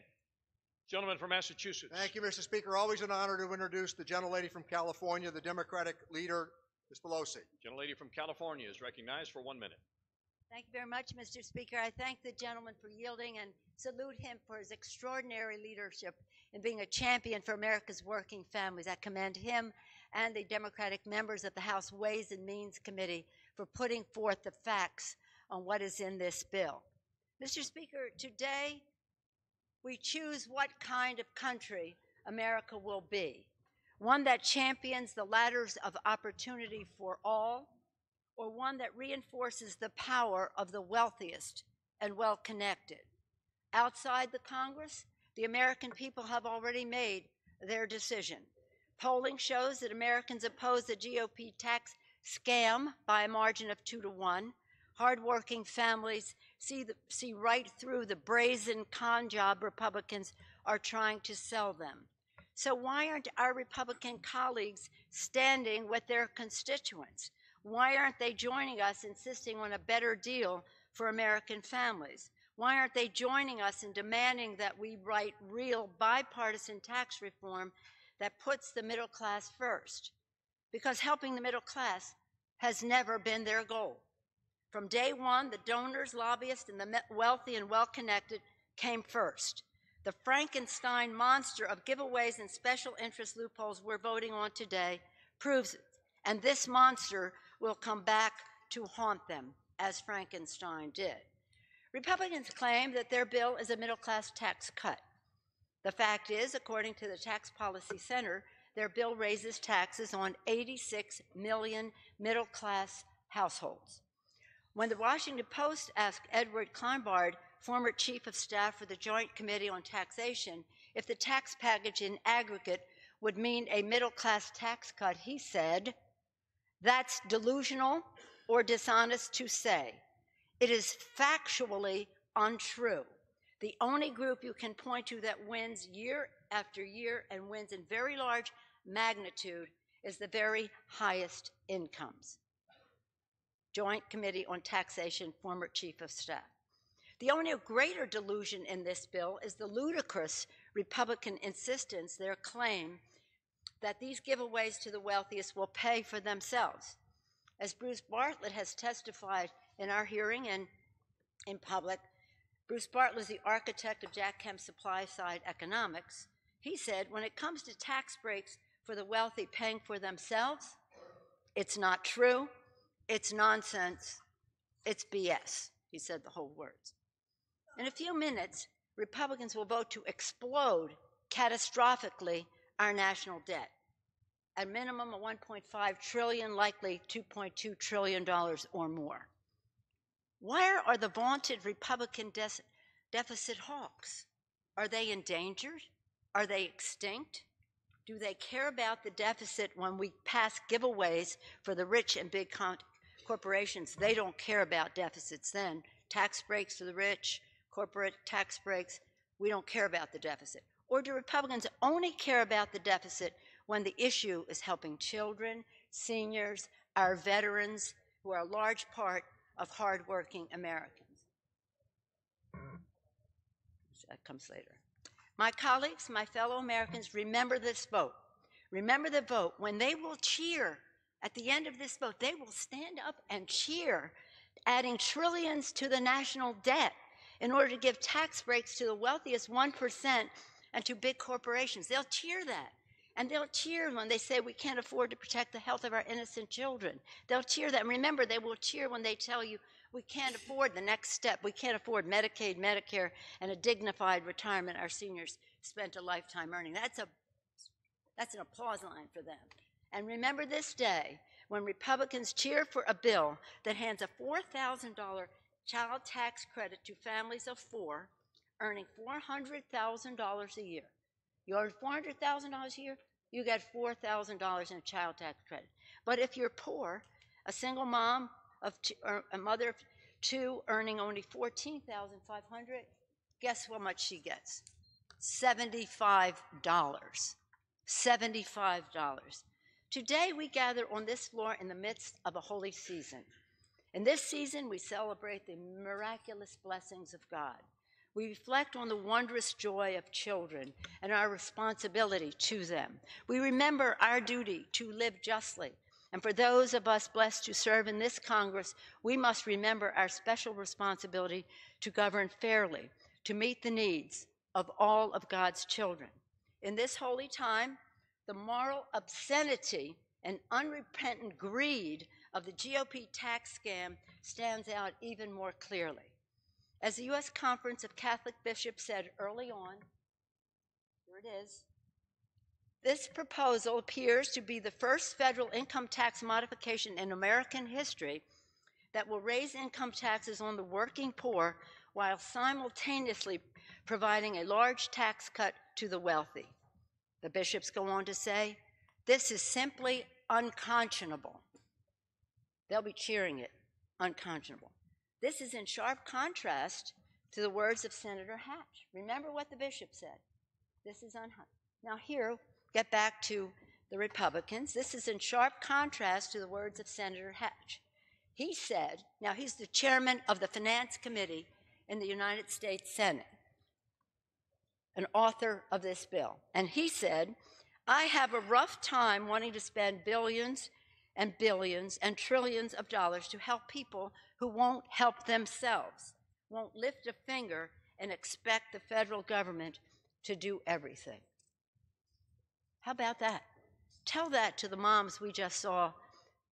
Gentleman from Massachusetts. Thank you, Mr. Speaker. Always an honor to introduce the gentlelady from California, the Democratic leader, Ms. Pelosi. Gentlelady from California is recognized for 1 minute. Thank you very much, Mr. Speaker. I thank the gentleman for yielding and salute him for his extraordinary leadership in being a champion for America's working families. I commend him and the Democratic members of the House Ways and Means Committee for putting forth the facts on what is in this bill. Mr. Speaker, today we choose what kind of country America will be. One that champions the ladders of opportunity for all, or one that reinforces the power of the wealthiest and well-connected. Outside the Congress, the American people have already made their decision. Polling shows that Americans oppose the GOP tax scam by a margin of 2 to 1. Hardworking families see right through the brazen con job Republicans are trying to sell them. So why aren't our Republican colleagues standing with their constituents? Why aren't they joining us, insisting on a better deal for American families? Why aren't they joining us in demanding that we write real bipartisan tax reform that puts the middle class first? Because helping the middle class has never been their goal. From day one, the donors, lobbyists, and the wealthy and well-connected came first. The Frankenstein monster of giveaways and special interest loopholes we're voting on today proves it. And this monster will come back to haunt them, as Frankenstein did. Republicans claim that their bill is a middle-class tax cut. The fact is, according to the Tax Policy Center, their bill raises taxes on 86 million middle-class households. When the Washington Post asked Edward Kleinbard, former chief of staff for the Joint Committee on Taxation, if the tax package in aggregate would mean a middle-class tax cut, he said, "That's delusional or dishonest to say. It is factually untrue. The only group you can point to that wins year after year and wins in very large magnitude is the very highest incomes. Joint Committee on Taxation, former Chief of Staff. The only greater delusion in this bill is the ludicrous Republican insistence, their claim, that these giveaways to the wealthiest will pay for themselves. As Bruce Bartlett has testified in our hearing and in public, Bruce Bartlett is the architect of Jack Kemp's supply-side economics. He said, when it comes to tax breaks for the wealthy paying for themselves, it's not true, it's nonsense, it's BS. He said the whole words. In a few minutes, Republicans will vote to explode catastrophically our national debt. At minimum, a $1.5 trillion, likely $2.2 trillion or more. Where are the vaunted Republican deficit hawks? Are they endangered? Are they extinct? Do they care about the deficit when we pass giveaways for the rich and big corporations? They don't care about deficits then. Tax breaks for the rich, corporate tax breaks, we don't care about the deficit. Or do Republicans only care about the deficit when the issue is helping children, seniors, our veterans, who are a large part of hardworking Americans? That comes later. My colleagues, my fellow Americans, remember this vote. Remember the vote. When they will cheer at the end of this vote, they will stand up and cheer, adding trillions to the national debt in order to give tax breaks to the wealthiest 1% and to big corporations. They'll cheer that. And they'll cheer when they say we can't afford to protect the health of our innocent children. They'll cheer that. And remember, they will cheer when they tell you we can't afford the next step. We can't afford Medicaid, Medicare, and a dignified retirement our seniors spent a lifetime earning. That's an applause line for them. And remember this day when Republicans cheer for a bill that hands a $4,000 child tax credit to families of 4 earning $400,000 a year. You earn $400,000 a year, you get $4,000 in a child tax credit. But if you're poor, a single mom of two, or a mother of 2 earning only $14,500, guess how much she gets? $75. $75. Today we gather on this floor in the midst of a holy season. In this season, we celebrate the miraculous blessings of God. We reflect on the wondrous joy of children and our responsibility to them. We remember our duty to live justly. And for those of us blessed to serve in this Congress, we must remember our special responsibility to govern fairly, to meet the needs of all of God's children. In this holy time, the moral obscenity and unrepentant greed of the GOP tax scam stands out even more clearly. As the U.S. Conference of Catholic Bishops said early on, here it is, this proposal appears to be the first federal income tax modification in American history that will raise income taxes on the working poor while simultaneously providing a large tax cut to the wealthy. The bishops go on to say, this is simply unconscionable. They'll be cheering it, unconscionable. This is in sharp contrast to the words of Senator Hatch. Remember what the bishop said. This is unconscionable. Now here, get back to the Republicans. This is in sharp contrast to the words of Senator Hatch. He said, now he's the chairman of the Finance Committee in the United States Senate, an author of this bill. And he said, I have a rough time wanting to spend billions and billions and trillions of dollars to help people who won't help themselves, won't lift a finger and expect the federal government to do everything. How about that? Tell that to the moms we just saw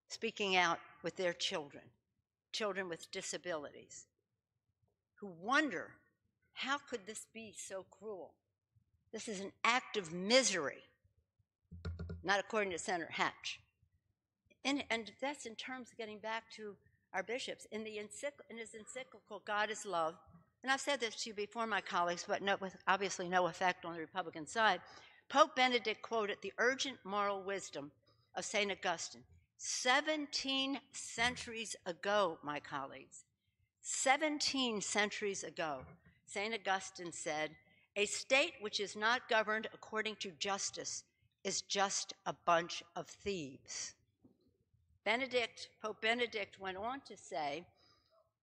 speaking out with their children, children with disabilities, who wonder, how could this be so cruel? This is an act of misery, not according to Senator Hatch. And that's in terms of getting back to our bishops. In his encyclical, God is Love, and I've said this to you before, my colleagues, but with obviously no effect on the Republican side, Pope Benedict quoted the urgent moral wisdom of St. Augustine. 17 centuries ago, my colleagues, 17 centuries ago, St. Augustine said, "A state which is not governed according to justice is just a bunch of thieves." Pope Benedict went on to say,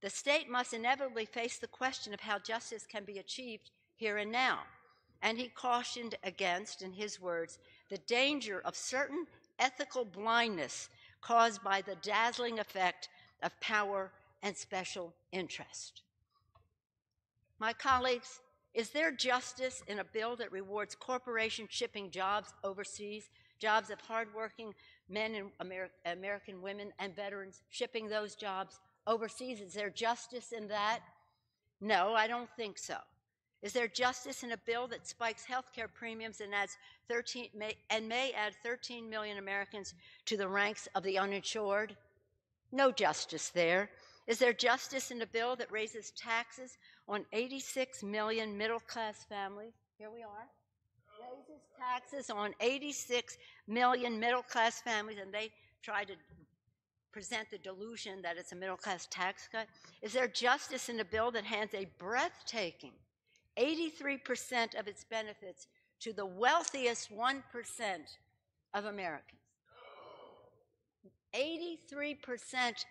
"The state must inevitably face the question of how justice can be achieved here and now." And he cautioned against, in his words, the danger of certain ethical blindness caused by the dazzling effect of power and special interest. My colleagues, is there justice in a bill that rewards corporations shipping jobs overseas, jobs of hardworking men and American women and veterans shipping those jobs overseas? Is there justice in that? No, I don't think so. Is there justice in a bill that spikes health care premiums and may add 13 million Americans to the ranks of the uninsured? No justice there. Is there justice in a bill that raises taxes on 86 million middle-class families? Here we are. Raises taxes on 86 million middle-class families, and they try to present the delusion that it's a middle-class tax cut. Is there justice in a bill that hands a breathtaking 83% of its benefits to the wealthiest 1% of Americans? 83%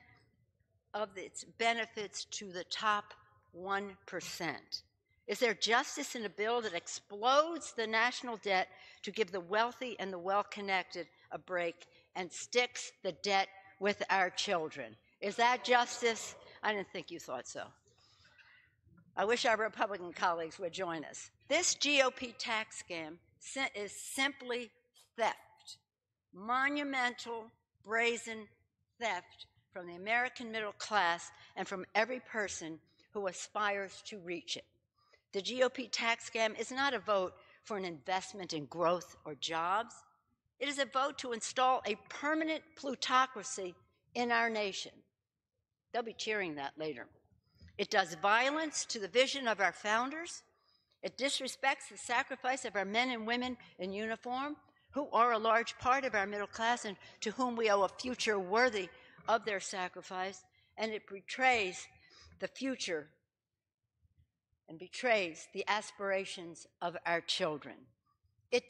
of its benefits to the top 1%. Is there justice in a bill that explodes the national debt to give the wealthy and the well-connected a break and sticks the debt with our children? Is that justice? I didn't think you thought so. I wish our Republican colleagues would join us. This GOP tax scam is simply theft, monumental, brazen theft from the American middle class and from every person who aspires to reach it. The GOP tax scam is not a vote for an investment in growth or jobs. It is a vote to install a permanent plutocracy in our nation. They'll be cheering that later. It does violence to the vision of our founders. It disrespects the sacrifice of our men and women in uniform, who are a large part of our middle class and to whom we owe a future worthy of their sacrifice. And it betrays the future and betrays the aspirations of our children. It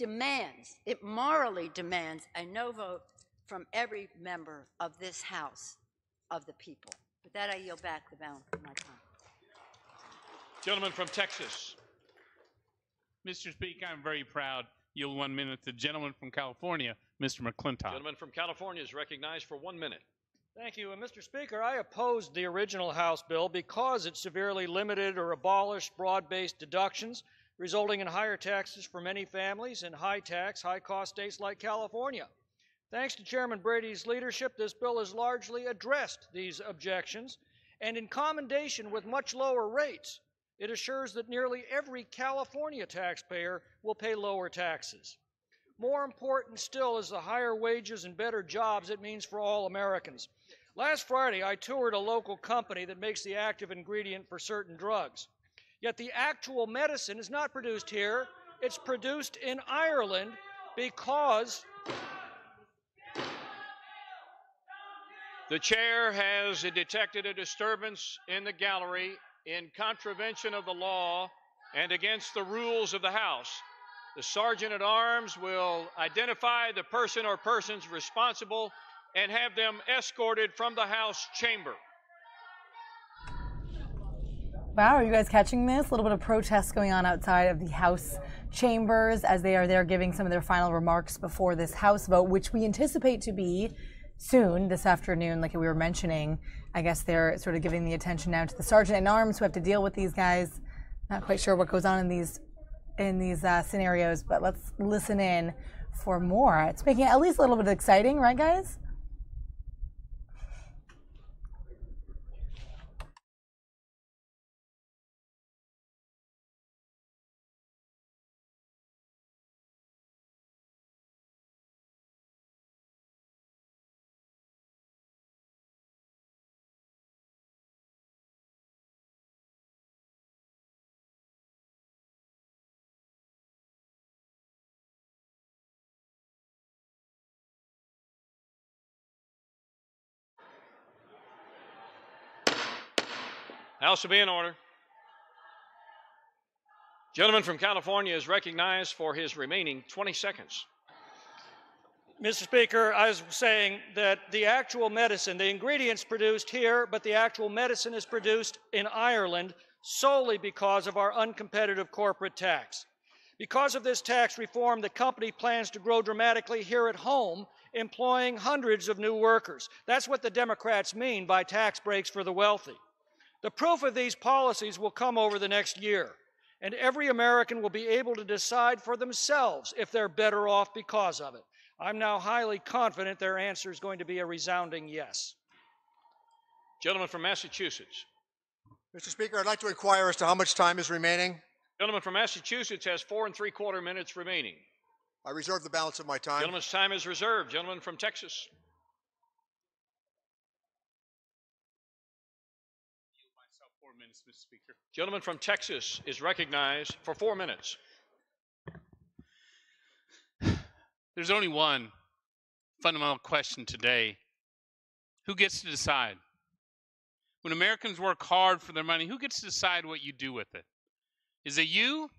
morally demands a no vote from every member of this House of the people. With that, I yield back the balance of my time. Gentleman from Texas. Mr. Speaker, I'm very proud. Yield 1 minute. The gentleman from California, Mr. McClintock. Gentleman from California is recognized for 1 minute. Thank you. And Mr. Speaker, I opposed the original House bill because it severely limited or abolished broad-based deductions, resulting in higher taxes for many families in high-tax, high-cost states like California. Thanks to Chairman Brady's leadership, this bill has largely addressed these objections, and in commendation with much lower rates, it assures that nearly every California taxpayer will pay lower taxes. More important still is the higher wages and better jobs it means for all Americans. Last Friday, I toured a local company that makes the active ingredient for certain drugs. Yet the actual medicine is not produced here. It's produced in Ireland because The chair has detected a disturbance in the gallery in contravention of the law and against the rules of the House. The Sergeant at Arms will identify the person or persons responsible and have them escorted from the House chamber. Wow, are you guys catching this? A little bit of protest going on outside of the House chambers as they are there giving some of their final remarks before this House vote, which we anticipate to be soon this afternoon, like we were mentioning. I guess they're sort of giving the attention now to the Sergeant at Arms who have to deal with these guys. Not quite sure what goes on in these scenarios, but let's listen in for more. It's making it at least a little bit exciting, right, guys? House will be in order. Gentleman from California is recognized for his remaining 20 seconds. Mr. Speaker, I was saying that the actual medicine, the ingredients produced here, but the actual medicine is produced in Ireland solely because of our uncompetitive corporate tax. Because of this tax reform, the company plans to grow dramatically here at home, employing hundreds of new workers. That's what the Democrats mean by tax breaks for the wealthy. The proof of these policies will come over the next year, and every American will be able to decide for themselves if they're better off because of it. I'm now highly confident their answer is going to be a resounding yes. Gentleman from Massachusetts. Mr. Speaker, I'd like to inquire as to how much time is remaining. Gentleman from Massachusetts has 4 3/4 minutes remaining. I reserve the balance of my time. Gentleman's time is reserved. Gentleman from Texas. 4 minutes, Mr. Speaker. Gentleman from Texas is recognized for 4 minutes. There's only one fundamental question today. Who gets to decide? When Americans work hard for their money, who gets to decide what you do with it? Is it you,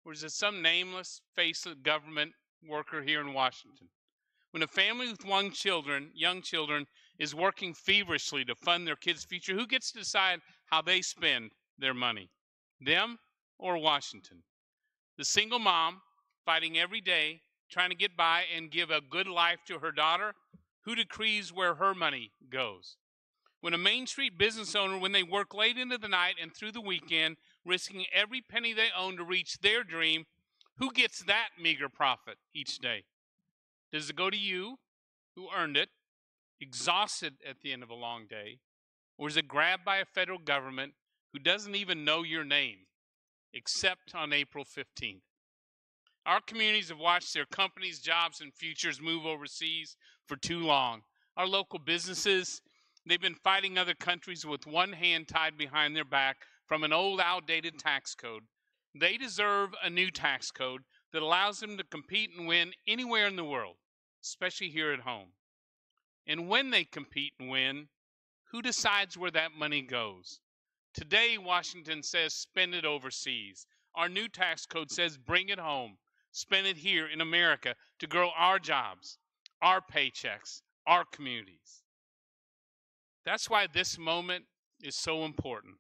or is it some nameless, faceless government worker here in Washington? When a family with young children, is working feverishly to fund their kids' future, who gets to decide how they spend their money? Them or Washington? The single mom fighting every day, trying to get by and give a good life to her daughter, who decrees where her money goes? When a Main Street business owner, when they work late into the night and through the weekend, risking every penny they own to reach their dream, who gets that meager profit each day? Does it go to you, who earned it, exhausted at the end of a long day, or is it grabbed by a federal government who doesn't even know your name, except on April 15th? Our communities have watched their companies, jobs, and futures move overseas for too long. Our local businesses, they've been fighting other countries with one hand tied behind their back from an old, outdated tax code. They deserve a new tax code that allows them to compete and win anywhere in the world, especially here at home. And when they compete and win, who decides where that money goes? Today, Washington says spend it overseas. Our new tax code says bring it home. Spend it here in America to grow our jobs, our paychecks, our communities. That's why this moment is so important.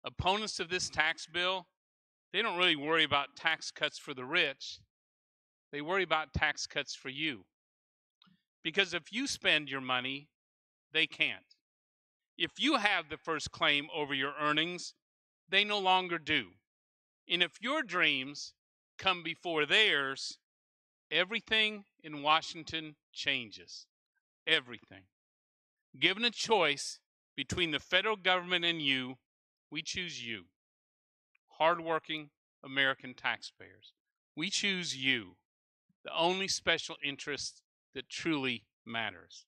Opponents of this tax bill, they don't really worry about tax cuts for the rich. They worry about tax cuts for you. Because if you spend your money, they can't. If you have the first claim over your earnings, they no longer do. And if your dreams come before theirs, everything in Washington changes. Everything. Given a choice between the federal government and you, we choose you, hardworking American taxpayers. We choose you, the only special interest that truly matters.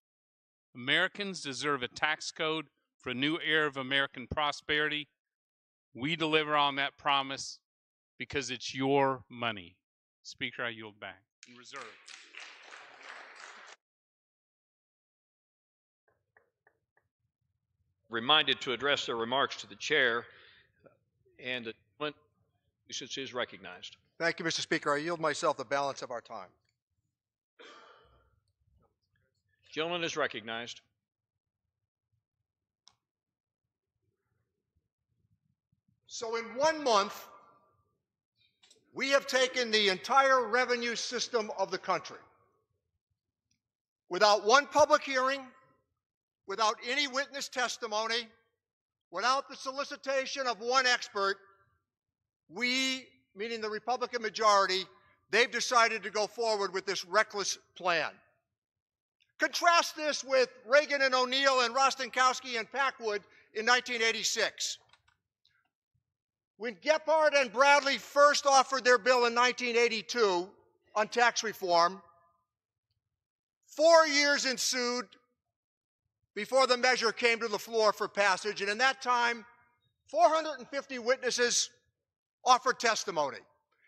Americans deserve a tax code for a new era of American prosperity. We deliver on that promise because it's your money. Speaker, I yield back. In reserve. Reminded to address their remarks to the chair, and the gentleman is recognized. Thank you, Mr. Speaker. I yield myself the balance of our time. Gentleman is recognized. So in 1 month, we have taken the entire revenue system of the country without one public hearing, without any witness testimony, without the solicitation of one expert. We, meaning the Republican majority, they've decided to go forward with this reckless plan. Contrast this with Reagan and O'Neill and Rostenkowski and Packwood in 1986. When Gephardt and Bradley first offered their bill in 1982 on tax reform, 4 years ensued before the measure came to the floor for passage, and in that time, 450 witnesses offered testimony.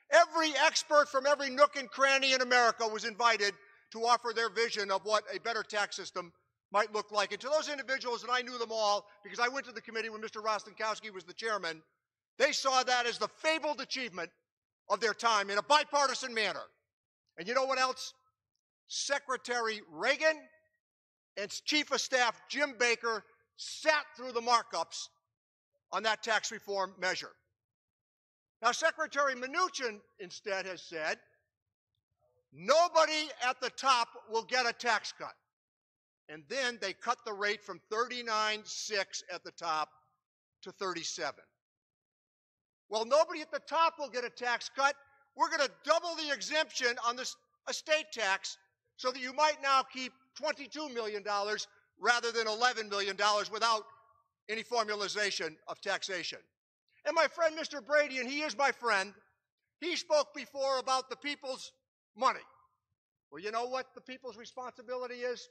Every expert from every nook and cranny in America was invited to offer their vision of what a better tax system might look like. And to those individuals, and I knew them all because I went to the committee when Mr. Rostenkowski was the chairman, they saw that as the fabled achievement of their time in a bipartisan manner. And you know what else? Secretary Reagan and Chief of Staff Jim Baker sat through the markups on that tax reform measure. Now, Secretary Mnuchin instead has said, nobody at the top will get a tax cut. And then they cut the rate from 39.6 at the top to 37. Well, nobody at the top will get a tax cut. We're going to double the exemption on this estate tax so that you might now keep $22 million rather than $11 million without any formalization of taxation. And my friend, Mr. Brady, and he is my friend, he spoke before about the people's money. Well, you know what the people's responsibility is?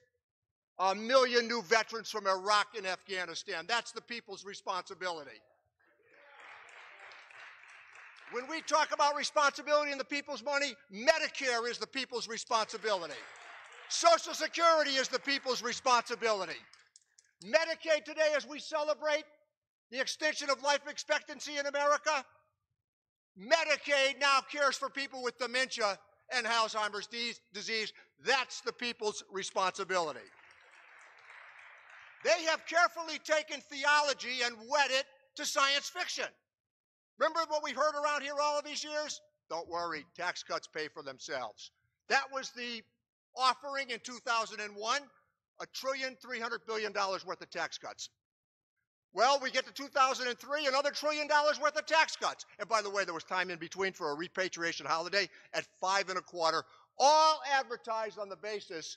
1 million new veterans from Iraq and Afghanistan. That's the people's responsibility. When we talk about responsibility and the people's money, Medicare is the people's responsibility. Social Security is the people's responsibility. Medicaid today, as we celebrate the extension of life expectancy in America, Medicaid now cares for people with dementia and Alzheimer's disease. That's the people's responsibility. They have carefully taken theology and wed it to science fiction. Remember what we've heard around here all of these years? Don't worry, tax cuts pay for themselves. That was the offering in 2001, $1.3 trillion worth of tax cuts. Well, we get to 2003, another $1 trillion worth of tax cuts. And by the way, there was time in between for a repatriation holiday at 5.25, all advertised on the basis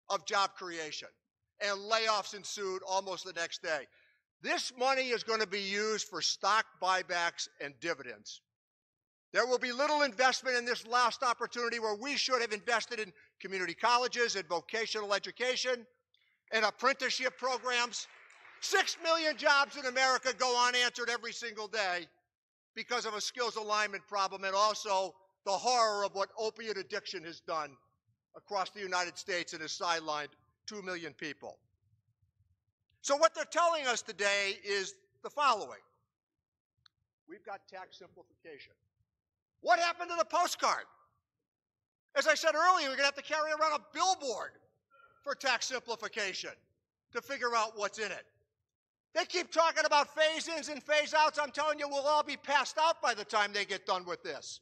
of job creation. And layoffs ensued almost the next day. This money is going to be used for stock buybacks and dividends. There will be little investment in this last opportunity where we should have invested in community colleges and vocational education and apprenticeship programs. 6 million jobs in America go unanswered every single day because of a skills alignment problem and also the horror of what opiate addiction has done across the United States and has sidelined 2 million people. So what they're telling us today is the following. We've got tax simplification. What happened to the postcard? As I said earlier, we're going to have to carry around a billboard for tax simplification to figure out what's in it. They keep talking about phase-ins and phase-outs. I'm telling you, we'll all be passed out by the time they get done with this.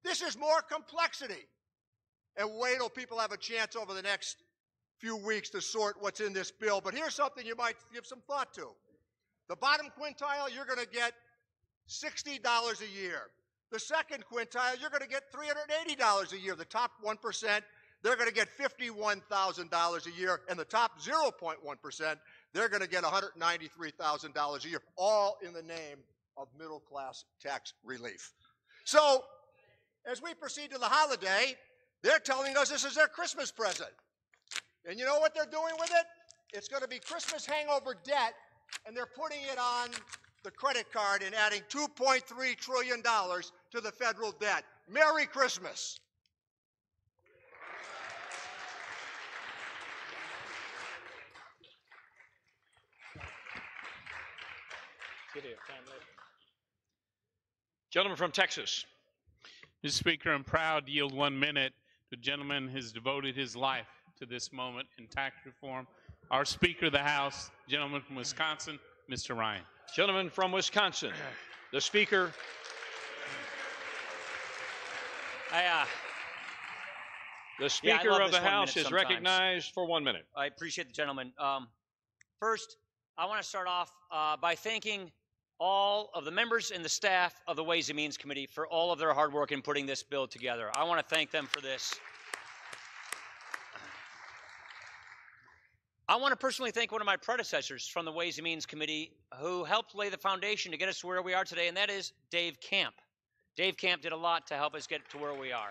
This is more complexity. And wait till people have a chance over the next few weeks to sort what's in this bill. But here's something you might give some thought to. The bottom quintile, you're going to get $60 a year. The second quintile, you're going to get $380 a year. The top 1%, they're going to get $51,000 a year. And the top 0.1%, they're going to get $193,000 a year, all in the name of middle-class tax relief. So as we proceed to the holiday, they're telling us this is their Christmas present. And you know what they're doing with it? It's going to be Christmas hangover debt, and they're putting it on the credit card and adding $2.3 trillion to the federal debt. Merry Christmas. Gentleman from Texas. Mr. Speaker, I'm proud to yield 1 minute to a gentleman who has devoted his life to this moment in tax reform. Our Speaker of the House, gentleman from Wisconsin, Mr. Ryan. Gentleman from Wisconsin. The Speaker. The Speaker of the House is recognized for 1 minute. I appreciate the gentleman. First, I want to start off by thanking all of the members and the staff of the Ways and Means Committee for all of their hard work in putting this bill together. I want to thank them for this. I want to personally thank one of my predecessors from the Ways and Means Committee who helped lay the foundation to get us to where we are today, and that is Dave Camp. Dave Camp did a lot to help us get to where we are.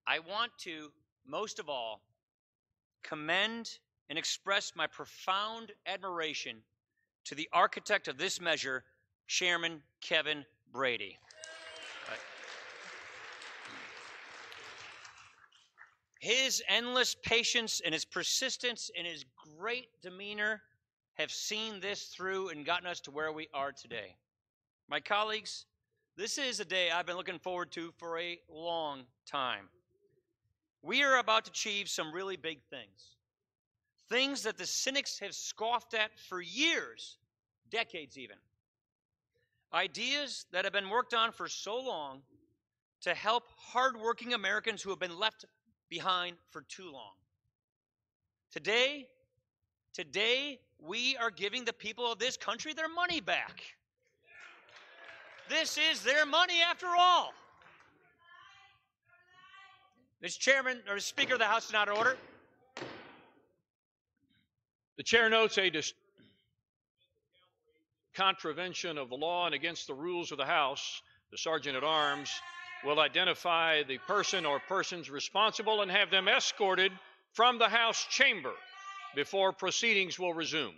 I want to, most of all, commend and express my profound admiration to the architect of this measure, Chairman Kevin Brady. His endless patience and his persistence and his great demeanor have seen this through and gotten us to where we are today. My colleagues, this is a day I've been looking forward to for a long time. We are about to achieve some really big things. Things that the cynics have scoffed at for years, decades even. Ideas that have been worked on for so long to help hardworking Americans who have been left behind for too long. Today, we are giving the people of this country their money back. This is their money after all. Mr. Chairman, or Speaker of the House is not in order. The chair notes a contravention of the law and against the rules of the House. The Sergeant at Arms will identify the person or persons responsible and have them escorted from the House chamber before proceedings will resume.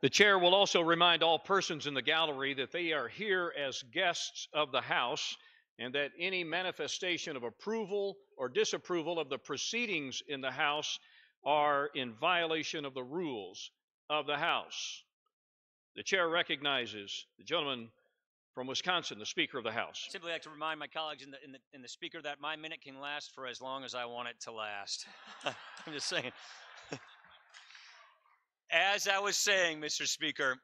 The chair will also remind all persons in the gallery that they are here as guests of the House and that any manifestation of approval or disapproval of the proceedings in the House are in violation of the rules of the House. The chair recognizes the gentleman from Wisconsin, the Speaker of the House. I'd simply like to remind my colleagues in the Speaker that my minute can last for as long as I want it to last. I'm just saying. As I was saying, Mr. Speaker,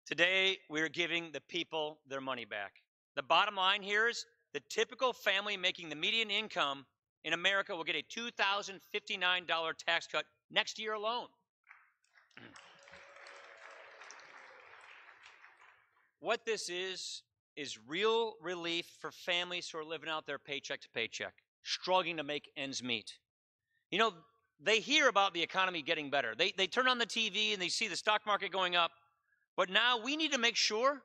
today we're giving the people their money back. The bottom line here is the typical family making the median income in America will get a $2,059 tax cut next year alone. What this is real relief for families who are living out their paycheck to paycheck, struggling to make ends meet. You know, they hear about the economy getting better. They turn on the TV and they see the stock market going up. But now we need to make sure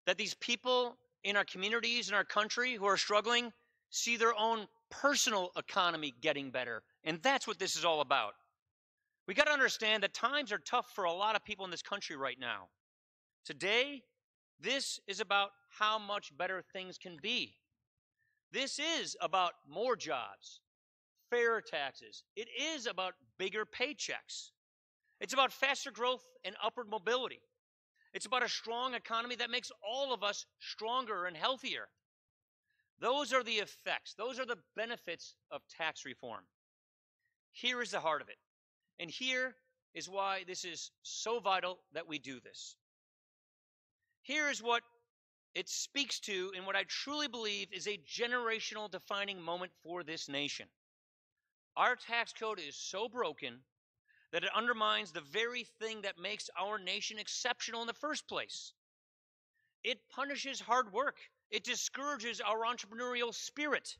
that these people in our communities, in our country who are struggling, see their own personal economy getting better. And that's what this is all about. We got to understand that times are tough for a lot of people in this country right now. Today, this is about how much better things can be. This is about more jobs, fairer taxes. It is about bigger paychecks. It's about faster growth and upward mobility. It's about a strong economy that makes all of us stronger and healthier. Those are the effects. Those are the benefits of tax reform. Here is the heart of it. And here is why this is so vital that we do this. Here is what it speaks to and what I truly believe is a generational defining moment for this nation. Our tax code is so broken that it undermines the very thing that makes our nation exceptional in the first place. It punishes hard work. It discourages our entrepreneurial spirit.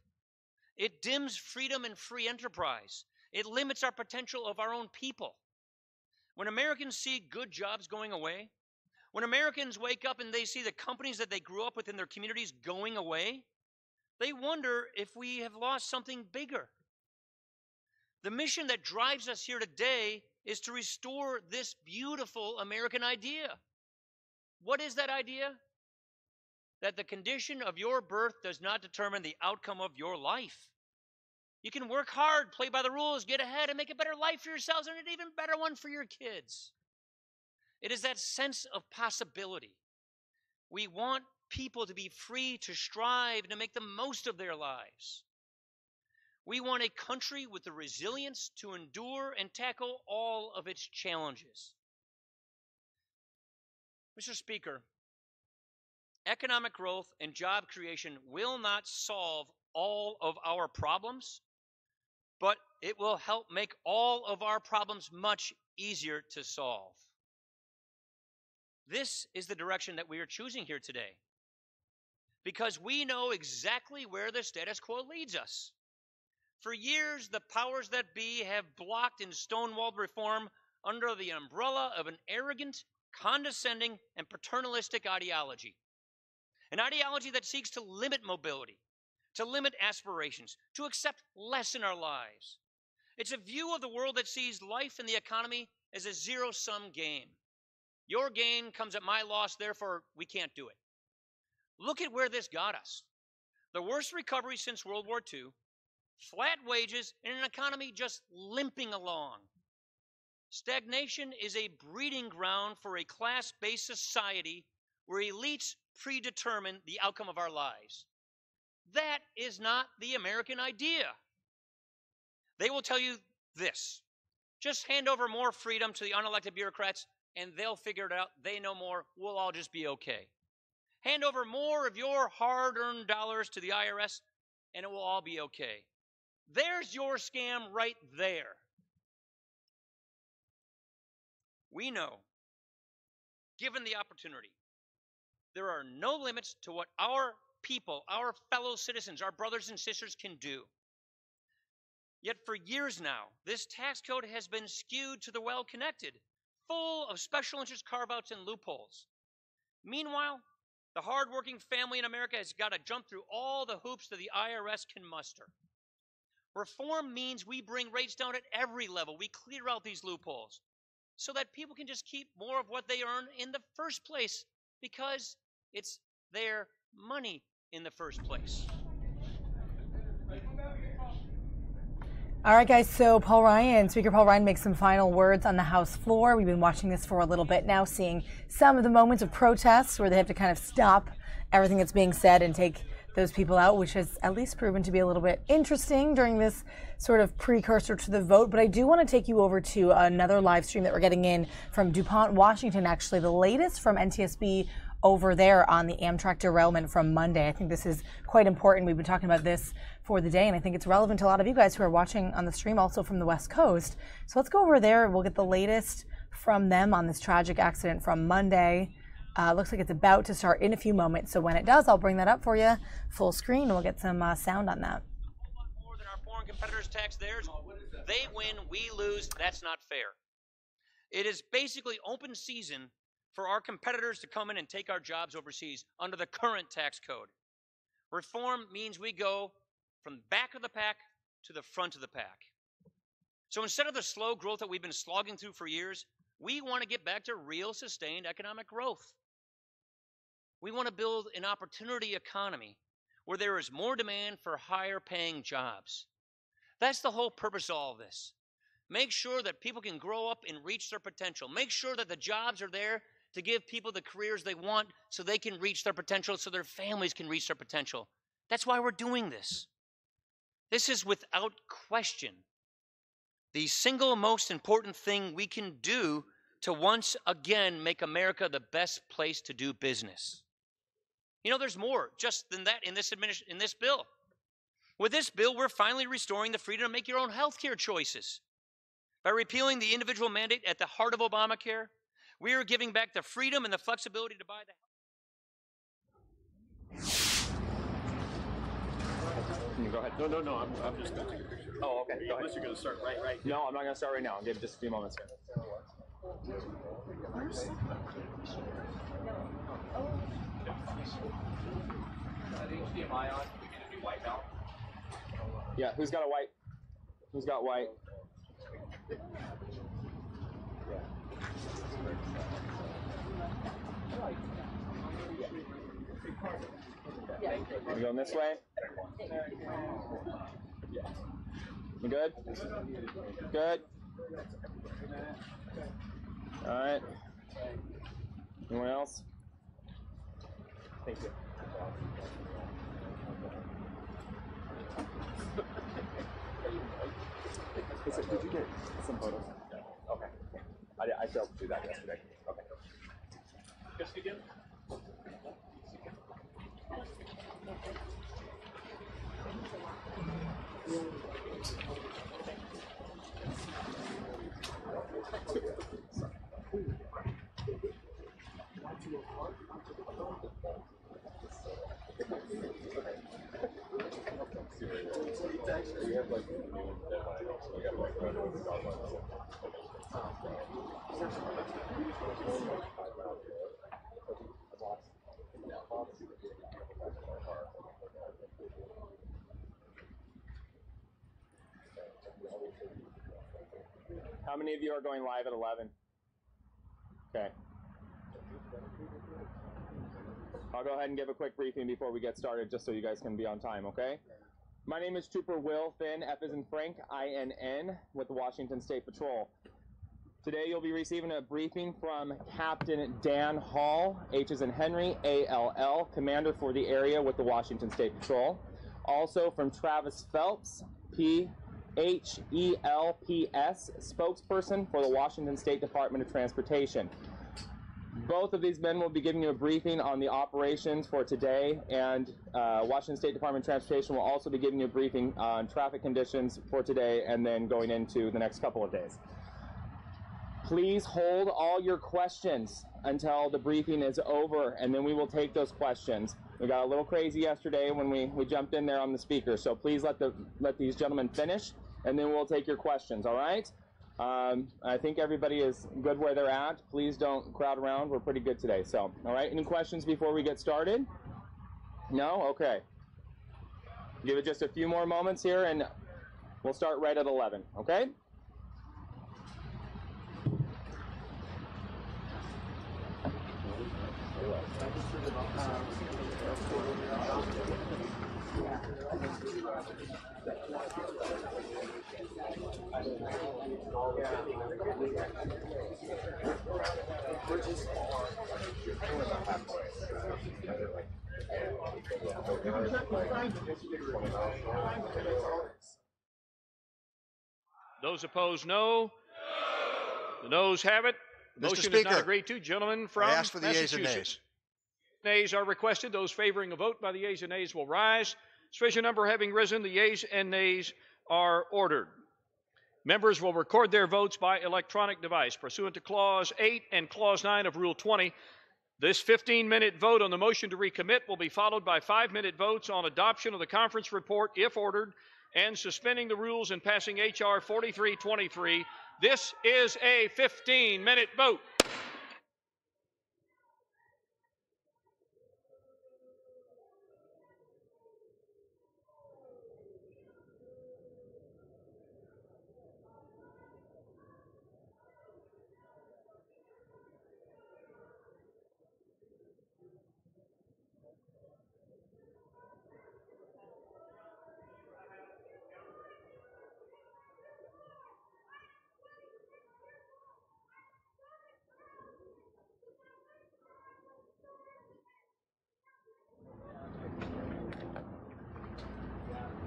It dims freedom and free enterprise. It limits our potential of our own people. When Americans see good jobs going away, when Americans wake up and they see the companies that they grew up with in their communities going away, they wonder if we have lost something bigger. The mission that drives us here today is to restore this beautiful American idea. What is that idea? That the condition of your birth does not determine the outcome of your life. You can work hard, play by the rules, get ahead, and make a better life for yourselves and an even better one for your kids. It is that sense of possibility. We want people to be free to strive and to make the most of their lives. We want a country with the resilience to endure and tackle all of its challenges. Mr. Speaker, economic growth and job creation will not solve all of our problems, but it will help make all of our problems much easier to solve. This is the direction that we are choosing here today, because we know exactly where the status quo leads us. For years, the powers that be have blocked and stonewalled reform under the umbrella of an arrogant, condescending, and paternalistic ideology. An ideology that seeks to limit mobility, to limit aspirations, to accept less in our lives. It's a view of the world that sees life and the economy as a zero-sum game. Your gain comes at my loss, therefore we can't do it. Look at where this got us. The worst recovery since World War II, flat wages, and an economy just limping along. Stagnation is a breeding ground for a class-based society where elites predetermine the outcome of our lives. That is not the American idea. They will tell you this: just hand over more freedom to the unelected bureaucrats and they'll figure it out. They know more. We'll all just be okay. Hand over more of your hard-earned dollars to the IRS and it will all be okay. There's your scam right there. We know, given the opportunity, there are no limits to what our people, our fellow citizens, our brothers and sisters can do. Yet for years now, this tax code has been skewed to the well-connected, full of special interest carve-outs and loopholes. Meanwhile, the hard-working family in America has got to jump through all the hoops that the IRS can muster. Reform means we bring rates down at every level. We clear out these loopholes so that people can just keep more of what they earn in the first place because it's their money in the first place. All right, guys, so Speaker Paul Ryan makes some final words on the House floor. We've been watching this for a little bit now, seeing some of the moments of protests where they have to kind of stop everything that's being said and take those people out, which has at least proven to be a little bit interesting during this sort of precursor to the vote. But I do want to take you over to another live stream that we're getting in from DuPont, Washington, actually the latest from NTSB over there on the Amtrak derailment from Monday. I think this is quite important. We've been talking about this for the day, and I think it's relevant to a lot of you guys who are watching on the stream, also from the West Coast. So let's go over there. We'll get the latest from them on this tragic accident from Monday. Looks like it's about to start in a few moments. So when it does, I'll bring that up for you full screen, and we'll get some sound on that. More than our foreign competitors tax theirs. They win, we lose. That's not fair. It is basically open season for our competitors to come in and take our jobs overseas under the current tax code. Reform means we go from the back of the pack to the front of the pack. So instead of the slow growth that we've been slogging through for years, we want to get back to real sustained economic growth. We want to build an opportunity economy where there is more demand for higher paying jobs. That's the whole purpose of all of this. Make sure that people can grow up and reach their potential. Make sure that the jobs are there to give people the careers they want so they can reach their potential, so their families can reach their potential. That's why we're doing this. This is without question the single most important thing we can do to once again make America the best place to do business. You know, there's more just than that in this bill. With this bill, we're finally restoring the freedom to make your own health care choices. By repealing the individual mandate at the heart of Obamacare, we are giving back the freedom and the flexibility to buy the Go ahead. No, I'm just going to take a picture. Oh, okay. Go ahead. Unless you're going to start right. No, I'm not going to start right now. I'll give just a few moments here. HDMI on? We can do white now. Yeah, who's got a white? Who's got white? We're going this way? You good? Good? All right. Anyone else? Thank you. Did you get some photos? Okay. I failed to do that yesterday. Okay. Just again? How many of you are going live at 11? Okay. I'll go ahead and give a quick briefing before we get started, just so you guys can be on time, okay? My name is Trooper Will Finn, F as in Frank, INN, with the Washington State Patrol. Today you'll be receiving a briefing from Captain Dan Hall, H as in Henry, ALL, Commander for the area with the Washington State Patrol. Also from Travis Phelps, PHELPS, spokesperson for the Washington State Department of Transportation. Both of these men will be giving you a briefing on the operations for today, and Washington State Department of Transportation will also be giving you a briefing on traffic conditions for today and then going into the next couple of days. Please hold all your questions until the briefing is over, and then we will take those questions. We got a little crazy yesterday when we jumped in there on the speaker, so please let these gentlemen finish, and then we'll take your questions, all right? I think everybody is good where they're at. Please don't crowd around. We're pretty good today. So, all right, any questions before we get started? No? Okay. Give it just a few more moments here, and we'll start right at 11, okay? Those opposed, no. The noes have it. The motion is not agreed to. Gentlemen from Massachusetts. Nays are requested. Those favoring a vote by the yeas and nays will rise. Sufficient number having risen, the yeas and nays are ordered. Members will record their votes by electronic device pursuant to Clause 8 and Clause 9 of Rule 20. This 15-minute vote on the motion to recommit will be followed by 5-minute votes on adoption of the conference report, if ordered, and suspending the rules and passing H.R. 4323. This is a 15-minute vote.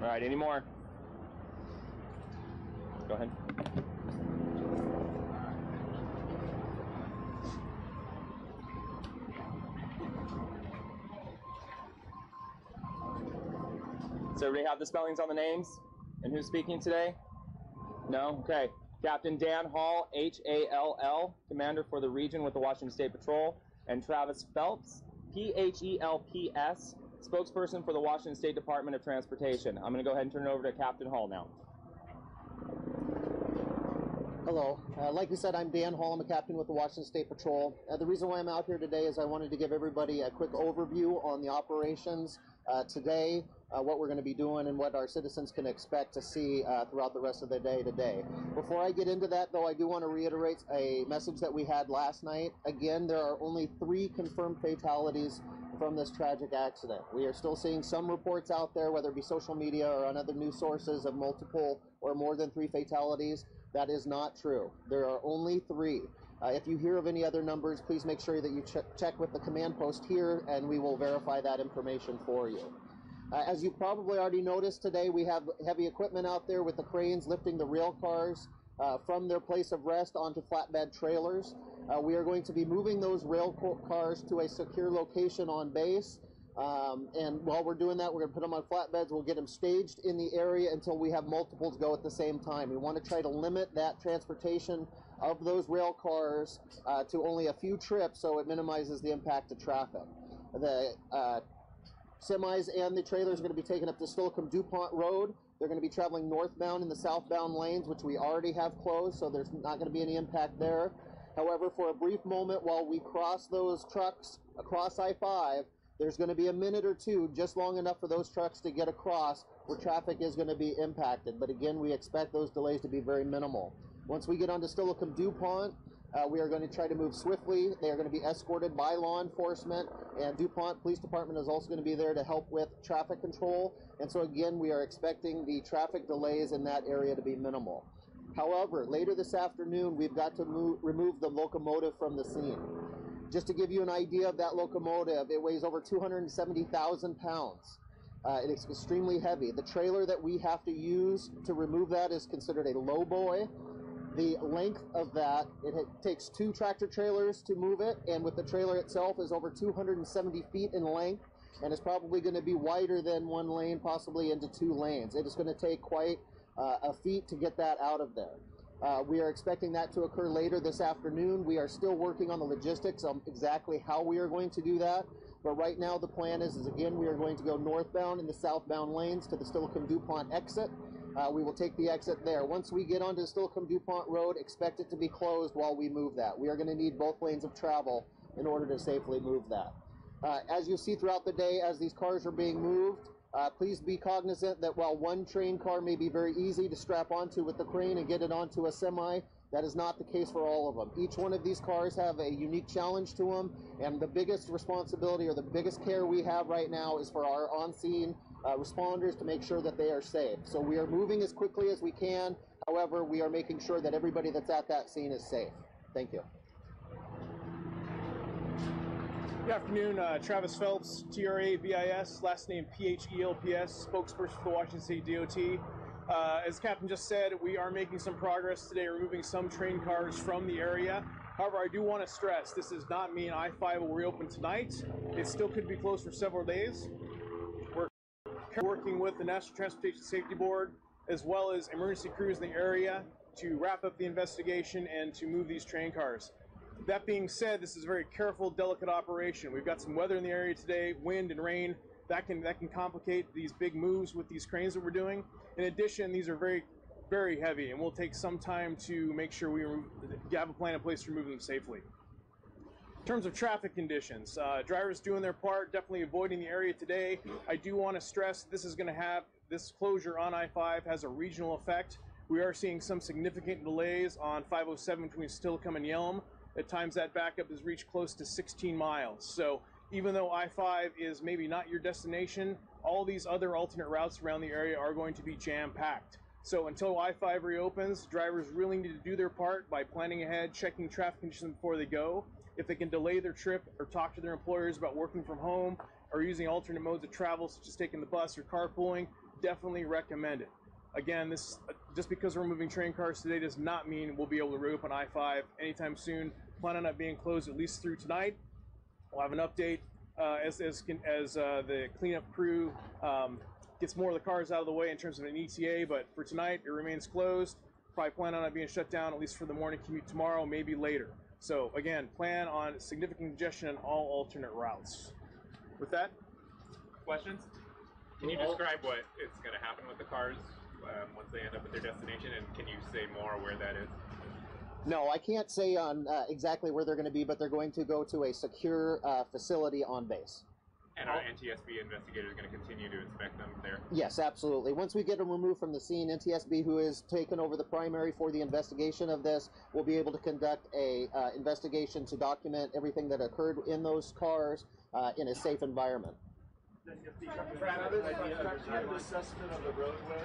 All right, any more? Go ahead. Does everybody have the spellings on the names? And who's speaking today? No? Okay. Captain Dan Hall, H-A-L-L, Commander for the region with the Washington State Patrol, and Travis Phelps, P-H-E-L-P-S, spokesperson for the Washington State Department of Transportation. I'm going to go ahead and turn it over to Captain Hall now. Hello. Like we said, I'm Dan Hall. I'm a captain with the Washington State Patrol. The reason why I'm out here today is I wanted to give everybody a quick overview on the operations today, what we're going to be doing, and what our citizens can expect to see throughout the rest of the day today. Before I get into that, though, I do want to reiterate a message that we had last night. Again, there are only 3 confirmed fatalities from this tragic accident. We are still seeing some reports out there, whether it be social media or on other news sources, of multiple or more than 3 fatalities. That is not true. There are only 3. If you hear of any other numbers, please make sure that you check with the command post here, and we will verify that information for you. As you probably already noticed today, we have heavy equipment out there with the cranes lifting the rail cars from their place of rest onto flatbed trailers. We are going to be moving those rail cars to a secure location on base. And while we're doing that, we're going to put them on flatbeds. We'll get them staged in the area until we have multiples go at the same time. We want to try to limit that transportation of those rail cars to only a few trips, so it minimizes the impact to traffic. The semis and the trailers are going to be taken up to Slocum DuPont Road. They're going to be traveling northbound in the southbound lanes, which we already have closed, so there's not going to be any impact there. However, for a brief moment while we cross those trucks across I-5, there's going to be a minute or two, just long enough for those trucks to get across, where traffic is going to be impacted. But again, we expect those delays to be very minimal. Once we get onto Steilacoom DuPont, we are going to try to move swiftly. They are going to be escorted by law enforcement, and DuPont Police Department is also going to be there to help with traffic control. And so again, we are expecting the traffic delays in that area to be minimal. However, later this afternoon, we've got to remove the locomotive from the scene. Just to give you an idea of that locomotive, it weighs over 270,000 pounds. It is extremely heavy. The trailer that we have to use to remove that is considered a lowboy. The length of that, it takes 2 tractor trailers to move it, and with the trailer itself is over 270 feet in length, and it's probably going to be wider than 1 lane, possibly into 2 lanes. It is going to take quite a feat to get that out of there. We are expecting that to occur later this afternoon. We are still working on the logistics on exactly how we are going to do that. But right now the plan is again, we are going to go northbound in the southbound lanes to the Steilacoom DuPont exit. We will take the exit there. Once we get onto Steilacoom DuPont Road, expect it to be closed while we move that. We are going to need both lanes of travel in order to safely move that. As you see throughout the day, as these cars are being moved, please be cognizant that while one train car may be very easy to strap onto with the crane and get it onto a semi, that is not the case for all of them. Each one of these cars have a unique challenge to them, and the biggest responsibility or the biggest care we have right now is for our on-scene responders to make sure that they are safe. So we are moving as quickly as we can. However, we are making sure that everybody that's at that scene is safe. Thank you. Good afternoon, Travis Phelps, TRA-VIS, last name PHELPS, spokesperson for the Washington State DOT. As Captain just said, we are making some progress today, removing some train cars from the area. However, I do want to stress, this does not mean I-5 will reopen tonight. It still could be closed for several days. We're working with the National Transportation Safety Board, as well as emergency crews in the area, to wrap up the investigation and to move these train cars. That being said, this is a very careful, delicate operation. We've got some weather in the area today, wind and rain. That can complicate these big moves with these cranes that we're doing. In addition, these are very, very heavy, and will take some time to make sure we have a plan in place to remove them safely. In terms of traffic conditions, drivers doing their part, definitely avoiding the area today. I do want to stress this closure on I-5 has a regional effect. We are seeing some significant delays on 507 between Steilacoom and Yelm. At times that backup has reached close to 16 miles. So even though I-5 is maybe not your destination, all these other alternate routes around the area are going to be jam-packed. So until I-5 reopens, drivers really need to do their part by planning ahead, checking traffic conditions before they go. If they can delay their trip or talk to their employers about working from home or using alternate modes of travel, such as taking the bus or carpooling, definitely recommend it. Again, just because we're moving train cars today does not mean we'll be able to reopen I-5 anytime soon. Plan on it being closed at least through tonight. We'll have an update as the cleanup crew gets more of the cars out of the way in terms of an ETA, but for tonight it remains closed. Probably plan on it being shut down at least for the morning commute tomorrow, maybe later. So again, plan on significant congestion on all alternate routes. With that, questions? Can you describe what is going to happen with the cars once they end up at their destination, and can you say more where that is? No, I can't say on exactly where they're going to be, but they're going to go to a secure facility on base. And our NTSB investigators going to continue to inspect them there? Yes, absolutely. Once we get them removed from the scene, NTSB, who is taken over the primary for the investigation of this, will be able to conduct a investigation to document everything that occurred in those cars in a safe environment. Assessment of the roadway?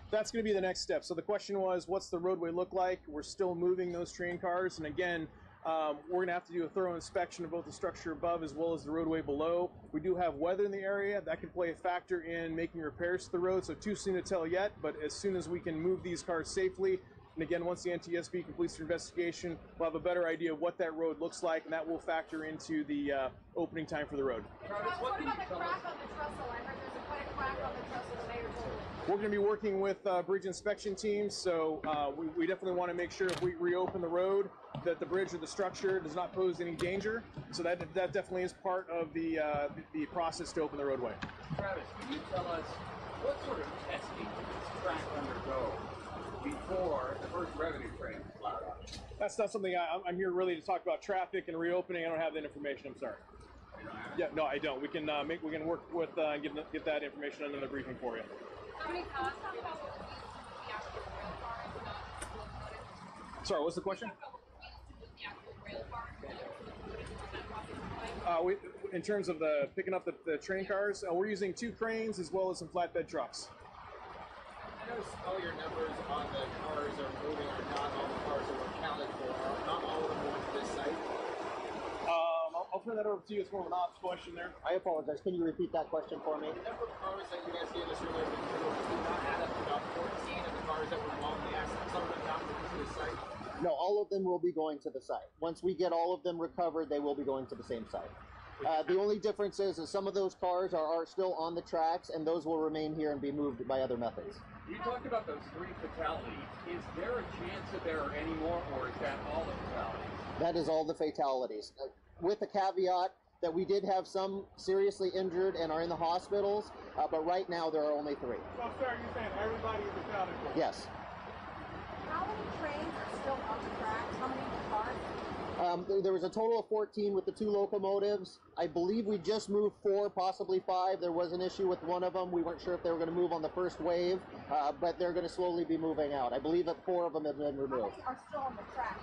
That's going to be the next step. So the question was, what's the roadway look like? We're still moving those train cars, and again, we're going to have to do a thorough inspection of both the structure above as well as the roadway below. We do have weather in the area. That could play a factor in making repairs to the road, so too soon to tell yet, but as soon as we can move these cars safely, and again, once the NTSB completes their investigation, we'll have a better idea of what that road looks like, and that will factor into the opening time for the road. Travis, what can you tell us? On the trestle? I heard there's quite a crack on the trestle, the mayor told me. We're going to be working with bridge inspection teams, so we definitely want to make sure if we reopen the road that the bridge or the structure does not pose any danger. So that definitely is part of the process to open the roadway. Travis, can you tell us what sort of testing does this track undergo before the first revenue train is allowed on it? that's not something I'm here really to talk about traffic and reopening. I don't have that information. I'm sorry. Yeah, no, I don't. We can work with and get that information on another briefing for you. Sorry, what's the question? In terms of picking up the train cars, we're using 2 cranes as well as some flatbed trucks. I noticed all your numbers on the cars are moving, or not all the cars that were accounted for. Not all of them going to this site. I'll turn that over to you. It's more of an ops question there. I apologize. Can you repeat that question for me? The number of cars that you guys gave us earlier do not add up to about 14 of the cars that were involved in the accident. Some of them not moving to this site. No, all of them will be going to the site. Once we get all of them recovered, they will be going to the same site. The only difference is some of those cars are still on the tracks, and those will remain here and be moved by other methods. You talked about those 3 fatalities. Is there a chance that there are any more, or is that all the fatalities? That is all the fatalities. With the caveat that we did have some seriously injured and are in the hospitals, but right now there are only 3. So, sir, you're saying everybody is accounted for? Yes. How many trains are still on the tracks? How many cars? There was a total of 14 with the 2 locomotives. I believe we just moved 4, possibly 5. There was an issue with one of them. We weren't sure if they were going to move on the first wave, but they're going to slowly be moving out. I believe that 4 of them have been removed. How many are still on the tracks?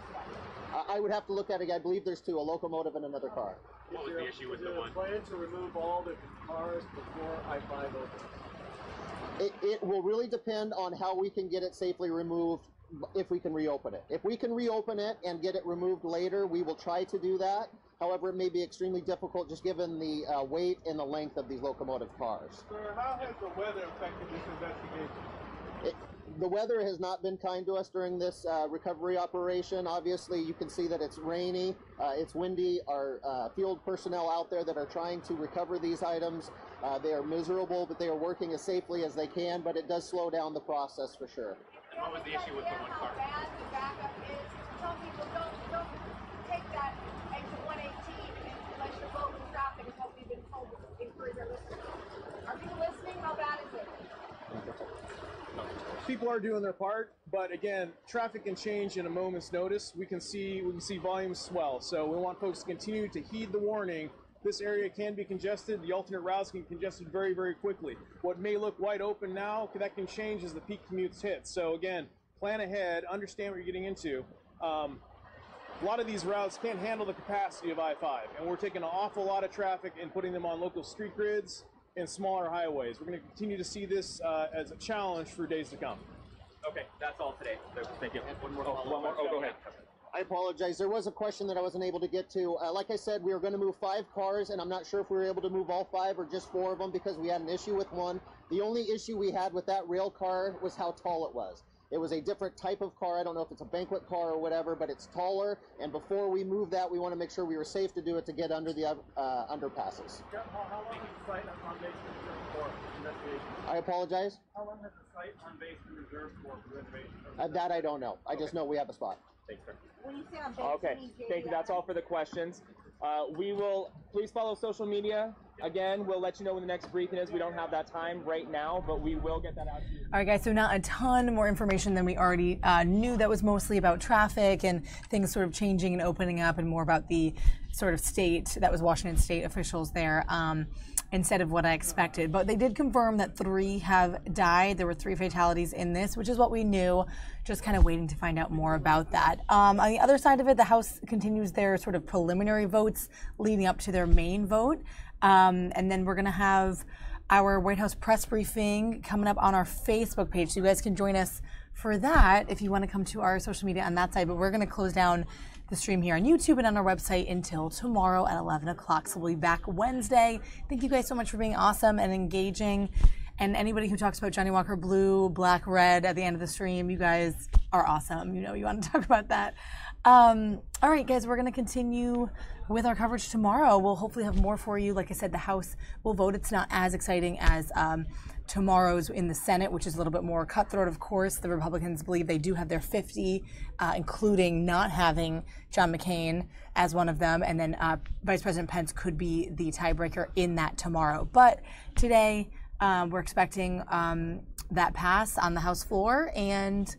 I would have to look at it. I believe there's 2, a locomotive and another car. What was the issue with the one? Plan to remove all the cars before I-5 opens? It will really depend on how we can get it safely removed, if we can reopen it. If we can reopen it and get it removed later, we will try to do that. However, it may be extremely difficult just given the weight and the length of these locomotive cars. Sir, how has the weather affected this investigation? The weather has not been kind to us during this recovery operation. Obviously, you can see that it's rainy, it's windy. Our field personnel out there that are trying to recover these items, they are miserable, but they are working as safely as they can, but it does slow down the process for sure. And what was the issue with the one car? How bad the backup is. Some people don't take that exit 118 unless you're both in traffic, is what we've been told to encourage our listeners. Are people listening? How bad is it? People are doing their part, but again, traffic can change in a moment's notice. We can see volumes swell, so we want folks to continue to heed the warning. This area can be congested. The alternate routes can be congested very, very quickly. What may look wide open now, that can change as the peak commutes hit. So again, plan ahead, understand what you're getting into. A lot of these routes can't handle the capacity of I-5, and we're taking an awful lot of traffic and putting them on local street grids and smaller highways. We're going to continue to see this as a challenge for days to come. Okay, that's all today. So, thank you. One more. Oh, go ahead. I apologize. There was a question that I wasn't able to get to. Like I said, we were going to move 5 cars, and I'm not sure if we were able to move all 5 or just 4 of them because we had an issue with one. The only issue we had with that rail car was how tall it was. It was a different type of car. I don't know if it's a banquet car or whatever, but it's taller. And before we move that, we want to make sure we were safe to do it to get under the underpasses. How long has the site on base been reserved for investigation? I apologize. How long has the site on base been reserved for reservation? That I don't know. I just know we have a spot. Thanks, sir. When you say on base, Okay, thank you. That's all for the questions. We will please follow social media. Again, we'll let you know when the next briefing is. We don't have that time right now, but we will get that out to you. All right, guys, so not a ton more information than we already knew. That was mostly about traffic and things sort of changing and opening up, and more about the sort of state, that was Washington State officials there, instead of what I expected. But they did confirm that 3 have died. There were 3 fatalities in this, which is what we knew, just kind of waiting to find out more about that. On the other side of it, the House continues their sort of preliminary votes leading up to their main vote. And then we're going to have our White House press briefing coming up on our Facebook page. So you guys can join us for that if you want to come to our social media on that side. But we're going to close down the stream here on YouTube and on our website until tomorrow at 11 o'clock. So we'll be back Wednesday. Thank you guys so much for being awesome and engaging. And anybody who talks about Johnny Walker Blue, Black, Red at the end of the stream, you guys are awesome. You know, you want to talk about that. All right, guys, we're going to continue with our coverage tomorrow. We'll hopefully have more for you. Like I said, the House will vote. It's not as exciting as tomorrow's in the Senate, which is a little bit more cutthroat, of course. The Republicans believe they do have their 50, including not having John McCain as one of them. And then Vice President Pence could be the tiebreaker in that tomorrow. But today, we're expecting that pass on the House floor, and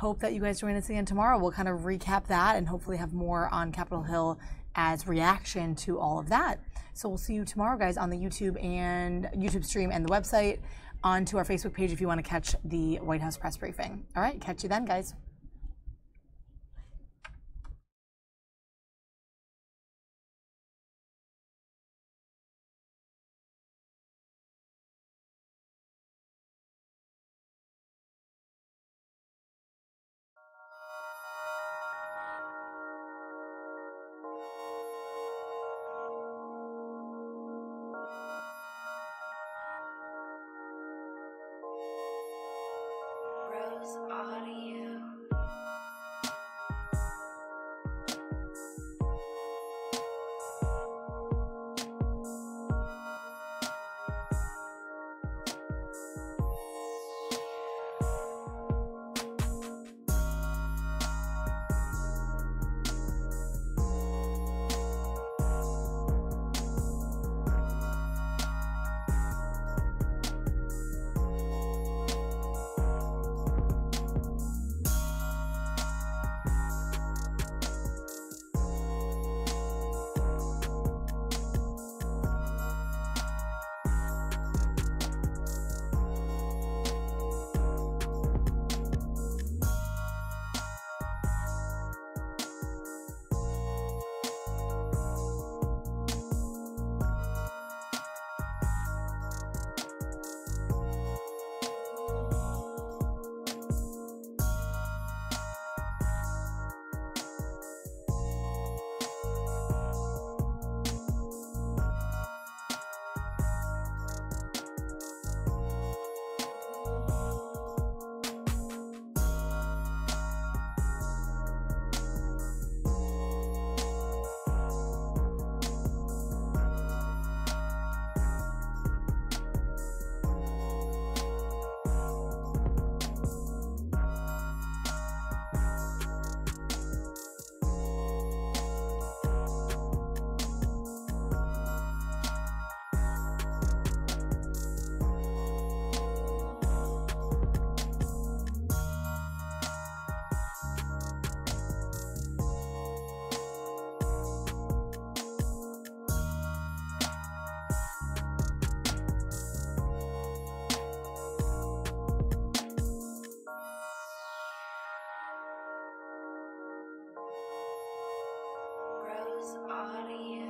hope that you guys join us again tomorrow. We'll kind of recap that and hopefully have more on Capitol Hill as reaction to all of that. So we'll see you tomorrow, guys, on the YouTube stream and the website, onto our Facebook page if you want to catch the White House press briefing. All right, catch you then, guys. Audio.